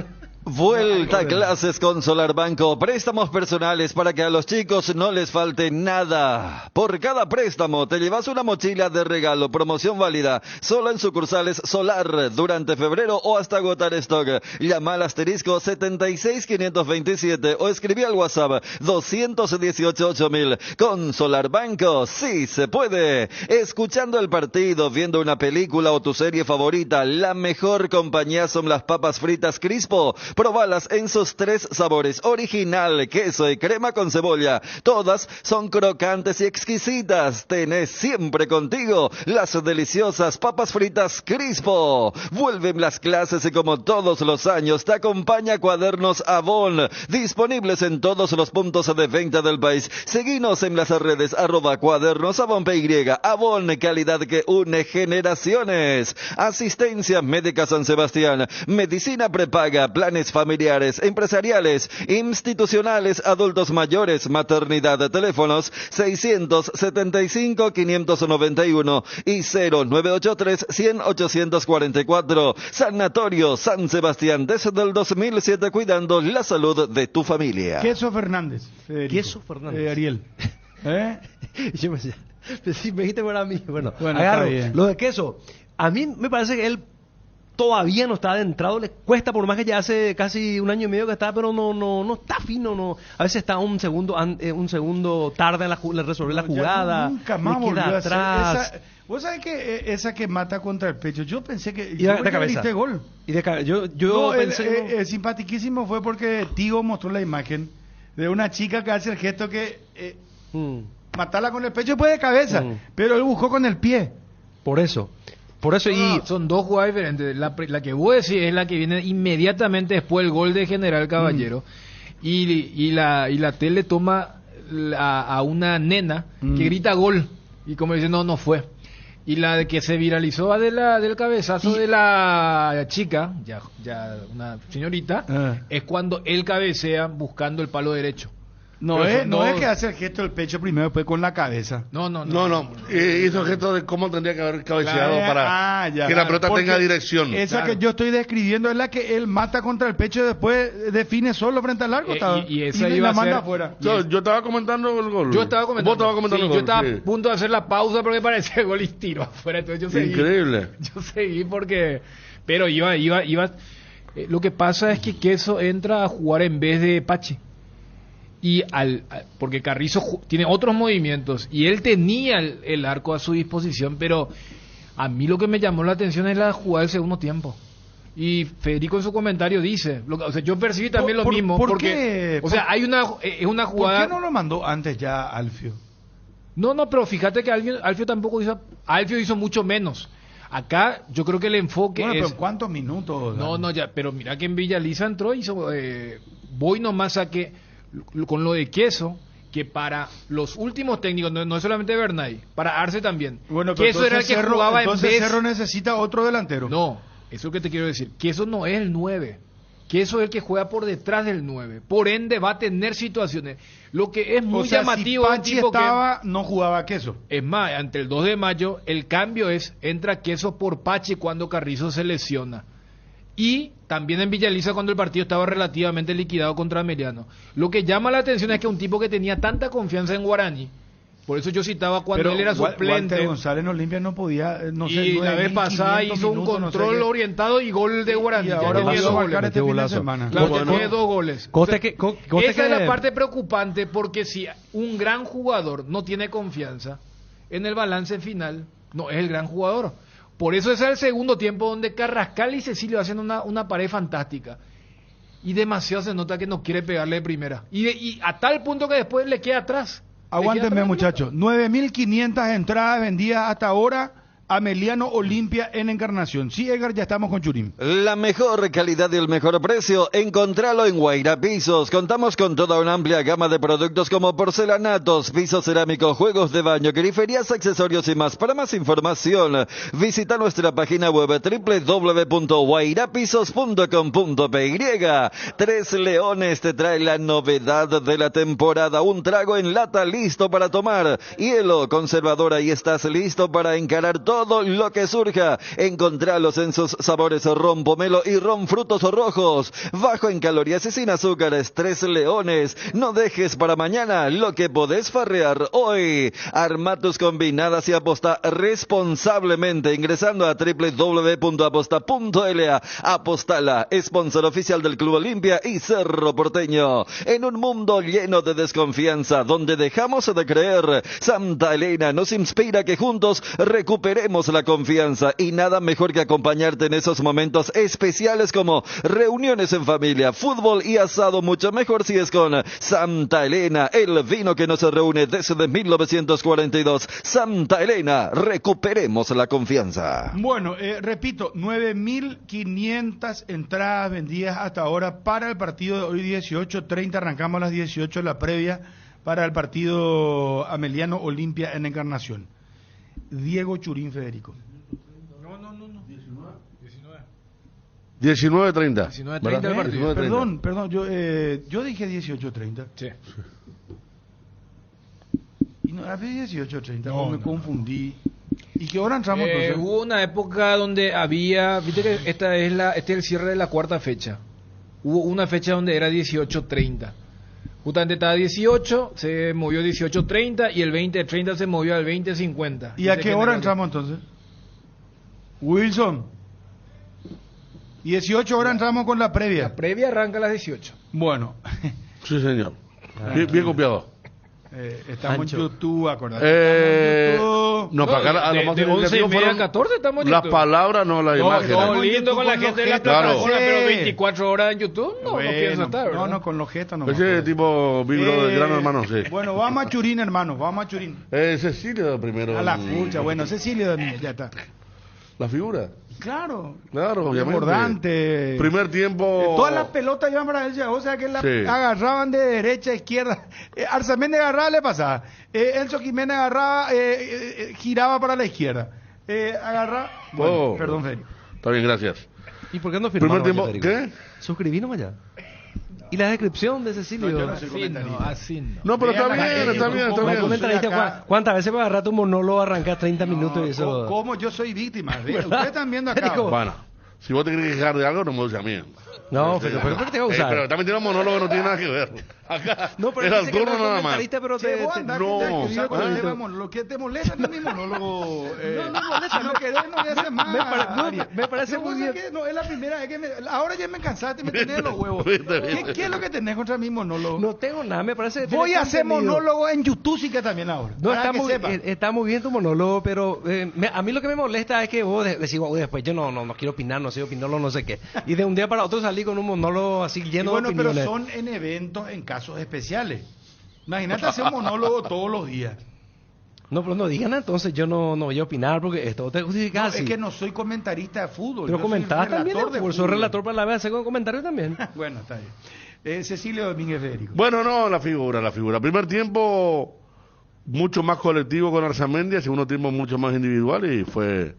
Vuelta a clases con Solar Banco. Préstamos personales para que a los chicos no les falte nada. Por cada préstamo te llevas una mochila de regalo. Promoción válida solo en sucursales Solar durante febrero o hasta agotar stock. Llama al asterisco 76527 o escribí al WhatsApp 2188000. Con Solar Banco sí se puede. Escuchando el partido, viendo una película o tu serie favorita, la mejor compañía son las papas fritas Crispo. Probalas en sus 3 sabores: original, queso y crema con cebolla. Todas son crocantes y exquisitas. Tenés siempre contigo las deliciosas papas fritas Crispo. Vuelven las clases y como todos los años te acompaña Cuadernos Avon, disponibles en todos los puntos de venta del país. Seguinos en las redes @cuadernosavon.py. Avon, calidad que une generaciones. Asistencia Médica San Sebastián, medicina prepaga, planes familiares, empresariales, institucionales, adultos mayores, maternidad. Teléfonos 675-591 y 0983-100-844. Sanatorio San Sebastián, desde el 2007 cuidando la salud de tu familia. Queso Fernández. Federico. Queso Fernández. Ariel. Yo me decía, si me dijiste para mí, bueno, Bueno, agarro. está bien. Lo de Queso, a mí me parece que él todavía no está adentrado, le cuesta, por más que ya hace casi un año y medio que está, pero no está fino, no. A veces está un segundo tarde en resolver la jugada, Nunca más le volvió queda a hacer atrás. Vos sabés que esa que mata contra el pecho, yo pensé que... Y de cabeza. Gol. Y de cabeza. Yo No, pensé... simpatiquísimo fue porque Tigo mostró la imagen de una chica que hace el gesto que matarla con el pecho fue de cabeza, pero él buscó con el pie. Por eso No, son dos jugadas diferentes. La que vos decís es la que viene inmediatamente después del gol de General Caballero. Y la tele toma a una nena que grita gol. Y como dice, no fue. Y la de que se viralizó del cabezazo de la chica, ya una señorita, es cuando él cabecea buscando el palo derecho. No es que hace el gesto del pecho primero, después con la cabeza. No. Hizo el gesto de cómo tendría que haber cabeceado para que la pelota tenga dirección. Esa que yo estoy describiendo es la que él mata contra el pecho y después define solo frente al arco. Y esa iba la a manda ser... afuera. Yo estaba comentando el gol. Yo estaba comentando. Vos estabas comentando el gol. Yo estaba a punto de hacer la pausa porque parecía gol y tiro afuera. Entonces yo seguí. Increíble. Yo seguí porque... Pero iba... lo que pasa es que Queso entra a jugar en vez de Pache. Y porque Carrizo tiene otros movimientos y él tenía el arco a su disposición, pero a mí lo que me llamó la atención es la jugada del segundo tiempo. Y Federico en su comentario dice, yo percibí también lo mismo. ¿Por porque, qué? hay una jugada... ¿Por qué no lo mandó antes ya Alfio? No, pero fíjate que Alfio tampoco hizo... Alfio hizo mucho menos. Acá yo creo que el enfoque bueno, es... pero ¿cuántos minutos? No, ya, pero mira que en Villaliza entró y voy nomás a que, con lo de Queso, que para los últimos técnicos, no es solamente Bernay, para Arce también. Bueno, pero Queso era el que jugaba en vez... Cerro necesita otro delantero. No, eso es lo que te quiero decir. Queso no es el 9. Queso es el que juega por detrás del 9. Por ende va a tener situaciones. Lo que es muy llamativo... Si Pachi estaba, no jugaba Queso. Es más, ante el 2 de mayo, el cambio es, entra Queso por Pachi cuando Carrizo se lesiona. Y también en Villaliza cuando el partido estaba relativamente liquidado contra Meliano. Lo que llama la atención es que un tipo que tenía tanta confianza en Guaraní, por eso yo citaba cuando él era suplente. Walter González en Olimpia no podía, no sé, y la vez pasada hizo un control orientado y gol de Guaraní. Y ahora va a marcar este fin de semana. Claro, tiene 2 goles. Esa es la parte preocupante, porque si un gran jugador no tiene confianza, en el balance final no es el gran jugador. Por eso es el segundo tiempo donde Carrascal y Cecilio hacen una pared fantástica. Y demasiado se nota que no quiere pegarle de primera. Y a tal punto que después le queda atrás. Aguántenme, muchachos. 9.500 entradas vendidas hasta ahora a Meliano Olimpia en Encarnación. Sí, Edgar, ya estamos con Churín. La mejor calidad y el mejor precio, encontralo en Guaira Pisos. Contamos con toda una amplia gama de productos como porcelanatos, pisos cerámicos, juegos de baño, periferias, accesorios y más. Para más información, visita nuestra página web www.guairapisos.com.py. Tres Leones te trae la novedad de la temporada, un trago en lata listo para tomar, hielo, conservador, ahí estás listo para encarar todo lo que surja. Encontralos en sus sabores ron pomelo y ron frutos rojos, bajo en calorías y sin azúcares. Tres Leones, no dejes para mañana lo que podés farrear hoy. Arma tus combinadas y aposta responsablemente ingresando a www.aposta.la. Apostala, sponsor oficial del Club Olimpia y Cerro Porteño. En un mundo lleno de desconfianza, donde dejamos de creer, Santa Elena nos inspira que juntos recuperemos la confianza, y nada mejor que acompañarte en esos momentos especiales como reuniones en familia, fútbol y asado. Mucho mejor si es con Santa Elena, el vino que nos reúne desde 1942. Santa Elena, recuperemos la confianza. Bueno, repito, 9.500 entradas vendidas hasta ahora para el partido de hoy 18:30. Arrancamos a las 18 la previa para el partido Ameliano Olimpia en Encarnación. Diego Churín Federico. No. 19:30. 19:30 el partido. Perdón, yo dije 18:30. Sí. Y no era 18:30, me confundí. ¿Y qué hora entramos entonces? Hubo una época donde había, viste que este es el cierre de la cuarta fecha. Hubo una fecha donde era 18:30. Justamente estaba 18, se movió 18:30 y el 20:30 se movió al 20:50. ¿Y a qué hora entramos entonces? Wilson. 18 horas entramos con la previa. La previa arranca a las 18. Bueno. Sí, señor. Bien copiado. Estamos en YouTube, acordate. No, para acá a lo más de 11:30 a 14 estamos en las YouTube. palabras, no las imágenes. No, lindo con la gente de la plataforma, Claro. pero 24 horas en YouTube no pienso estar, ¿verdad? No, con los gestos no. Ese tipo vibro del gran hermano, sí. Bueno, vamos a Churín, hermano, vamos a Churín. Cecilia primero. A la pucha, bueno, Cecilia ya está. La figura. Claro, obviamente. Importante. Primer tiempo. Todas las pelotas iban para él, o sea que la Sí. agarraban de derecha a izquierda. Arzaméndez agarraba, le pasaba. Elso Jiménez agarraba, giraba para la izquierda. Agarraba. Bueno, perdón, Federico. Está bien, gracias. ¿Y por qué no firmaron? Primer tiempo, ¿qué? Suscribí nomás ya. ¿Y la descripción de Cecilio? Yo no soy comentarista. Así no. No, pero está bien. ¿Cuántas veces para agarrar tu monólogo, arrancar 30 minutos y eso? ¿Cómo yo soy víctima? ¿Verdad? Ustedes están viendo acá. Bueno, si vos te querés quejar de algo, no me uses a mí. No, pero ¿por qué te voy a usar? Pero también tiene un monólogo que no tiene nada que ver. Acá, no, pero era el turno nada más. Pero lo que te molesta no es mi monólogo. No molesta, no querés, no voy a hacer más. Me parece muy bien. No, es la primera vez que ahora ya me cansaste, me tenés los huevos. ¿Qué es lo que tenés contra mi monólogo? No tengo nada, me parece. Voy a hacer monólogo en YouTube sí que también ahora. No, está muy bien tu monólogo, pero a mí lo que me molesta es que vos decís, después yo no quiero opinar, no sé opinarlo, no sé qué. Y de un día para otro salí con un monólogo así lleno de opiniones. Pero son en eventos, en casos especiales. Imagínate hacer un monólogo todos los días. No, pero no digan entonces, yo no voy a opinar porque esto te justifica así. Es que no soy comentarista de fútbol. Pero comentás también de fútbol, soy relator para la vez, hago comentario también. Bueno, está bien. Cecilio Domínguez Federico. Bueno, no, la figura. Primer tiempo mucho más colectivo con Arzamendi, segundo tiempo mucho más individual y fue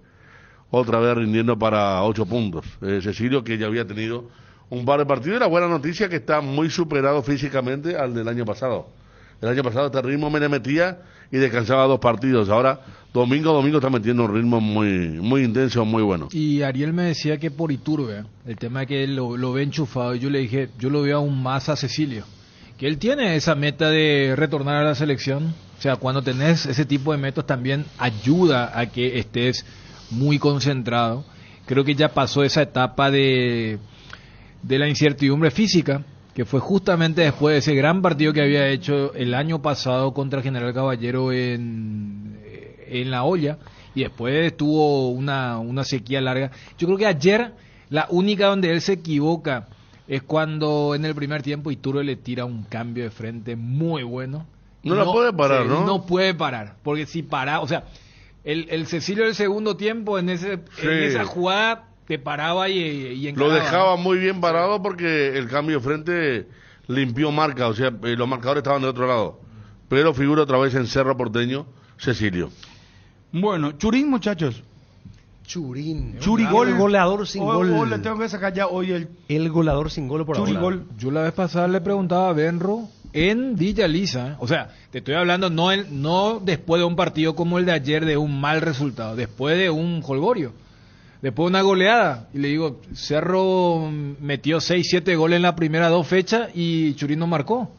otra vez rindiendo para 8 puntos. Cecilio, que ya había tenido un par de partidos, y la buena noticia que está muy superado físicamente al del año pasado. El año pasado este ritmo me le metía y descansaba 2 partidos. Ahora, domingo está metiendo un ritmo muy intenso, muy bueno. Y Ariel me decía que por Iturbe, el tema de que él lo ve enchufado, y yo le dije, yo lo veo aún más a Cecilio, que él tiene esa meta de retornar a la selección. O sea, cuando tenés ese tipo de metas también ayuda a que estés muy concentrado. Creo que ya pasó esa etapa de la incertidumbre física, que fue justamente después de ese gran partido que había hecho el año pasado contra General Caballero en La Olla, y después tuvo una sequía larga. Yo creo que ayer la única donde él se equivoca es cuando en el primer tiempo Iturbe le tira un cambio de frente muy bueno. No la puede parar, sí, ¿no? No puede parar, porque si para, o sea, el Cecilio del segundo tiempo en esa jugada te paraba y encaraba. Lo dejaba muy bien parado porque el cambio de frente limpió marca, o sea, los marcadores estaban del otro lado. Pero figura otra vez en Cerro Porteño, Cecilio. Bueno, Churín, muchachos. Churigol. El goleador sin gol. Le tengo que sacar ya hoy el goleador sin gol por Churigol. ahora. Yo la vez pasada le preguntaba a Benro en Villa Lisa, o sea, te estoy hablando no después de un partido como el de ayer de un mal resultado, después de un jolgorio, después de una goleada, y le digo, Cerro metió 6-7 goles en las primeras 2 fechas y Churín no marcó,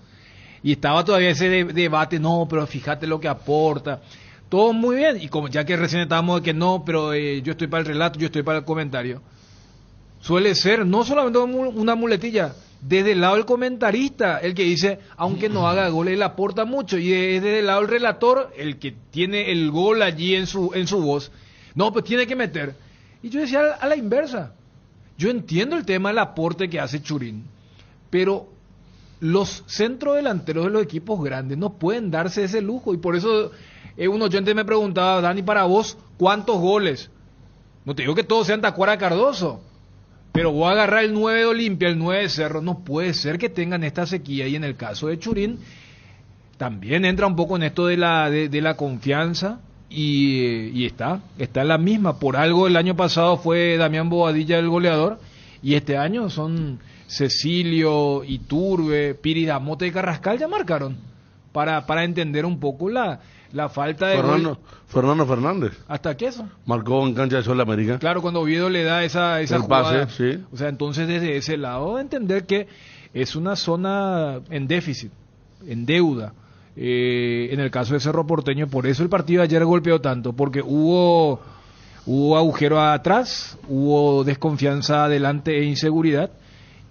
y estaba todavía ese debate, no, pero fíjate lo que aporta, todo muy bien, y como ya que recién estábamos de que no, pero yo estoy para el relato, yo estoy para el comentario, suele ser no solamente una muletilla, desde el lado del comentarista, el que dice, aunque no haga gol, él aporta mucho, y desde el lado del relator, el que tiene el gol allí en su voz, no, pues tiene que meter. Y yo decía a la inversa, yo entiendo el tema del aporte que hace Churín, pero los centrodelanteros de los equipos grandes no pueden darse ese lujo, y por eso un oyente me preguntaba, Dani, para vos, ¿cuántos goles? No te digo que todos sean Tacuara Cardoso, pero voy a agarrar el 9 de Olimpia, el 9 de Cerro, no puede ser que tengan esta sequía, y en el caso de Churín también entra un poco en esto de la confianza, y está en la misma. Por algo el año pasado fue Damián Bobadilla el goleador, y este año son Cecilio, Iturbe, Piri Damote y Carrascal ya marcaron, para entender un poco la falta de Fernando Fernández. ¿Hasta qué eso? Marcó en cancha de Sol América. Claro, cuando Oviedo le da esa jugada. Pase, sí. O sea, entonces desde ese lado entender que es una zona en déficit, en deuda. En el caso de Cerro Porteño, por eso el partido de ayer golpeó tanto, porque hubo agujero atrás, hubo desconfianza adelante e inseguridad,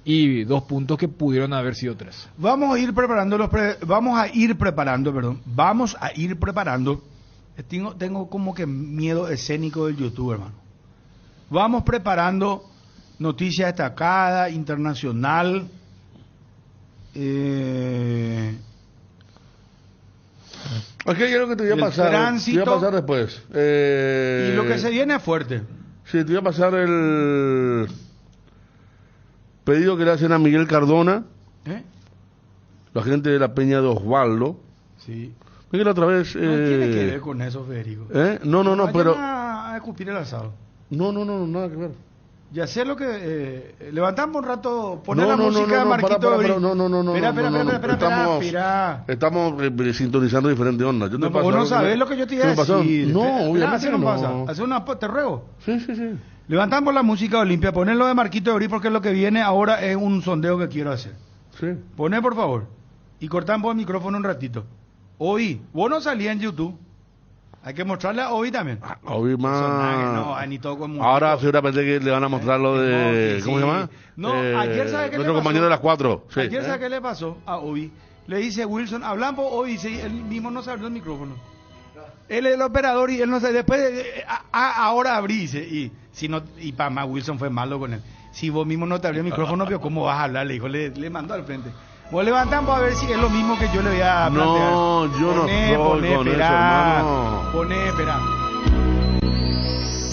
y 2 puntos que pudieron haber sido 3. Vamos a ir preparando. Tengo como que miedo escénico del YouTube, hermano. Vamos preparando noticias destacadas, internacional. Ok, yo lo que te voy a pasar. Tránsito, te voy a pasar después. Y lo que se viene es fuerte. Sí, te voy a pasar el pedido que le hacen a Miguel Cardona, la gente de la Peña de Osvaldo. Sí. Miguel otra vez. No tiene que ver con eso, Federico. No, Vayan pero. a escupir el asado. No, nada que ver. Ya sé lo que. Levantamos un rato, poner la música de Marquito Abril. No. Espera. Estamos sintonizando diferentes ondas. Yo te paso vos no sabés lo que yo te iba a decir. No, obviamente no. Pasa. Hace te ruego. Sí. Levantamos la música Olimpia, ponerlo de Marquito Abril porque lo que viene ahora es un sondeo que quiero hacer. Sí. Poné, por favor. Y cortamos el micrófono un ratito. Hoy, vos no salías en YouTube. Hay que mostrarle a Obi también. Obi más. Ni todo con ahora seguramente que le van a mostrar lo de. ¿Cómo se llama? No, ayer sabe qué le pasó. Nuestro compañero de las 4. Sí. Ayer sabe qué le pasó a Obi. Le dice Wilson, hablamos Obi, dice, él mismo no se abrió el micrófono. Él es el operador y él no se. Después, ahora abrí, dice. Y para más Wilson fue malo con él. Si vos mismo no te abrió el micrófono, pero ¿cómo vas a hablar? Le dijo, le mandó al frente. Vos levantamos a ver si es lo mismo que yo le voy a plantear. No, yo no estoy con eso, hermano. Poné, espera.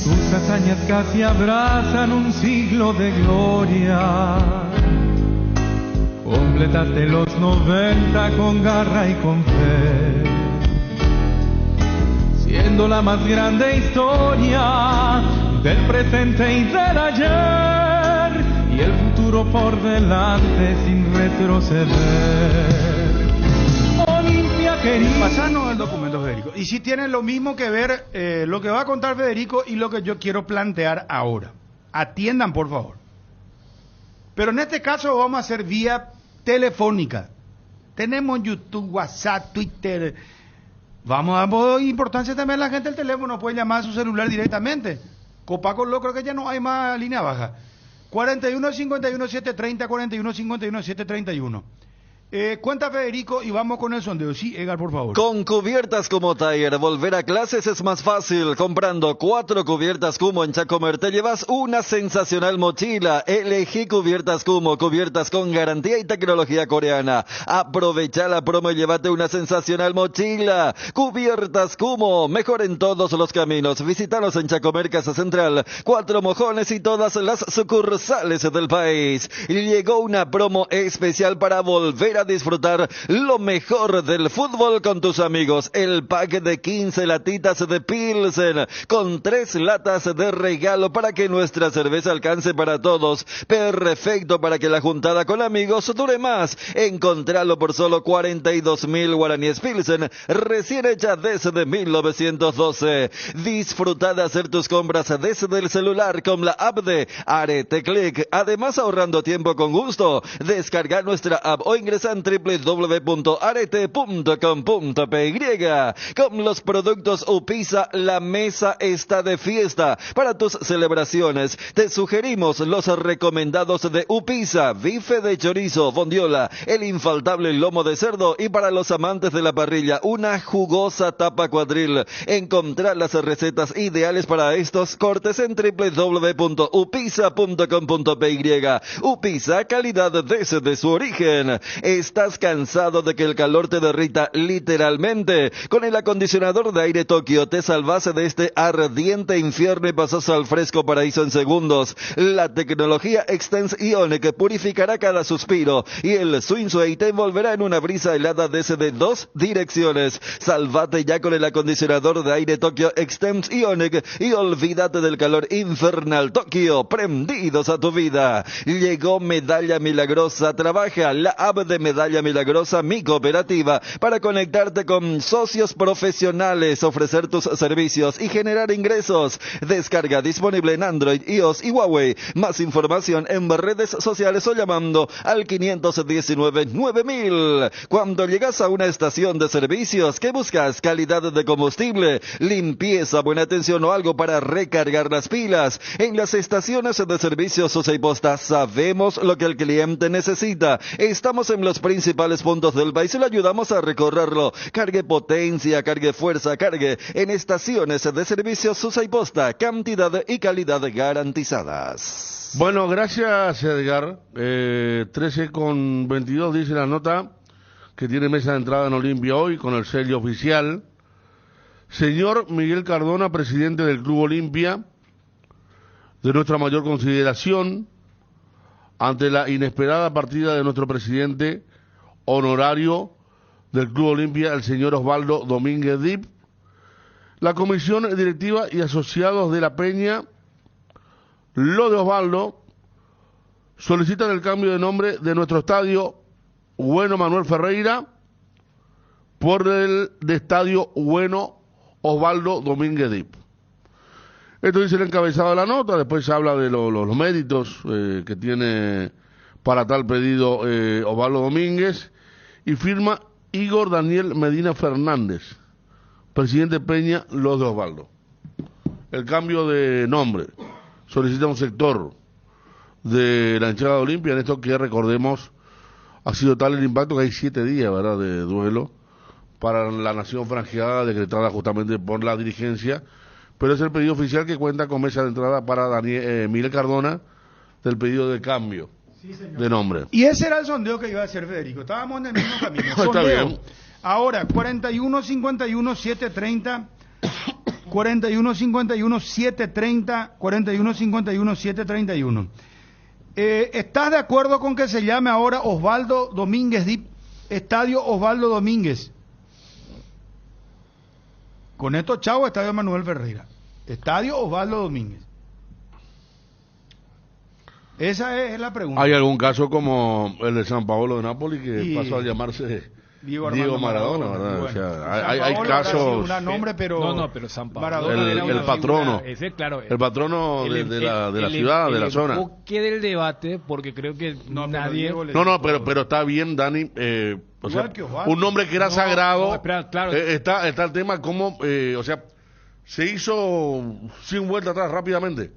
Tus hazañas casi abrazan un siglo de gloria. Completaste los 90 con garra y con fe, siendo la más grande historia del presente y del ayer, y el futuro por delante sin retroceder. Olimpia querida. Pasanos el documento, Federico. Y si tiene lo mismo que ver lo que va a contar Federico y lo que yo quiero plantear ahora. Atiendan, por favor. Pero en este caso vamos a hacer vía telefónica. Tenemos YouTube, WhatsApp, Twitter. Vamos a dar importancia también a la gente del teléfono. Puede llamar a su celular directamente. Copaco, creo que ya no hay más línea baja. 41 51 730, 41 51 731. Cuenta Federico y vamos con el sondeo. Sí, Edgar, por favor. Con Cubiertas Kumo Tire, volver a clases es más fácil. Comprando 4 cubiertas Kumo en Chacomer te llevas una sensacional mochila. Elegí Cubiertas Kumo, cubiertas con garantía y tecnología coreana. Aprovecha la promo y llévate una sensacional mochila. Cubiertas Kumo, mejor en todos los caminos. Visítanos en Chacomer, Casa Central, 4 Mojones y todas las sucursales del país. Llegó una promo especial para volver a disfrutar lo mejor del fútbol con tus amigos. El pack de 15 latitas de Pilsen con 3 latas de regalo para que nuestra cerveza alcance para todos. Perfecto para que la juntada con amigos dure más. Encontralo por solo 42.000 guaraníes Pilsen, recién hecha desde 1912. Disfruta de hacer tus compras desde el celular con la app de Arete Click. Además, ahorrando tiempo con gusto. Descarga nuestra app o ingresa en www.arete.com.py. Con los productos Upisa, la mesa está de fiesta. Para tus celebraciones, te sugerimos los recomendados de Upisa: bife de chorizo, bondiola, el infaltable lomo de cerdo, y para los amantes de la parrilla, una jugosa tapa cuadril. Encontrar las recetas ideales para estos cortes en www.upisa.com.py. Upisa, calidad desde su origen. ¿Estás cansado de que el calor te derrita literalmente? Con el acondicionador de aire Tokio te salvas de este ardiente infierno y pasas al fresco paraíso en segundos. La tecnología Extense Ionic purificará cada suspiro y el Swing Sway te envolverá en una brisa helada desde 2 direcciones. Salvate ya con el acondicionador de aire Tokio Extense Ionic y olvídate del calor infernal. Tokio, prendidos a tu vida. Llegó Medalla Milagrosa. Trabaja la app de Medalla Milagrosa, mi cooperativa, para conectarte con socios profesionales, ofrecer tus servicios y generar ingresos. Descarga disponible en Android, iOS y Huawei. Más información en redes sociales o llamando al 519-9000. Cuando llegas a una estación de servicios, ¿qué buscas? Calidad de combustible, limpieza, buena atención o algo para recargar las pilas. En las estaciones de servicios Sosa y Posta sabemos lo que el cliente necesita. Estamos en los principales puntos del país y le ayudamos a recorrerlo. Cargue potencia, cargue fuerza, cargue en estaciones de servicios Sosa y Posta. Cantidad y calidad garantizadas. Bueno, gracias, Edgar. 13:22 dice la nota que tiene mesa de entrada en Olimpia hoy con el sello oficial. Señor Miguel Cardona, presidente del Club Olimpia, de nuestra mayor consideración ante la inesperada partida de nuestro presidente honorario del Club Olimpia, el señor Osvaldo Domínguez Dip. La comisión directiva y asociados de la Peña, lo de Osvaldo, solicitan el cambio de nombre de nuestro estadio Bueno Manuel Ferreira por el de Estadio Bueno Osvaldo Domínguez Dip. Esto dice el encabezado de la nota. Después se habla de los méritos que tiene para tal pedido Osvaldo Domínguez, y firma Igor Daniel Medina Fernández, presidente Peña, los de Osvaldo. El cambio de nombre solicita un sector de la hinchada de Olimpia, en esto que, recordemos, ha sido tal el impacto que hay 7 días, ¿verdad?, de duelo para la nación franjeada, decretada justamente por la dirigencia. Pero es el pedido oficial que cuenta con mesa de entrada para Miguel Cardona, del pedido de cambio. de nombre. Y ese era el sondeo que iba a hacer Federico. Estábamos en el mismo camino. Está Sondeo. bien. Ahora, 41-51-730, 41-51-730, 41-51-731. ¿Estás de acuerdo con que se llame ahora Osvaldo Domínguez Dip? Estadio Osvaldo Domínguez. Con esto, chavo, Estadio Manuel Ferreira. Estadio Osvaldo Domínguez. Esa es la pregunta. Hay algún caso como el de San Paolo de Nápoles que pasó a llamarse Diego Maradona, ¿verdad? Bueno, o sea, San hay Paolo casos. Un nombre, pero No, pero San Paolo el patrono. Ese, claro, el patrono de la ciudad, de la zona. El enfoque del debate, porque creo que nadie. No, pero está bien, Dani. O sea, un nombre que era sagrado. Claro. Está el tema como, o sea, se hizo sin vuelta atrás rápidamente.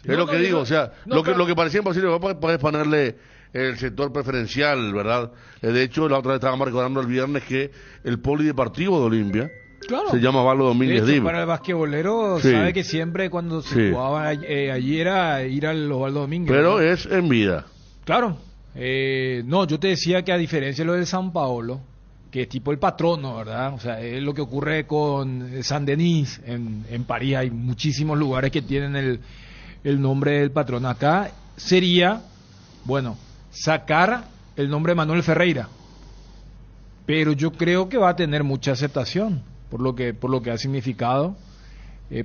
Es lo que digo, o sea, lo que parecía imposible, puedes ponerle el sector preferencial, ¿verdad? De hecho, la otra vez estábamos recordando el viernes que el polideportivo de Olimpia se llama Osvaldo Domínguez Dip. Para el basquetbolero, sabe que siempre cuando se jugaba allí era ir al Osvaldo Domínguez. Pero ¿verdad? es en vida. Claro. Yo te decía que a diferencia de lo del San Paolo, que es tipo el patrono, ¿verdad? O sea, es lo que ocurre con Saint-Denis en París. Hay muchísimos lugares que tienen el nombre del patrón. Acá sería, sacar el nombre de Manuel Ferreira, pero yo creo que va a tener mucha aceptación por lo que ha significado,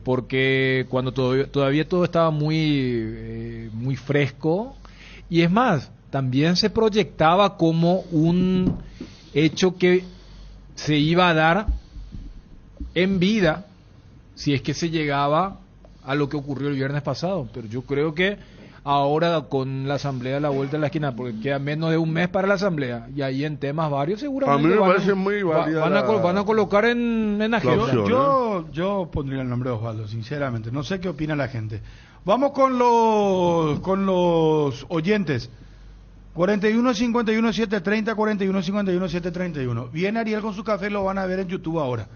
porque cuando todavía todo estaba muy fresco, y es más, también se proyectaba como un hecho que se iba a dar en vida si es que se llegaba a lo que ocurrió el viernes pasado. Pero yo creo que ahora con la asamblea a la vuelta de la esquina, porque queda menos de un mes para la asamblea, y ahí en temas varios seguramente a mí me parece muy válida van a colocar en agenda. Yo pondría el nombre de Osvaldo, sinceramente. No sé qué opina la gente. Vamos con los oyentes. 41-51-730, 41-51-731. Viene Ariel con su café, lo van a ver en YouTube ahora.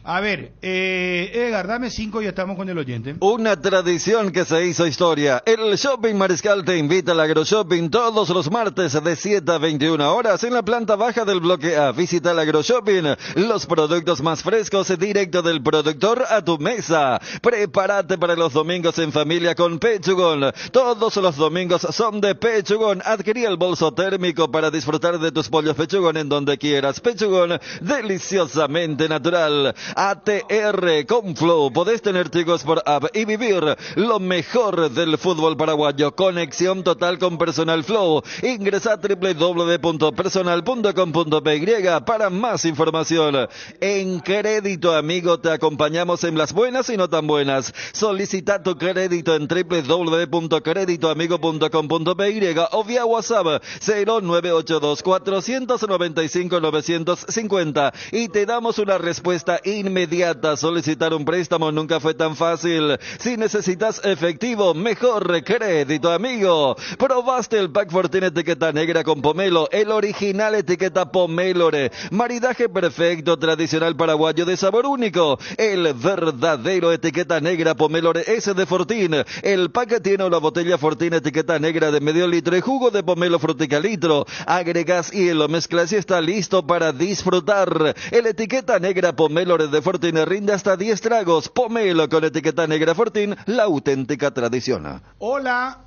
A ver, Edgar, dame 5 y estamos con el oyente. Una tradición que se hizo historia. El Shopping Mariscal te invita al AgroShopping todos los martes de 7 a 21 horas en la planta baja del bloque A. Visita el AgroShopping, los productos más frescos directo del productor a tu mesa. Prepárate para los domingos en familia con Pechugón. Todos los domingos son de Pechugón. Adquirí el bolso térmico para disfrutar de tus pollos Pechugón en donde quieras. Pechugón, deliciosamente natural. ATR con Flow, podés tener chicos por app y vivir lo mejor del fútbol paraguayo. Conexión total con Personal Flow. Ingresa a www.personal.com.py para más información. En Crédito Amigo te acompañamos en las buenas y no tan buenas. Solicita tu crédito en www.creditoamigo.com.py o vía WhatsApp 0982 495 950 y te damos una respuesta inmediata. Solicitar un préstamo nunca fue tan fácil. Si necesitas efectivo, mejor Crédito Amigo. ¿Probaste el Pack Fortín etiqueta negra con pomelo? El original etiqueta Pomelore. Maridaje perfecto, tradicional paraguayo de sabor único. El verdadero etiqueta negra Pomelore es de Fortín. El pack tiene una botella Fortín etiqueta negra de medio litro y jugo de pomelo frutica litro. Agregas hielo, mezclas y está listo para disfrutar. El etiqueta negra Pomelore de Fortín rinde hasta 10 tragos. Pomelo con etiqueta negra Fortín, la auténtica tradición. Hola.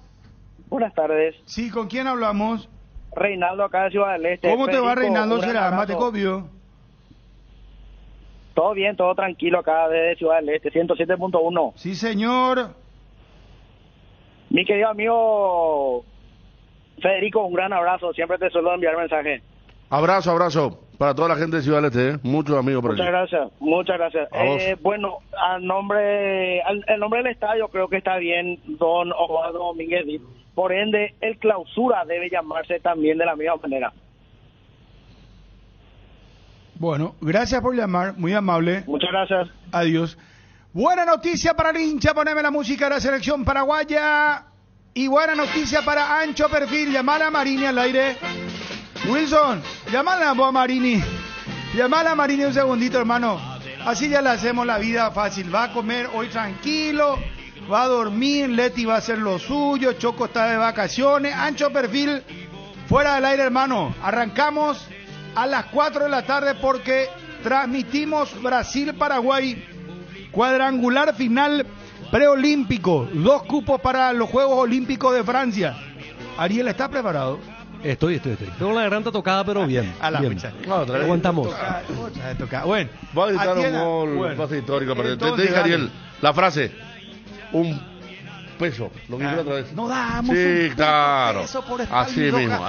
Buenas tardes. Sí, ¿con quién hablamos? Reinaldo, acá de Ciudad del Este. ¿Cómo te va, Reinaldo? ¿Será ¿Mate copio? Todo bien, todo tranquilo acá desde Ciudad del Este, 107.1. Sí, señor. Mi querido amigo Federico, un gran abrazo. Siempre te suelo enviar mensajes. Abrazo para toda la gente de Ciudad del Este, muchos amigos por Muchas gracias. Bueno, el nombre del estadio creo que está bien, don Osvaldo Domínguez Dip. Por ende, el clausura debe llamarse también de la misma manera. Bueno, gracias por llamar, muy amable. Muchas gracias. Adiós. Buena noticia para el hincha, poneme la música de la selección paraguaya. Y buena noticia para Ancho Perfil, llamala a Marini al aire. Wilson, llámala a Marini. Llámala a Marini un segundito, hermano. Así ya le hacemos la vida fácil. Va a comer hoy tranquilo. va a dormir, Leti va a hacer lo suyo, Choco está de vacaciones, Ancho Perfil, fuera del aire, hermano. Arrancamos a las 4 de la tarde porque transmitimos Brasil-Paraguay, cuadrangular final preolímpico, 2 cupos para los Juegos Olímpicos de Francia. Ariel, ¿está preparado? Estoy. Tengo la garganta tocada, pero bien. A la bien. fecha. Aguantamos. Bueno, voy a gritar un gol fase histórico. Pero te dije, Ariel, la frase, un peso, lo que quiero otra vez. No damos sí, claro. Peso por así mismo.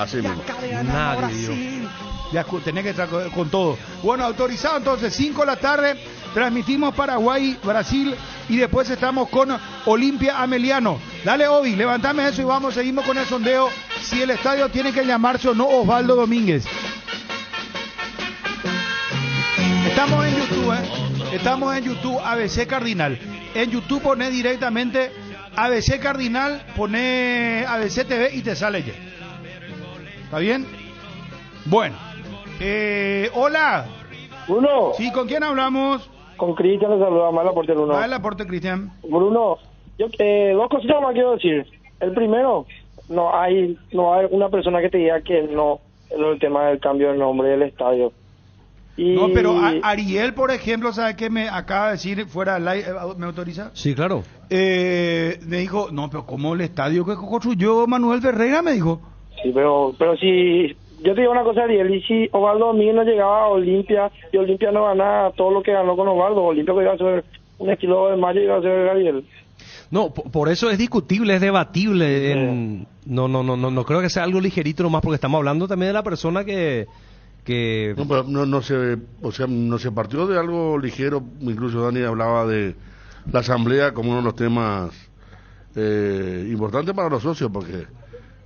Nadie. Ya tenés que estar con todo. Bueno, autorizado entonces, 5 de la tarde, transmitimos Paraguay, Brasil y después estamos con Olimpia Ameliano. Dale, Obi, levantame eso y seguimos con el sondeo si el estadio tiene que llamarse o no Osvaldo Domínguez. Estamos en YouTube, ABC Cardinal. En YouTube poné directamente ABC Cardinal, poné ABC TV y te sale ya. ¿Está bien? Bueno. Hola. Bruno. Sí, ¿con quién hablamos? Con Cristian, le saludamos. Mal aporte, Bruno. Mal aporte, Cristian. Bruno, yo 2 cositas más quiero decir. El primero, no hay una persona que te diga que no el tema del cambio de nombre del estadio. No, pero Ariel, por ejemplo, ¿sabe qué me acaba de decir fuera del aire? ¿Me autoriza? Sí, claro. Me dijo, no, pero ¿cómo el estadio que construyó Manuel Ferreira? Me dijo. Sí, pero si... Yo te digo una cosa, Ariel, y si Osvaldo Domínguez no llegaba a Olimpia, y Olimpia no ganaba todo lo que ganó con Osvaldo, Olimpia que iba a ser un estilo de Mayo iba a ser Ariel. No, por eso es discutible, es debatible. No creo que sea algo ligerito nomás, porque estamos hablando también de la persona que... No, pero no se partió de algo ligero. Incluso Dani hablaba de la asamblea como uno de los temas importantes para los socios, porque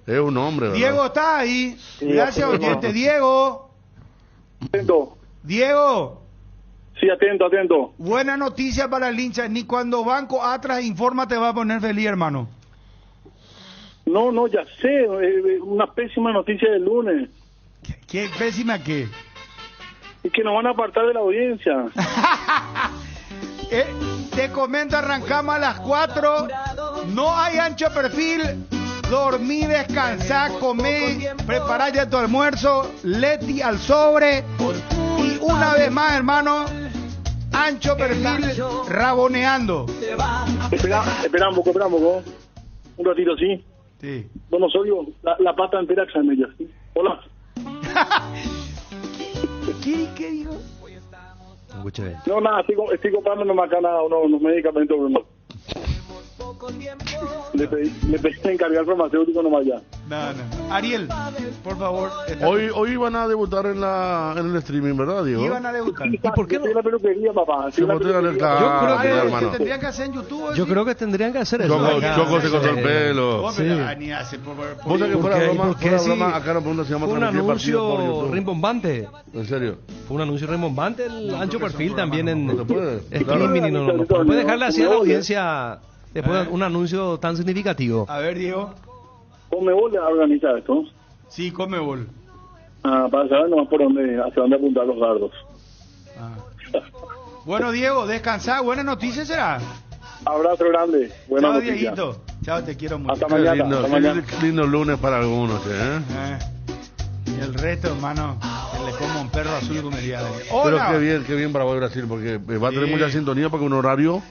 es un hombre, ¿verdad? Diego está ahí. Gracias, oyente. Diego. Atento. Diego. Sí, atento. Buena noticia para el hincha. Ni cuando Banco Atlas informa te va a poner feliz, hermano. No, ya sé. Una pésima noticia del lunes. ¿Qué pésima qué? Es que nos van a apartar de la audiencia. Te comento, arrancamos a las 4. No hay Ancho Perfil. Dormí, descansar, comer, preparar ya tu almuerzo, Leti al sobre y una vez más, hermano, Ancho Perfil raboneando. Espera un poco. Un ratito, ¿sí? Sí. Don Osorio, la pata entera examella, ¿sí? Hola. ¿Qué dijo? No, nada, estoy comprando nomás acá unos medicamentos, Bruno. Le pedí encargar farmacéutico nomás ya. No. Ariel, por favor. Hoy van a debutar en el streaming, ¿verdad, Diego? Iban a debutar. ¿Y por qué no? La peluquería, papá. Yo creo que tendrían que hacer en YouTube. Yo creo que tendrían que hacer eso. Choco se cortó el pelo. ¿Vos sabés que fuera broma, acá no podemos llamar un anuncio rimbombante. ¿En serio? Fue un anuncio rimbombante, el Ancho Perfil también en streaming. Y no puede dejarle así a la audiencia después de un anuncio tan significativo. A ver, Diego. ¿Conmebol organiza esto? Sí, Conmebol. Para saber nomás hacia dónde apuntar los dardos. Bueno, Diego, descansá. Buena noticia será. Abrazo grande. Buena Chao, noticia. Dieguito. Chao, te quiero mucho. Hasta mañana. Lindo lunes para algunos, Y el resto, hermano, le como un perro azul con el día de hoy. Pero qué bien para Brasil, porque va a tener mucha sintonía porque un horario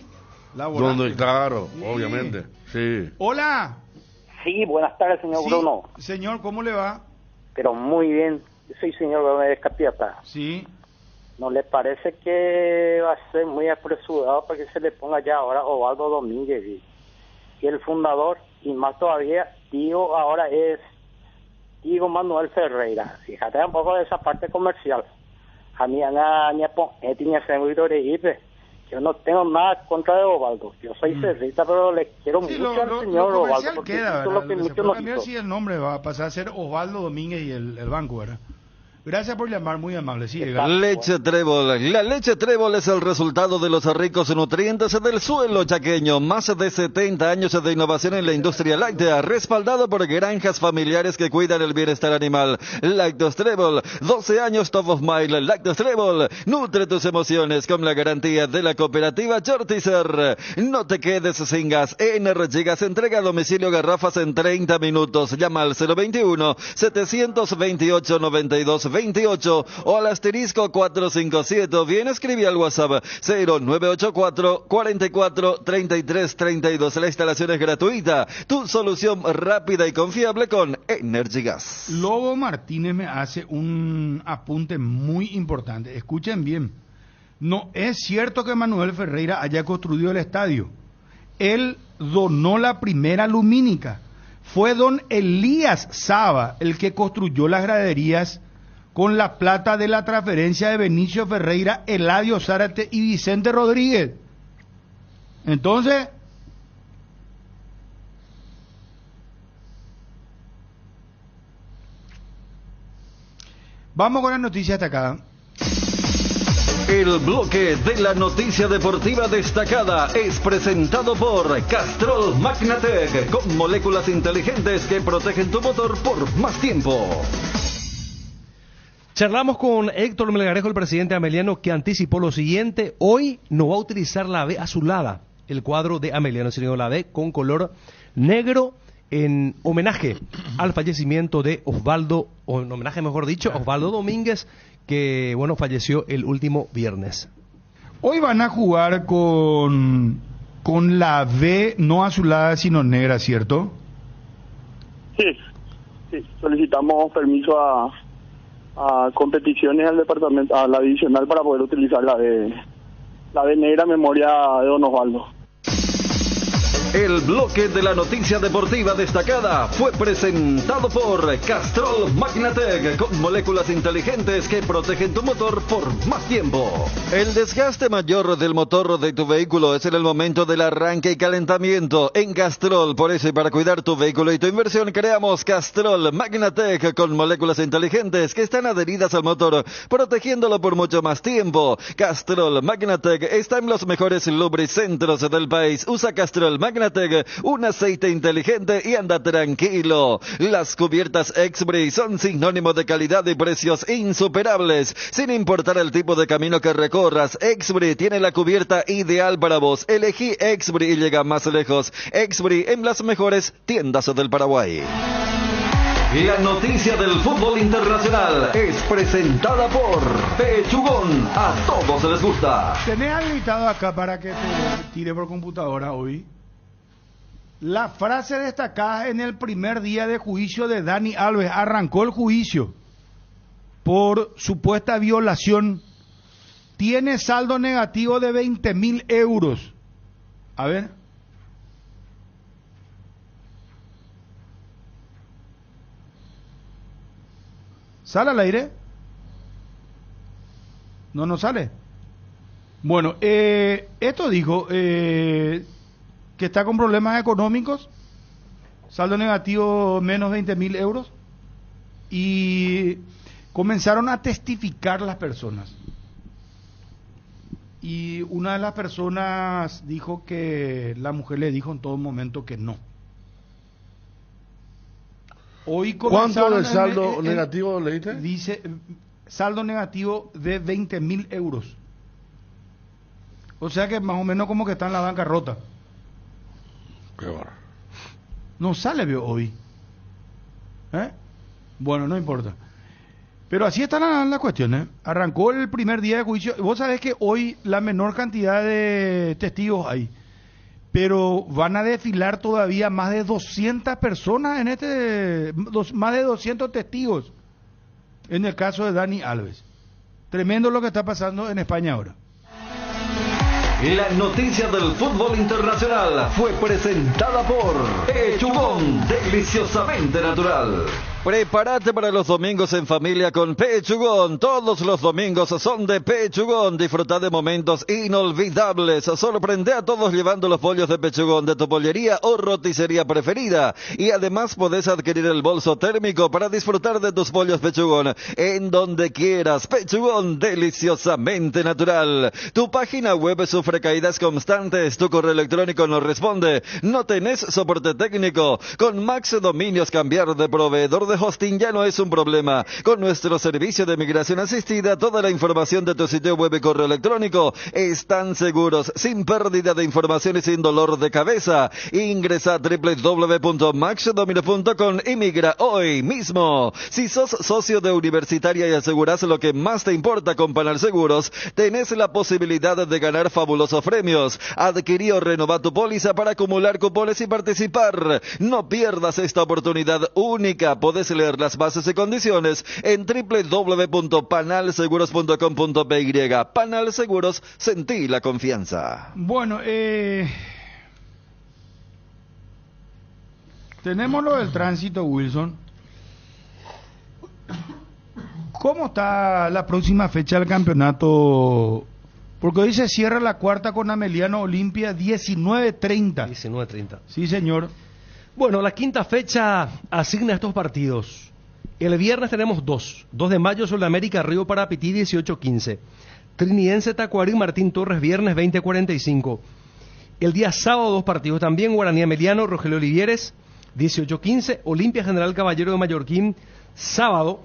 donde, claro, obviamente. Sí. Hola. Sí, buenas tardes, señor Bruno. Señor, ¿cómo le va? Pero muy bien. Yo soy señor Bruno de Escapiata. Sí. ¿No le parece que va a ser muy apresurado para que se le ponga ya ahora Osvaldo Domínguez y el fundador, y más todavía, Diego ahora es Diego Manuel Ferreira? Fíjate un poco de esa parte comercial. A mí, yo no tengo nada contra de Osvaldo. Yo soy cerrita, pero le quiero mucho al señor Osvaldo. Porque queda, lo que mucho a ver si el nombre va a pasar a ser Osvaldo Domínguez y el banco, ¿verdad? Gracias por llamar, muy amable. Sí, Edgar. Leche Trébol. La leche Trébol es el resultado de los ricos nutrientes del suelo chaqueño. Más de 70 años de innovación en la industria láctea, respaldado por granjas familiares que cuidan el bienestar animal. Lácteos Trébol. 12 años top of mind. Lácteos Trébol. Nutre tus emociones con la garantía de la cooperativa Chortizer. No te quedes sin gas. Energy Gas entrega a domicilio garrafas en 30 minutos. Llama al 021-728-9228 o al asterisco 457. Bien, escribe al WhatsApp 0984 44 33 32. La instalación es gratuita. Tu solución rápida y confiable con Energy Gas. Lobo Martínez me hace un apunte muy importante. Escuchen bien. No es cierto que Manuel Ferreira haya construido el estadio. Él donó la primera lumínica. Fue don Elías Saba el que construyó las graderías con la plata de la transferencia de Benicio Ferreira, Eladio Zárate y Vicente Rodríguez. Entonces, vamos con la noticia destacada. El bloque de la noticia deportiva destacada es presentado por Castrol Magnatec, con moléculas inteligentes que protegen tu motor por más tiempo. Charlamos con Héctor Melgarejo, el presidente Ameliano, que anticipó lo siguiente: hoy no va a utilizar la B azulada, el cuadro de Ameliano, sino la B con color negro, en homenaje al fallecimiento de Osvaldo, o en homenaje mejor dicho, Osvaldo Domínguez, que bueno, falleció el último viernes. Hoy van a jugar con la B no azulada sino negra, ¿cierto? Sí, solicitamos permiso a competiciones al departamento, a la divisional, para poder utilizar la B negra en memoria de don Osvaldo. El bloque de la noticia deportiva destacada fue presentado por Castrol Magnatec, con moléculas inteligentes que protegen tu motor por más tiempo. El desgaste mayor del motor de tu vehículo es en el momento del arranque y calentamiento. En Castrol, por eso y para cuidar tu vehículo y tu inversión, creamos Castrol Magnatec con moléculas inteligentes que están adheridas al motor, protegiéndolo por mucho más tiempo. Castrol Magnatec está en los mejores lubricentros del país. Usa Castrol Magnatec, un aceite inteligente y anda tranquilo. Las cubiertas Exbri son sinónimo de calidad y precios insuperables. Sin importar el tipo de camino que recorras, Exbri tiene la cubierta ideal para vos. Elegí Exbri y llega más lejos. Exbri en las mejores tiendas del Paraguay. La noticia del fútbol internacional es presentada por Pechugón. A todos les gusta. Tenés habilitado acá para que te tire por computadora hoy la frase destacada en el primer día de juicio de Dani Alves. Arrancó el juicio por supuesta violación. Tiene saldo negativo de 20.000 euros. A ver. ¿Sale al aire? No sale. Bueno, esto dijo que está con problemas económicos, saldo negativo menos 20.000 euros, y comenzaron a testificar las personas. Y una de las personas dijo que la mujer le dijo en todo momento que no. Hoy ¿cuánto de saldo negativo leíste? Dice saldo negativo de 20.000 euros. O sea que más o menos como que está en la bancarrota. Qué barro. No sale, veo, hoy. Bueno, no importa. Pero así está la cuestión, ¿eh? Arrancó el primer día de juicio. Vos sabés que hoy la menor cantidad de testigos hay. Pero van a desfilar todavía más de 200 personas en más de 200 testigos en el caso de Dani Alves. Tremendo lo que está pasando en España ahora. La noticia del fútbol internacional fue presentada por Pechugón, deliciosamente natural. Prepárate para los domingos en familia con Pechugón. Todos los domingos son de Pechugón. Disfruta de momentos inolvidables. Sorprende a todos llevando los pollos de Pechugón de tu pollería o roticería preferida. Y además podés adquirir el bolso térmico para disfrutar de tus pollos Pechugón en donde quieras. Pechugón, deliciosamente natural. Tu página web sufre caídas constantes. Tu correo electrónico no responde. No tenés soporte técnico. Con Max Dominios cambiar de proveedor de hosting ya no es un problema. Con nuestro servicio de migración asistida, toda la información de tu sitio web y correo electrónico están seguros, sin pérdida de información y sin dolor de cabeza. Ingresa a www.maxdominios.com y migra hoy mismo. Si sos socio de Universitaria y aseguras lo que más te importa con Panal Seguros, tenés la posibilidad de ganar fabulosos premios. Adquirí o renová tu póliza para acumular cupones y participar. No pierdas esta oportunidad única. Podés leer las bases y condiciones en www.panalseguros.com.py. Panal Seguros, sentí la confianza. Bueno, tenemos lo del tránsito, Wilson. ¿Cómo está la próxima fecha del campeonato? Porque hoy se cierra la cuarta con Ameliano Olimpia 19:30. 19:30. Sí, señor. Bueno, la quinta fecha asigna estos partidos. El viernes tenemos 2 de mayo, Sol de América, Río Parapití, 18:15. Trinidense, Tacuarí, Martín Torres, viernes 20:45. El día sábado 2 partidos también, Guaraní Ameliano, Rogelio Olivieres, 18:15. Olimpia General Caballero de Mallorquín, sábado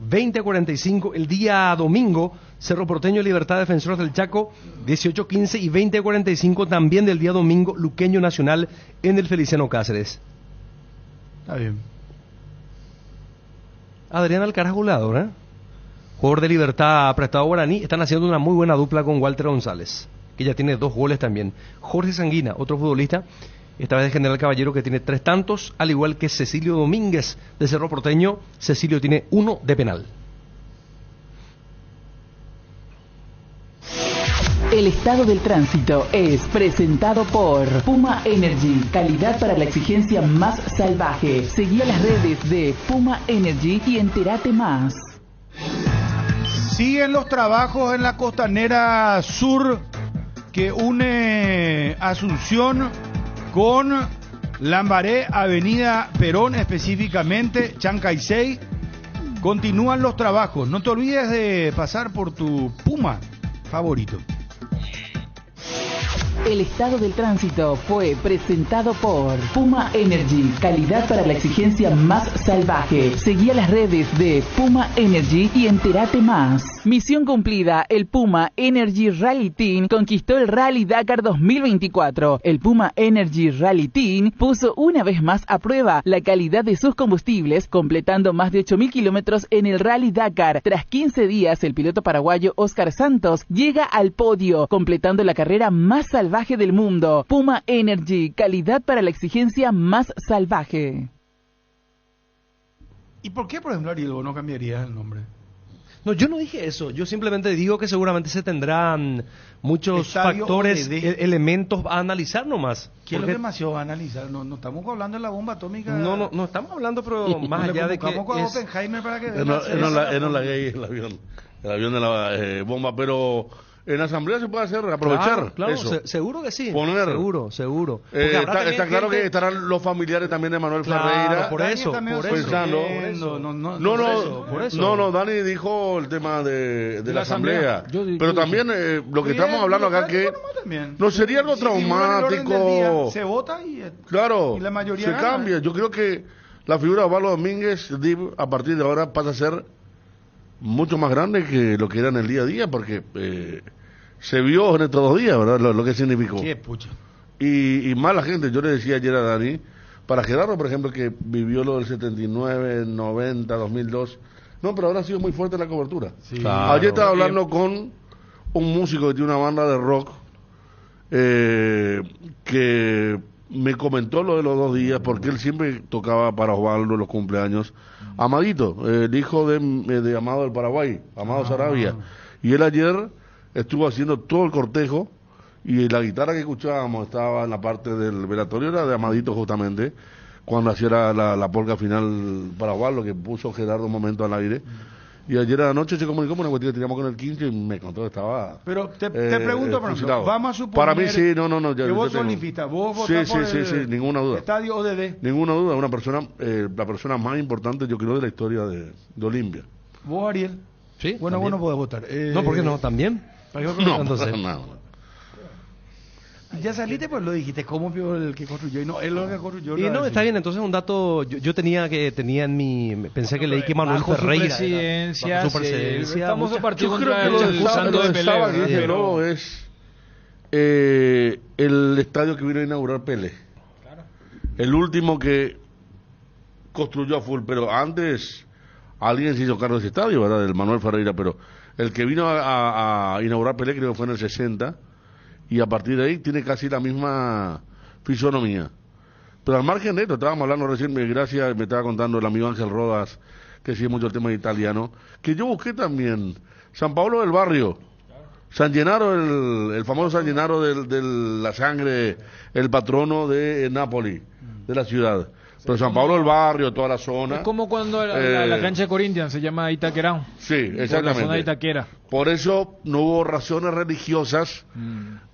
20:45. El día domingo, Cerro Porteño, Libertad, Defensores del Chaco, 18:15 y 20:45 también del día domingo, Luqueño Nacional en el Feliciano Cáceres. Está bien. Adrián Alcaraz, goleador, jugador de Libertad prestado a Guaraní. Están haciendo una muy buena dupla con Walter González, que ya tiene 2 goles también. Jorge Sanguina, otro futbolista, esta vez de General Caballero, que tiene 3 tantos, al igual que Cecilio Domínguez de Cerro Porteño. Cecilio tiene 1 de penal. El estado del tránsito es presentado por Puma Energy, calidad para la exigencia más salvaje. Seguí a las redes de Puma Energy y entérate más. Siguen los trabajos en la costanera sur que une Asunción con Lambaré, Avenida Perón específicamente, Chancay. Continúan los trabajos. No te olvides de pasar por tu Puma favorito. El estado del tránsito fue presentado por Puma Energy, calidad para la exigencia más salvaje. Seguí a las redes de Puma Energy y entérate más. Misión cumplida, el Puma Energy Rally Team conquistó el Rally Dakar 2024. El Puma Energy Rally Team puso una vez más a prueba la calidad de sus combustibles, completando más de 8.000 kilómetros en el Rally Dakar. Tras 15 días, el piloto paraguayo Oscar Santos llega al podio, completando la carrera más salvaje del mundo. Puma Energy, calidad para la exigencia más salvaje. ¿Y por qué, por ejemplo, Ariel, no cambiaría el nombre? No, yo no dije eso. Yo simplemente digo que seguramente se tendrán muchos Estadio factores, ODD. elementos a analizar nomás. ¿Qué es lo que demasiado va a analizar? No estamos hablando de la bomba atómica. No estamos hablando, pero más allá de que con Oppenheimer para que él no la gay el avión de la bomba, pero en la asamblea se puede hacer, aprovechar claro, eso. Seguro que sí. Poner. Seguro. Está claro que estarán los familiares también de Manuel Ferreira. Por eso. No, Dani dijo el tema de la asamblea. Pero también lo que estamos hablando acá, que no sería algo traumático. Se vota y la mayoría se gana. cambia. Yo creo que la figura de Osvaldo Domínguez, a partir de ahora, pasa a ser mucho más grande que lo que era en el día a día, porque se vio en estos 2 días, ¿verdad? Lo que significó. Qué pucha. Y más la gente, yo le decía ayer a Dani, para Gerardo, por ejemplo, que vivió lo del 79, 90, 2002, no, pero ahora ha sido muy fuerte la cobertura. Sí. Claro. Ayer estaba hablando con un músico que tiene una banda de rock, que me comentó lo de los 2 días, porque él siempre tocaba para Osvaldo los cumpleaños. Amadito, el hijo de Amado del Paraguay, Amado Sarabia. Y él ayer estuvo haciendo todo el cortejo Y la guitarra que escuchábamos estaba en la parte del velatorio, era de Amadito justamente, cuando hacía la polca final para Osvaldo, que puso Gerardo un momento al aire. Y ayer a la noche se comunicó con una cuestión que teníamos con el 15 y me contó que estaba. Pero te pregunto, por ejemplo, vamos a suponer. Para mí sí, no. Que vos sos olimpista, vos votás por el ninguna duda. estadio ODD. Ninguna duda, una persona, la persona más importante, yo creo, de la historia de Olimpia. ¿Vos, Ariel? Sí. Bueno, vos no podés votar. No, ¿por qué no? ¿También? ¿Para qué no, entonces? No. Ya saliste, pues lo dijiste, ¿cómo vio el que construyó? Y no, él lo que construyó. Y no, está bien, entonces un dato, yo tenía en mi, pensé que leí que Manuel Ferreira. Bajo su presidencia, estamos a partir yo creo que lo de Saba que es el estadio que vino a inaugurar Pelé. Claro. El último que construyó a full, pero antes alguien se hizo cargo de ese estadio, ¿verdad? Del Manuel Ferreira, pero el que vino a inaugurar Pelé creo que fue en el 60. Y a partir de ahí tiene casi la misma fisonomía. Pero al margen de esto, estábamos hablando recién, gracias, me estaba contando el amigo Ángel Rodas, que sigue mucho el tema de italiano, que yo busqué también San Paolo del Barrio, San Gennaro, el famoso San Gennaro de la sangre, el patrono de Nápoli, de la ciudad. Pero San Pablo del Barrio, toda la zona. Es como cuando la cancha de Corinthians se llama Itaquerão. Sí, exactamente. La zona de Itaquera. Por eso no hubo razones religiosas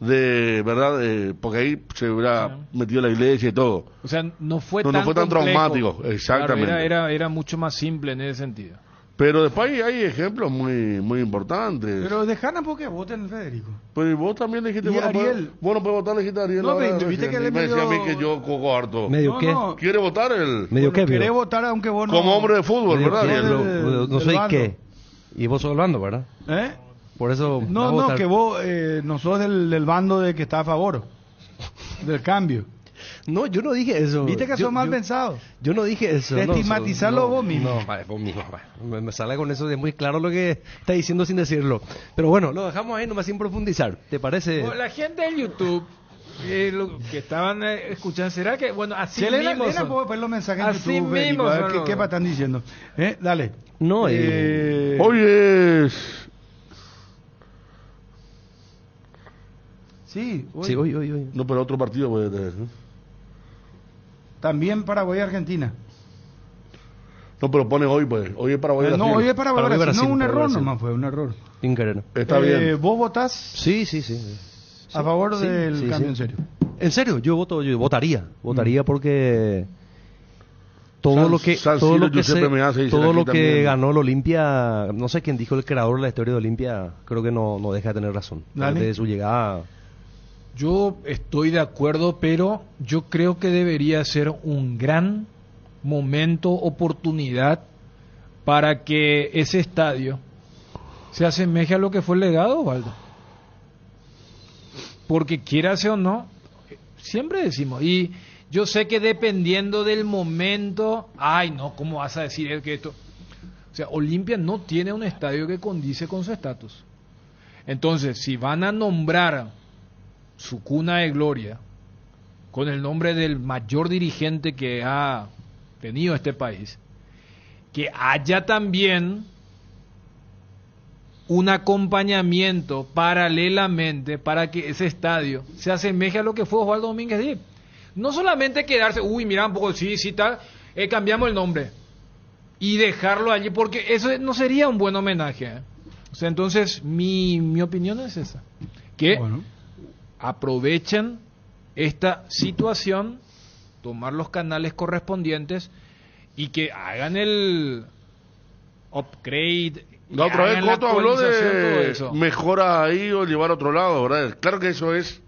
de, ¿verdad? Porque ahí se hubiera metido la iglesia y todo. O sea, no fue tan traumático, exactamente. Claro, era mucho más simple en ese sentido. Pero después hay ejemplos muy importantes. Pero dejaron porque voten Federico. Pues vos también dijiste, ¿Y Ariel? Vos no puedes votar, dijiste Ariel. No, pero viste que le me decía a mí que yo cojo harto. ¿Medio qué? ¿Quiere votar él? ¿Medio qué? ¿Querés votar aunque vos no? Como hombre de fútbol, ¿verdad, Ariel? No soy qué. Y vos sos el bando, ¿verdad? Por eso... No, que vos no sos del bando de que está a favor del cambio. No, yo no dije eso. Viste que sos mal pensado. Yo no dije eso. Estigmatizarlo vos mismo. No, vale, vos mismo. Me sale con eso de muy claro lo que está diciendo sin decirlo. Pero bueno, lo dejamos ahí nomás sin profundizar. ¿Te parece? Bueno, la gente de YouTube, lo que estaban escuchando, ¿será que, bueno, así si mismo Elena puedo ver los mensajes en así YouTube, mismo a ver qué están diciendo. Dale. No, hoy es... Sí, hoy. Sí, hoy. No, pero otro partido puede tener, ¿no? También Paraguay y Argentina. No, pero pone hoy, pues. Hoy es Paraguay y Brasil. No, hoy es Paraguay y Brasil. No, un error Brasil. nomás fue, un error. Sin querer. Está bien. ¿Vos votás? Sí. ¿A favor del cambio en serio? En serio, yo votaría porque todo lo que ganó el Olimpia, no sé quién dijo el creador de la historia de Olimpia, creo que no deja de tener razón. Desde su llegada. Yo estoy de acuerdo, pero yo creo que debería ser un gran momento, oportunidad para que ese estadio se asemeje a lo que fue el legado, Osvaldo. Porque quieras o no, siempre decimos, y yo sé que dependiendo del momento, ¿cómo vas a decir que esto? O sea, Olimpia no tiene un estadio que condice con su estatus. Entonces, si van a nombrar su cuna de gloria con el nombre del mayor dirigente que ha tenido este país, que haya también un acompañamiento paralelamente para que ese estadio se asemeje a lo que fue Osvaldo Domínguez Díaz. No solamente quedarse, mira un poco, sí, tal, cambiamos el nombre y dejarlo allí, porque eso no sería un buen homenaje. O sea, entonces mi opinión es esa, que aprovechen esta situación, tomar los canales correspondientes y que hagan el upgrade. La otra vez Coto habló de mejora ahí o llevar a otro lado, ¿verdad? Claro que eso es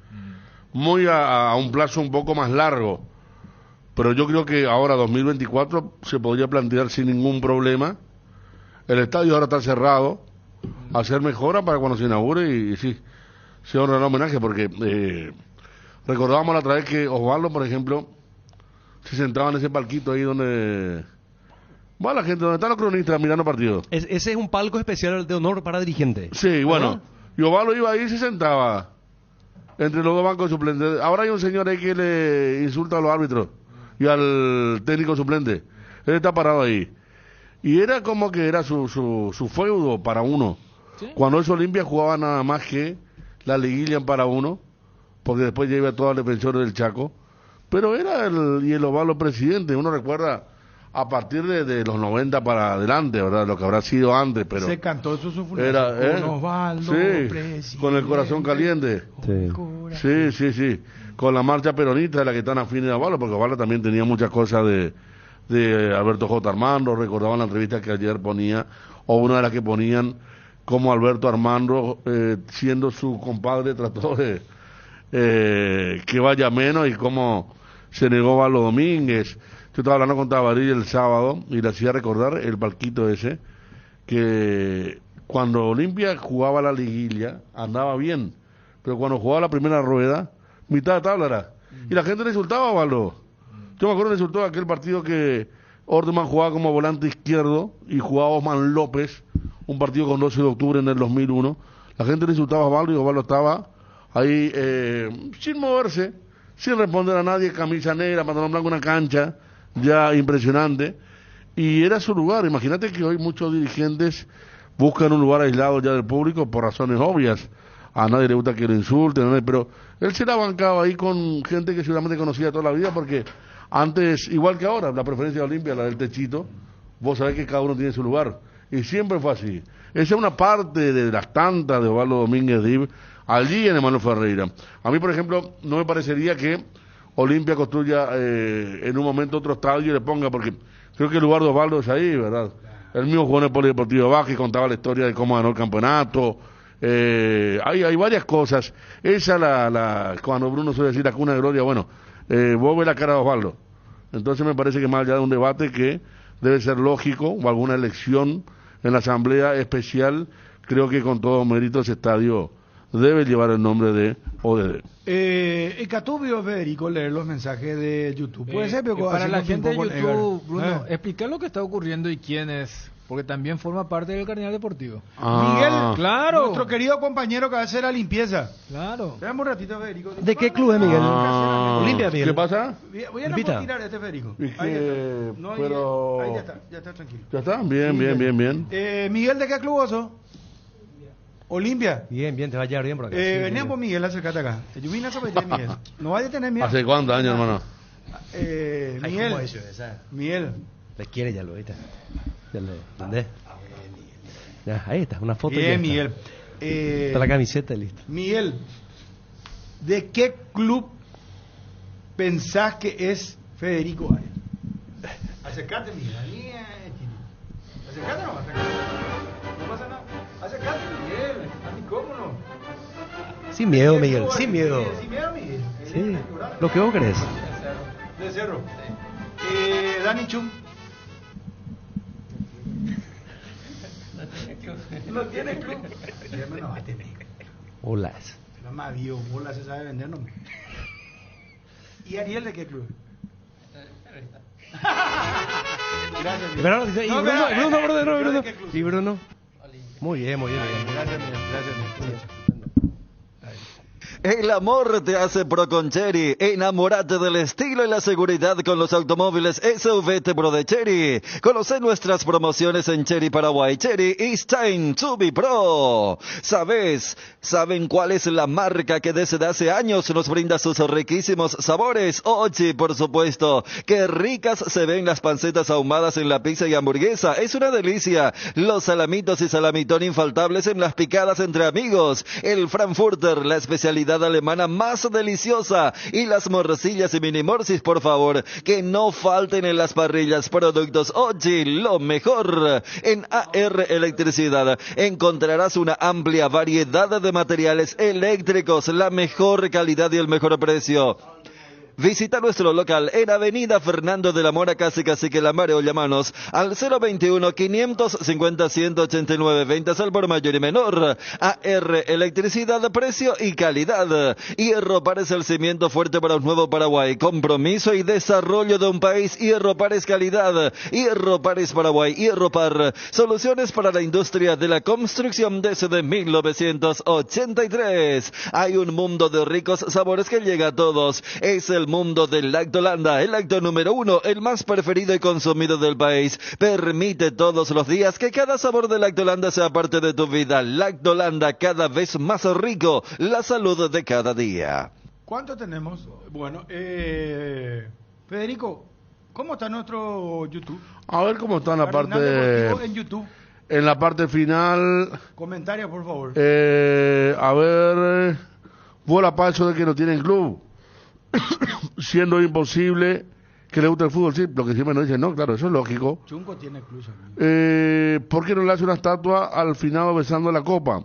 muy a un plazo un poco más largo, pero yo creo que ahora 2024 se podría plantear sin ningún problema. El estadio ahora está cerrado, hacer mejora para cuando se inaugure y sí, se honra el homenaje, porque recordábamos la otra vez que Osvaldo, por ejemplo, se sentaba en ese palquito ahí donde va la gente, donde están los cronistas mirando partidos. Ese es un palco especial de honor para dirigentes. Sí, bueno, y Osvaldo iba ahí y se sentaba entre los dos bancos suplentes. Ahora hay un señor ahí que le insulta a los árbitros y al técnico suplente. Él está parado ahí. Y era como que era su feudo para uno. ¿Sí? Cuando eso Olimpia jugaba nada más que la liguilla para uno, porque después ya iba todo el defensor del Chaco, pero era el Ovalo presidente. Uno recuerda a partir de los 90 para adelante, ¿verdad? Lo que habrá sido antes, pero... Se cantó eso su funeral. Era, Con Osvaldo, sí, presidente. con el corazón caliente. Sí. Con la marcha peronista de la que están afines a Ovalo, porque Ovalo también tenía muchas cosas de Alberto J. Armando. Recordaban la entrevista que ayer ponía, o una de las que ponían, como Alberto Armando, siendo su compadre, trató de que vaya menos, y cómo se negó Ovalo Domínguez. Yo estaba hablando con Tabarís el sábado y le hacía recordar el palquito ese, que cuando Olimpia jugaba la liguilla andaba bien, pero cuando jugaba la primera rueda, mitad de tabla era. Y la gente le insultaba a Ovalo. Yo me acuerdo le insultó aquel partido que Ordeman jugaba como volante izquierdo y jugaba Osman López, un partido con 12 de octubre en el 2001. La gente le insultaba a Ovalo y Ovalo estaba ahí sin moverse, sin responder a nadie, camisa negra, pantalón blanco, una cancha ya impresionante, y era su lugar. Imagínate que hoy muchos dirigentes buscan un lugar aislado ya del público por razones obvias. A nadie le gusta que lo insulten, pero él se la bancaba ahí con gente que seguramente conocía toda la vida, porque antes, igual que ahora, la preferencia de Olimpia, la del techito, vos sabés que cada uno tiene su lugar, y siempre fue así. Esa es una parte de las tantas de Osvaldo Domínguez Dib allí en Emanuel Ferreira. A mí, por ejemplo, no me parecería que Olimpia construya en un momento otro estadio y le ponga, porque creo que el lugar de Osvaldo es ahí, ¿verdad? El mismo jugó en el Polideportivo Baja y contaba la historia de cómo ganó el campeonato. Hay varias cosas. Esa cuando Bruno suele decir la cuna de gloria, bueno, vos ves la cara de Osvaldo. Entonces me parece que más allá de un debate que debe ser lógico, o alguna elección en la asamblea especial, creo que con todo mérito ese estadio debe llevar el nombre de ODD. Catubio, Federico, leer los mensajes de YouTube. Puede ser, pero para la gente de YouTube, Bruno, explicar lo que está ocurriendo y quién es, porque también forma parte del Cardinal Deportivo. Miguel, claro, nuestro querido compañero que va a hacer la limpieza. Claro. Veamos un ratito, Federico. ¿De qué club es Miguel? Olimpia, Miguel. ¿Qué pasa? Voy a tirar este, Federico. Ahí ya está tranquilo. ¿Ya está? Bien. Miguel, ¿de qué club sos? Olimpia. Bien, te va a llevar bien por acá. Veníamos, Miguel, acércate acá. Yo vine a someter, Miguel. No vaya a tener miedo. ¿Hace cuántos años, hermano? Miguel. Le quiere ya lo ahorita. Ya le ¿entendés? Ya, ahí está, una foto. Bien, Miguel. Está la camiseta y listo. Miguel, ¿de qué club pensás que es Federico Arias? Acércate, Miguel. Acércate nomás. No pasa nada. Acércate, Miguel. ¿Cómo no? Sin miedo, Miguel. Sin miedo. Sin miedo, Miguel. Sí. Lo que vos crees. De Cerro. Dani Chum. No tiene club. No va a tener. Bolas. Mamá Dios, bolas se sabe vender, ¿no? ¿Y Ariel de qué club? Gracias, Bruno. ¿Y Bruno? Muy bien. Gracias. El amor te hace pro con Chery. Enamórate del estilo y la seguridad con los automóviles SUV Pro de Chery. Conoce nuestras promociones en Chery Paraguay. Chery is time to be pro. ¿Saben cuál es la marca que desde hace años nos brinda sus riquísimos sabores? Ochi, por supuesto. Qué ricas se ven las pancetas ahumadas en la pizza y hamburguesa. Es una delicia. Los salamitos y salamitón infaltables en las picadas entre amigos. El Frankfurter, la especialidad alemana más deliciosa, y las morcillas y mini morcis, por favor, que no falten en las parrillas. Productos Ochi, lo mejor. En AR Electricidad encontrarás una amplia variedad de materiales eléctricos, la mejor calidad y el mejor precio. Visita nuestro local en Avenida Fernando de la Mora, casi que la Mare, o llamanos al 021-550-189, ventas al por mayor y menor. AR Electricidad, precio y calidad. Hierro Par es el cimiento fuerte para un nuevo Paraguay, compromiso y desarrollo de un país. Hierro Par es calidad. Hierro Par es Paraguay. Hierro Par, soluciones para la industria de la construcción desde 1983. Hay un mundo de ricos sabores que llega a todos. Es el mundo del Lactolanda, el lacto número 1, el más preferido y consumido del país. Permite todos los días que cada sabor de Lactolanda sea parte de tu vida. Lactolanda, cada vez más rico, la salud de cada día. ¿Cuánto tenemos? Bueno, Federico, ¿cómo está nuestro YouTube? A ver cómo está en la Cardinal parte... Deportivo en YouTube. En la parte final... Comentarios, por favor. A ver... Bola paso de que no tienen club. Siendo imposible que le guste el fútbol. Sí, lo que siempre nos dicen, no, claro, eso es lógico. Chunco tiene club. ¿Por qué no le hace una estatua al finado besando la copa?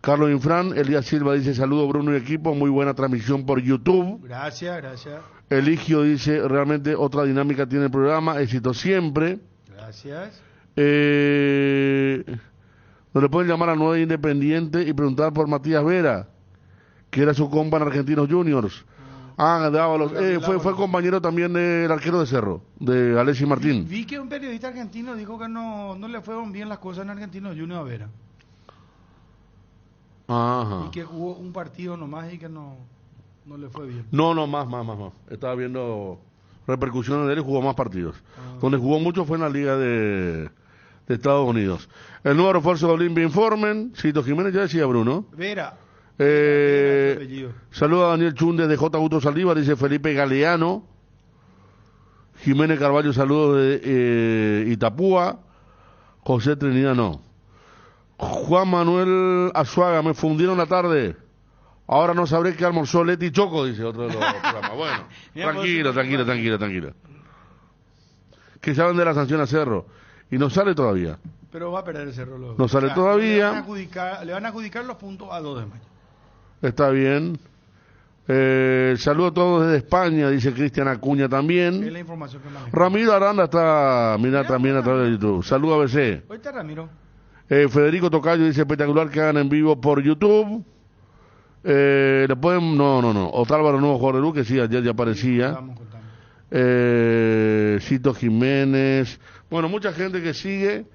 Carlos Infran, Elías Silva dice, saludo Bruno y equipo, muy buena transmisión por YouTube. Gracias, gracias. Eligio dice, realmente otra dinámica tiene el programa, éxito siempre. Gracias. No le pueden llamar a 9 Independiente y preguntar por Matías Vera, que era su compa en Argentinos Juniors. Dávalos. Fue compañero también del arquero de Cerro, de Alexis Martín. Vi que un periodista argentino dijo que no le fueron bien las cosas en Argentinos Juniors a Vera. Ajá. Y que jugó un partido nomás y que no le fue bien. No, más. Estaba viendo repercusiones de él y jugó más partidos. Donde jugó mucho fue en la Liga de Estados Unidos. El nuevo refuerzo de Olimpia Informen. Cito Jiménez, ya decía Bruno. Vera. Saluda a Daniel Chunde de J. Auto Saldívar, dice Felipe Galeano. Jiménez Carvalho, saludos de Itapúa. José Trinidad, no. Juan Manuel Azuaga, me fundieron la tarde. Ahora no sabré qué almorzó Leti Choco, dice otro de los programas. Bueno, tranquilo. Que saben de la sanción a Cerro. Y no sale todavía. Pero va a perder el Cerro. No sale todavía. Le van a adjudicar los puntos a 2 de mayo. Está bien. Saludo a todos desde España, dice Cristian Acuña también. Es la información que maneja. Ramiro Aranda está, mira también a través de YouTube. Saludo a BC. Hoy está Ramiro. Federico Tocayo dice espectacular que hagan en vivo por YouTube. Le pueden, no. Otálvaro Nuevo Jugador de Luz, que sí, ayer ya aparecía. Cito Jiménez. Bueno, mucha gente que sigue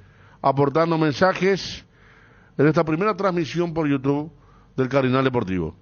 aportando mensajes en esta primera transmisión por YouTube del Cardinal Deportivo.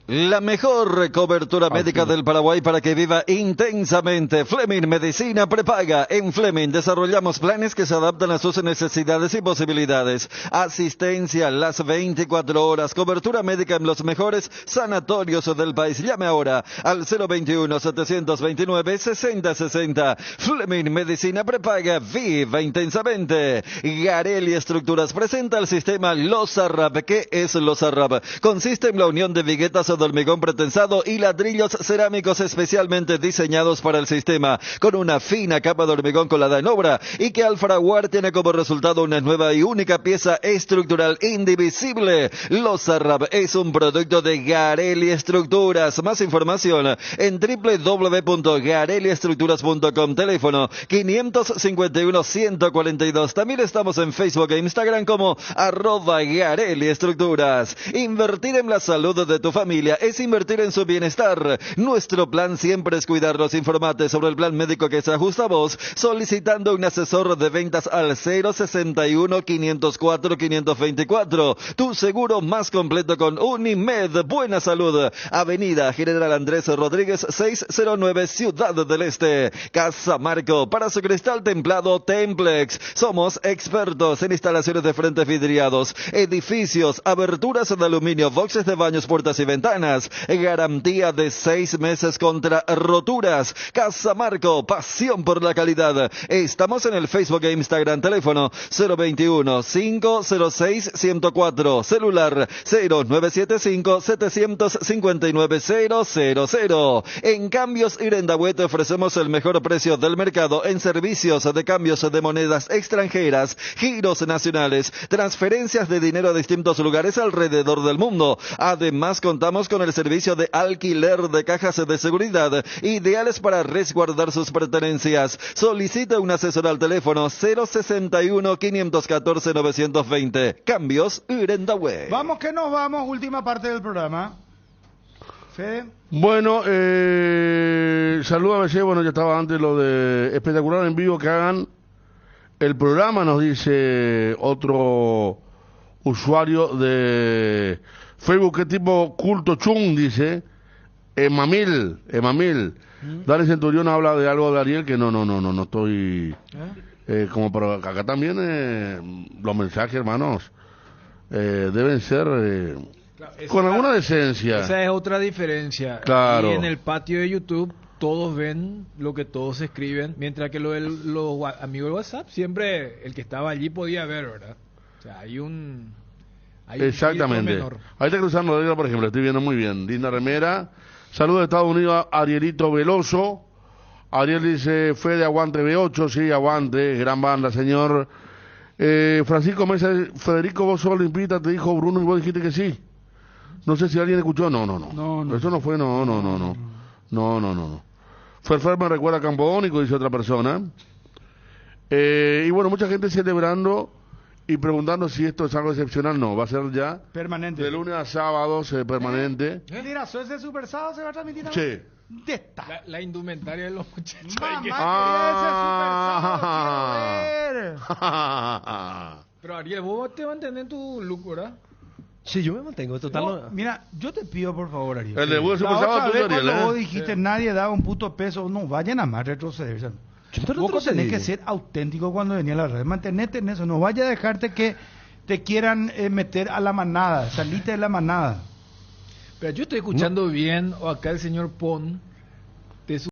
La mejor cobertura médica del Paraguay para que viva intensamente. Fleming Medicina Prepaga. En Fleming desarrollamos planes que se adaptan a sus necesidades y posibilidades. Asistencia las 24 horas. Cobertura médica en los mejores sanatorios del país. Llame ahora al 021-729-6060. Fleming Medicina Prepaga. Viva intensamente. Garelli Estructuras presenta el sistema Lozarrap. ¿Qué es Lozarrap? Consiste en la unión de viguetas de hormigón pretensado y ladrillos cerámicos especialmente diseñados para el sistema, con una fina capa de hormigón colada en obra y que al fraguar tiene como resultado una nueva y única pieza estructural indivisible. Lozarrap es un producto de Garelli Estructuras. Más información en www.garelliestructuras.com. Teléfono 551-142. También estamos en Facebook e Instagram como @Garelli Estructuras. Invertir en la salud de tu familia es invertir en su bienestar. Nuestro plan siempre es cuidarlos. Informate sobre el plan médico que se ajusta a vos solicitando un asesor de ventas al 061-504-524. Tu seguro más completo con Unimed. Buena Salud. Avenida General Andrés Rodríguez 609, Ciudad del Este. Casa Marco. Para su cristal templado Templex. Somos expertos en instalaciones de frentes vidriados, edificios, aberturas de aluminio, boxes de baños, puertas y ventanas. Garantía de 6 meses contra roturas. Casa Marco, pasión por la calidad. Estamos en el Facebook e Instagram. Teléfono 021-506-104. Celular 0975-759-000. En Cambios Irendahuete ofrecemos el mejor precio del mercado en servicios de cambios de monedas extranjeras, giros nacionales, transferencias de dinero a distintos lugares alrededor del mundo. Además, contamos con el servicio de alquiler de cajas de seguridad, ideales para resguardar sus pertenencias. Solicita un asesor al teléfono 061-514-920. Cambios Irendahue. Vamos que nos vamos, última parte del programa. Fede. Bueno, saluda a BC, bueno, ya estaba antes lo de espectacular en vivo que hagan el programa, nos dice otro usuario de Facebook, ¿qué tipo culto chung? Dice Emamil. Dale Centurión habla de algo de Ariel que no estoy como para acá también los mensajes, hermanos, deben ser Claro, con alguna decencia. Esa es otra diferencia. Claro. Y en el patio de YouTube todos ven lo que todos escriben, mientras que los amigos de WhatsApp, siempre el que estaba allí podía ver, ¿verdad? O sea, hay un Exactamente. menor. Ahí está cruzando Rodrigo, por ejemplo, estoy viendo muy bien. Linda remera. Saludos de Estados Unidos a Arielito Veloso. Ariel dice, Fede, aguante B8, sí, aguante, gran banda, señor. Francisco Mesa, Federico, vos solo invita, te dijo Bruno y vos dijiste que sí. No sé si alguien escuchó, no. Eso no fue, no. Ferfer me recuerda a Campo Único, dice otra persona. Y bueno, mucha gente celebrando y preguntando si esto es algo excepcional. No, va a ser ya permanente. De lunes a sábados, permanente. Mira, ese Super Sábado se va a transmitir. Sí. La indumentaria de los muchachos. Pero Ariel, vos te mantienes tu look, ¿verdad? Sí, yo me mantengo total. Mira, yo te pido por favor, Ariel. El debut de Super Sábado, tú, Ariel, cuando vos dijiste nadie daba un puto peso, no vayan a más retroceder. Vos tenés que ser auténtico cuando venía a la red. Mantenete en eso, no vaya a dejarte que te quieran meter a la manada, salite de la manada. Pero yo estoy escuchando bien, o acá el señor Pon,